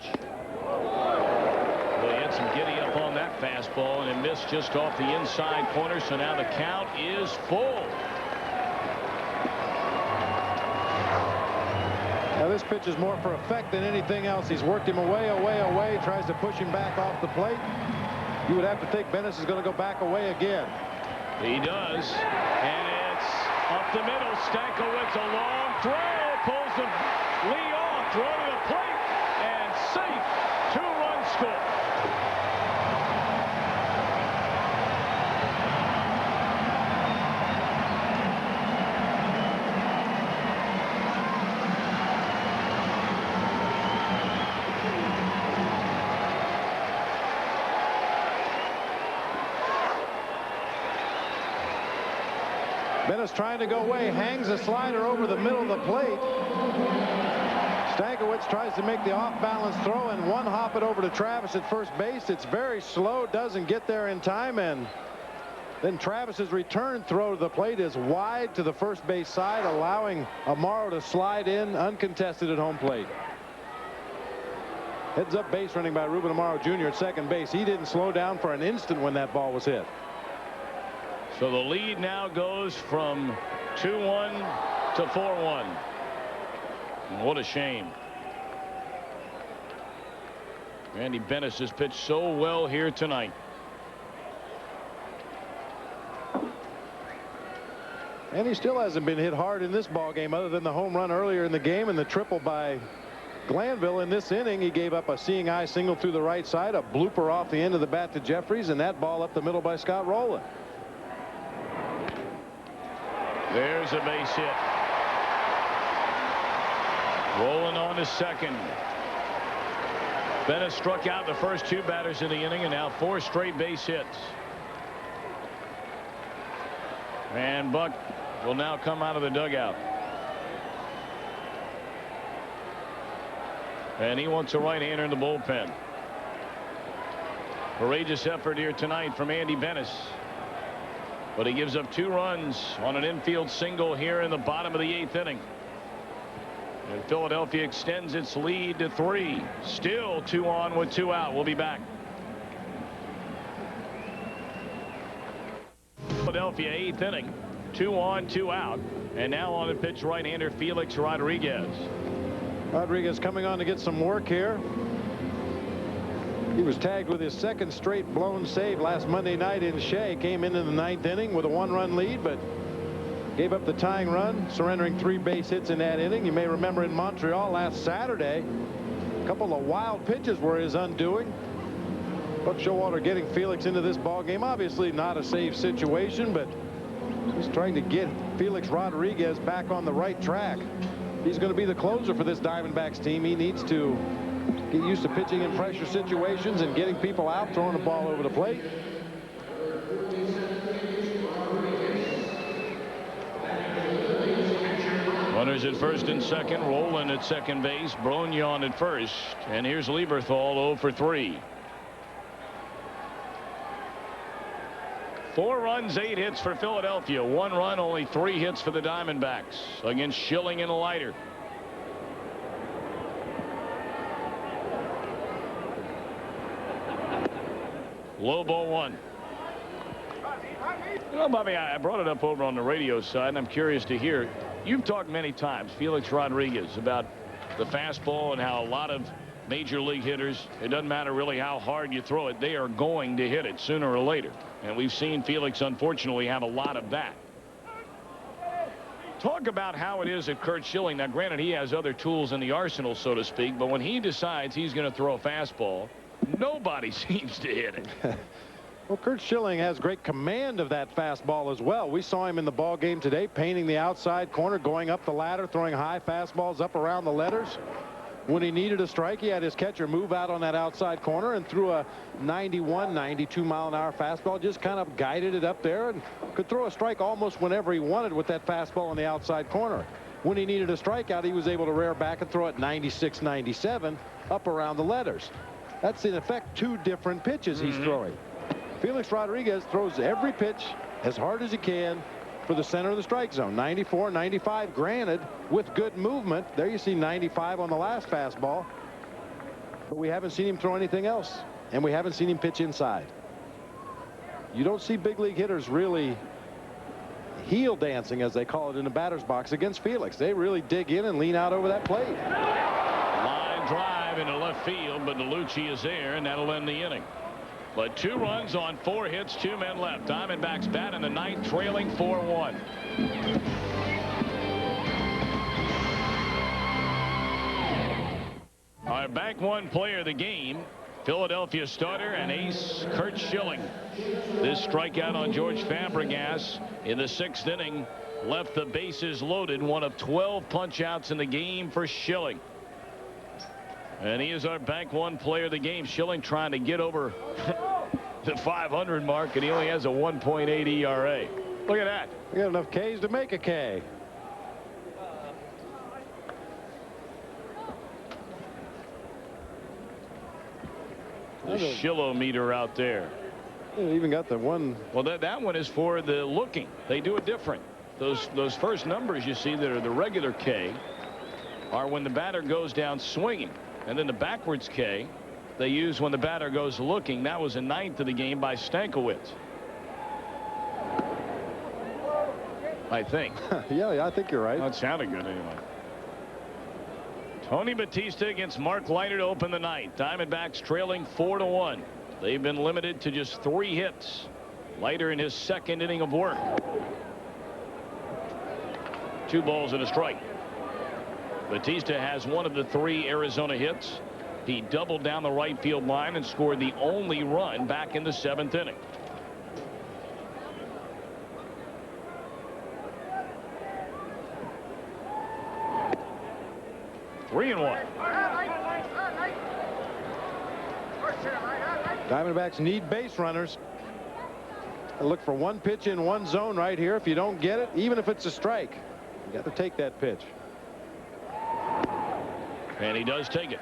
[SPEAKER 1] Well, he had some giddy up on that fastball, and it missed just off the inside corner. So now the count is full.
[SPEAKER 2] Now this pitch is more for effect than anything else. He's worked him away, tries to push him back off the plate. You would have to think Benes is going to go back away again.
[SPEAKER 1] He does, and it's up the middle. Stankiewicz, a long throw, pulls the lead off, throw to the plate, and safe. 2-run score.
[SPEAKER 2] Benes trying to go away, hangs a slider over the middle of the plate. Stankiewicz tries to make the off-balance throw and one-hop it over to Travis at first base. It's very slow, doesn't get there in time, and then Travis's return throw to the plate is wide to the first base side, allowing Amaro to slide in uncontested at home plate. Heads up base running by Ruben Amaro Jr. at second base. He didn't slow down for an instant when that ball was hit.
[SPEAKER 1] So the lead now goes from 2-1 to 4-1. What a shame. Andy Benes has pitched so well here tonight.
[SPEAKER 2] And he still hasn't been hit hard in this ball game, other than the home run earlier in the game and the triple by Glanville. In this inning, he gave up a seeing eye single through the right side, a blooper off the end of the bat to Jeffries, and that ball up the middle by Scott Rolen.
[SPEAKER 1] There's a base hit. Rolen on to second. Benes struck out the first 2 batters in the inning, and now 4 straight base hits. And Buck will now come out of the dugout. And he wants a right-hander in the bullpen. Courageous effort here tonight from Andy Benes. But he gives up 2 runs on an infield single here in the bottom of the 8th inning. And Philadelphia extends its lead to 3. Still 2 on with 2 out. We'll be back. Philadelphia 8th inning. 2 on, 2 out. And now on to pitch right-hander Felix Rodriguez.
[SPEAKER 2] Rodriguez coming on to get some work here. He was tagged with his 2nd straight blown save last Monday night in Shea. Came into the 9th inning with a 1-run lead, but gave up the tying run, surrendering 3 base hits in that inning. You may remember in Montreal last Saturday, a couple of wild pitches were his undoing. Buck Showalter getting Felix into this ball game. Obviously not a safe situation, but he's trying to get Felix Rodriguez back on the right track. He's going to be the closer for this Diamondbacks team. He needs to get used to pitching in pressure situations and getting people out, throwing the ball over the plate.
[SPEAKER 1] Runners at first and second. Rolen at second base. Brognon at first. And here's Lieberthal 0 for 3. 4 runs, 8 hits for Philadelphia. 1 run, only 3 hits for the Diamondbacks against Schilling and Leiter. Low ball 1. You know, Bobby, I brought it up over on the radio side, and I'm curious to hear. You've talked many times, Felix Rodriguez, about the fastball and how a lot of major league hitters, it doesn't matter really how hard you throw it, they are going to hit it sooner or later. And we've seen Felix, unfortunately, have a lot of that. Talk about how it is at Curt Schilling. Now, granted, he has other tools in the arsenal, so to speak, but when he decides he's going to throw a fastball, nobody seems to hit it.
[SPEAKER 2] Well, Curt Schilling has great command of that fastball as well. We saw him in the ball game today, painting the outside corner, going up the ladder, throwing high fastballs up around the letters. When he needed a strike, he had his catcher move out on that outside corner and threw a 91, 92 mile-an-hour fastball, just kind of guided it up there and could throw a strike almost whenever he wanted with that fastball on the outside corner. When he needed a strikeout, he was able to rear back and throw it 96, 97 up around the letters. That's in effect 2 different pitches he's throwing. Felix Rodriguez throws every pitch as hard as he can for the center of the strike zone. 94, 95, granted, with good movement. There you see 95 on the last fastball. But we haven't seen him throw anything else. And we haven't seen him pitch inside. You don't see big league hitters really heel dancing, as they call it in the batter's box, against Felix. They really dig in and lean out over that plate.
[SPEAKER 1] Line drive into left field, but DeLucci is there, and that'll end the inning. But 2 runs on 4 hits, 2 men left. Diamondbacks bat in the 9th, trailing 4-1. Our Bank One player of the game, Philadelphia starter and ace Curt Schilling. This strikeout on George Fabregas in the 6th inning left the bases loaded. One of 12 punch-outs in the game for Schilling. And he is our Bank One player of the game. Schilling trying to get over the 500 mark, and he only has a 1.8 ERA. Look at that.
[SPEAKER 2] We got enough Ks to make a K.
[SPEAKER 1] The Schillometer out there.
[SPEAKER 2] They even got the one.
[SPEAKER 1] Well, that one is for the looking. They do it different. Those first numbers you see that are the regular K are when the batter goes down swinging. And then the backwards K they use when the batter goes looking. That was the 9th of the game by Stankiewicz, I think.
[SPEAKER 2] Yeah, I think you're right.
[SPEAKER 1] That sounded good anyway. Tony Batista against Mark Leiter to open the 9th. Diamondbacks trailing 4-1. They've been limited to just 3 hits. Leiter in his 2nd inning of work. 2 balls and a strike. Batista has one of the 3 Arizona hits. He doubled down the right field line and scored the only run back in the 7th inning. Three and 1.
[SPEAKER 2] Diamondbacks need base runners. Look for one pitch in one zone right here. If you don't get it, even if it's a strike, you got to take that pitch.
[SPEAKER 1] And he does take it.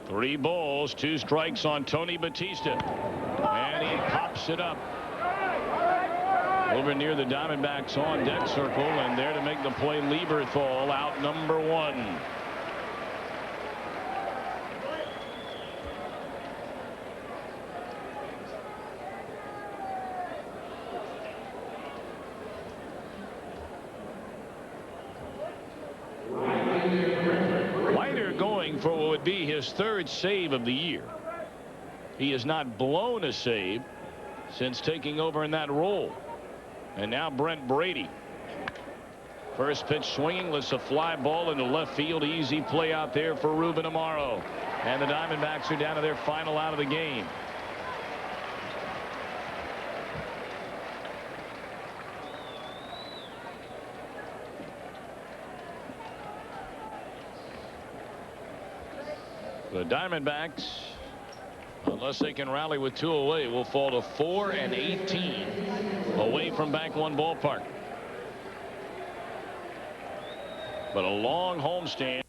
[SPEAKER 1] Three balls, 2 strikes on Tony Batista. And he pops it up over near the Diamondbacks on deck circle, and there to make the play, Lieberthal, out number 1. Leiter going for what would be his 3rd save of the year. He has not blown a save since taking over in that role. And now Brent Brady. First pitch swinging, lets a fly ball into left field. Easy play out there for Ruben Amaro. And the Diamondbacks are down to their final out of the game. The Diamondbacks, unless they can rally with 2 away, will fall to 4-18 away from Bank One ballpark. But a long homestand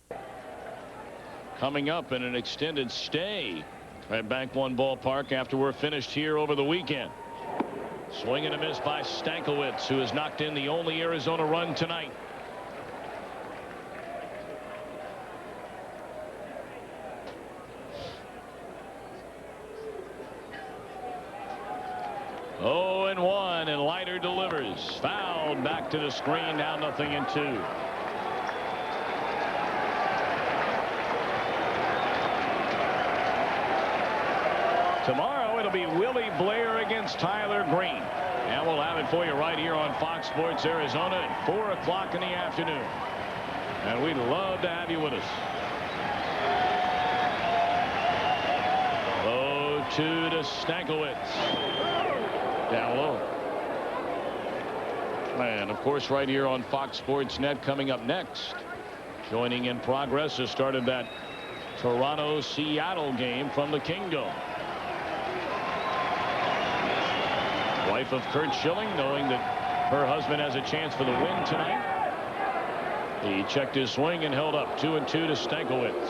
[SPEAKER 1] coming up and an extended stay at Bank One ballpark after we're finished here over the weekend. Swing and a miss by Stankiewicz, who has knocked in the only Arizona run tonight. Oh, and 1, and Leiter delivers. Fouled back to the screen. Now 0-2. Tomorrow it'll be Willie Blair against Tyler Green. And we'll have it for you right here on Fox Sports Arizona at 4 o'clock in the afternoon. And we'd love to have you with us. 0-2 to Stankiewicz. Down low. And of course right here on Fox Sports Net coming up next. Joining in progress the start of that Toronto-Seattle game from the Kingdome. Wife of Curt Schilling, knowing that her husband has a chance for the win tonight. He checked his swing and held up 2-2 to Stankiewicz.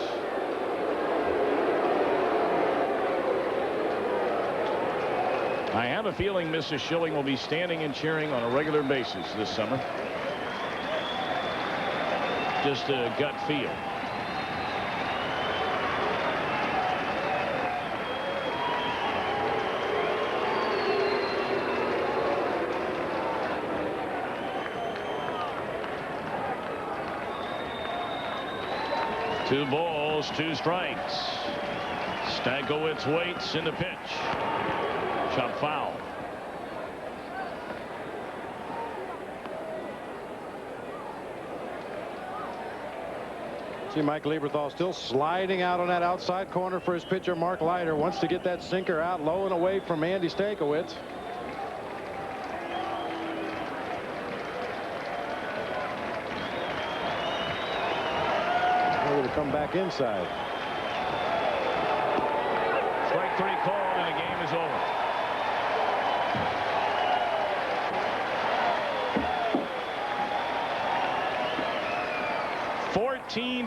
[SPEAKER 1] I have a feeling Mrs. Schilling will be standing and cheering on a regular basis this summer. Just a gut feel. Two balls, 2 strikes. Stankiewicz waits in the pitch. Chop foul.
[SPEAKER 2] See Mike Lieberthal still sliding out on that outside corner for his pitcher Mark Leiter. Wants to get that sinker out low and away from Andy Stankiewicz. Ready to come back inside.
[SPEAKER 1] Strike 3 called and the game is over.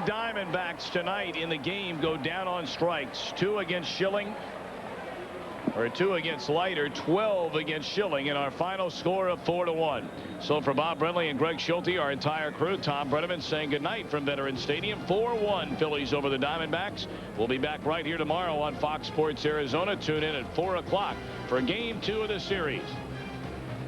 [SPEAKER 1] Diamondbacks tonight in the game go down on strikes. 2 against Schilling, or 2 against Leiter, 12 against Schilling, and our final score of 4-1. So for Bob Brenly and Greg Schulte, our entire crew, Tom Brenneman saying goodnight from Veterans Stadium. 4-1 Phillies over the Diamondbacks. We'll be back right here tomorrow on Fox Sports Arizona. Tune in at 4 o'clock for game 2 of the series.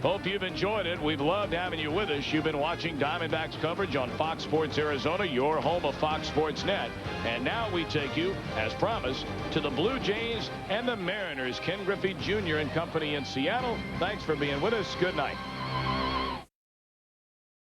[SPEAKER 1] Hope you've enjoyed it. We've loved having you with us. You've been watching Diamondbacks coverage on Fox Sports Arizona, your home of Fox Sports Net. And now we take you, as promised, to the Blue Jays and the Mariners. Ken Griffey Jr. and company in Seattle. Thanks for being with us. Good night.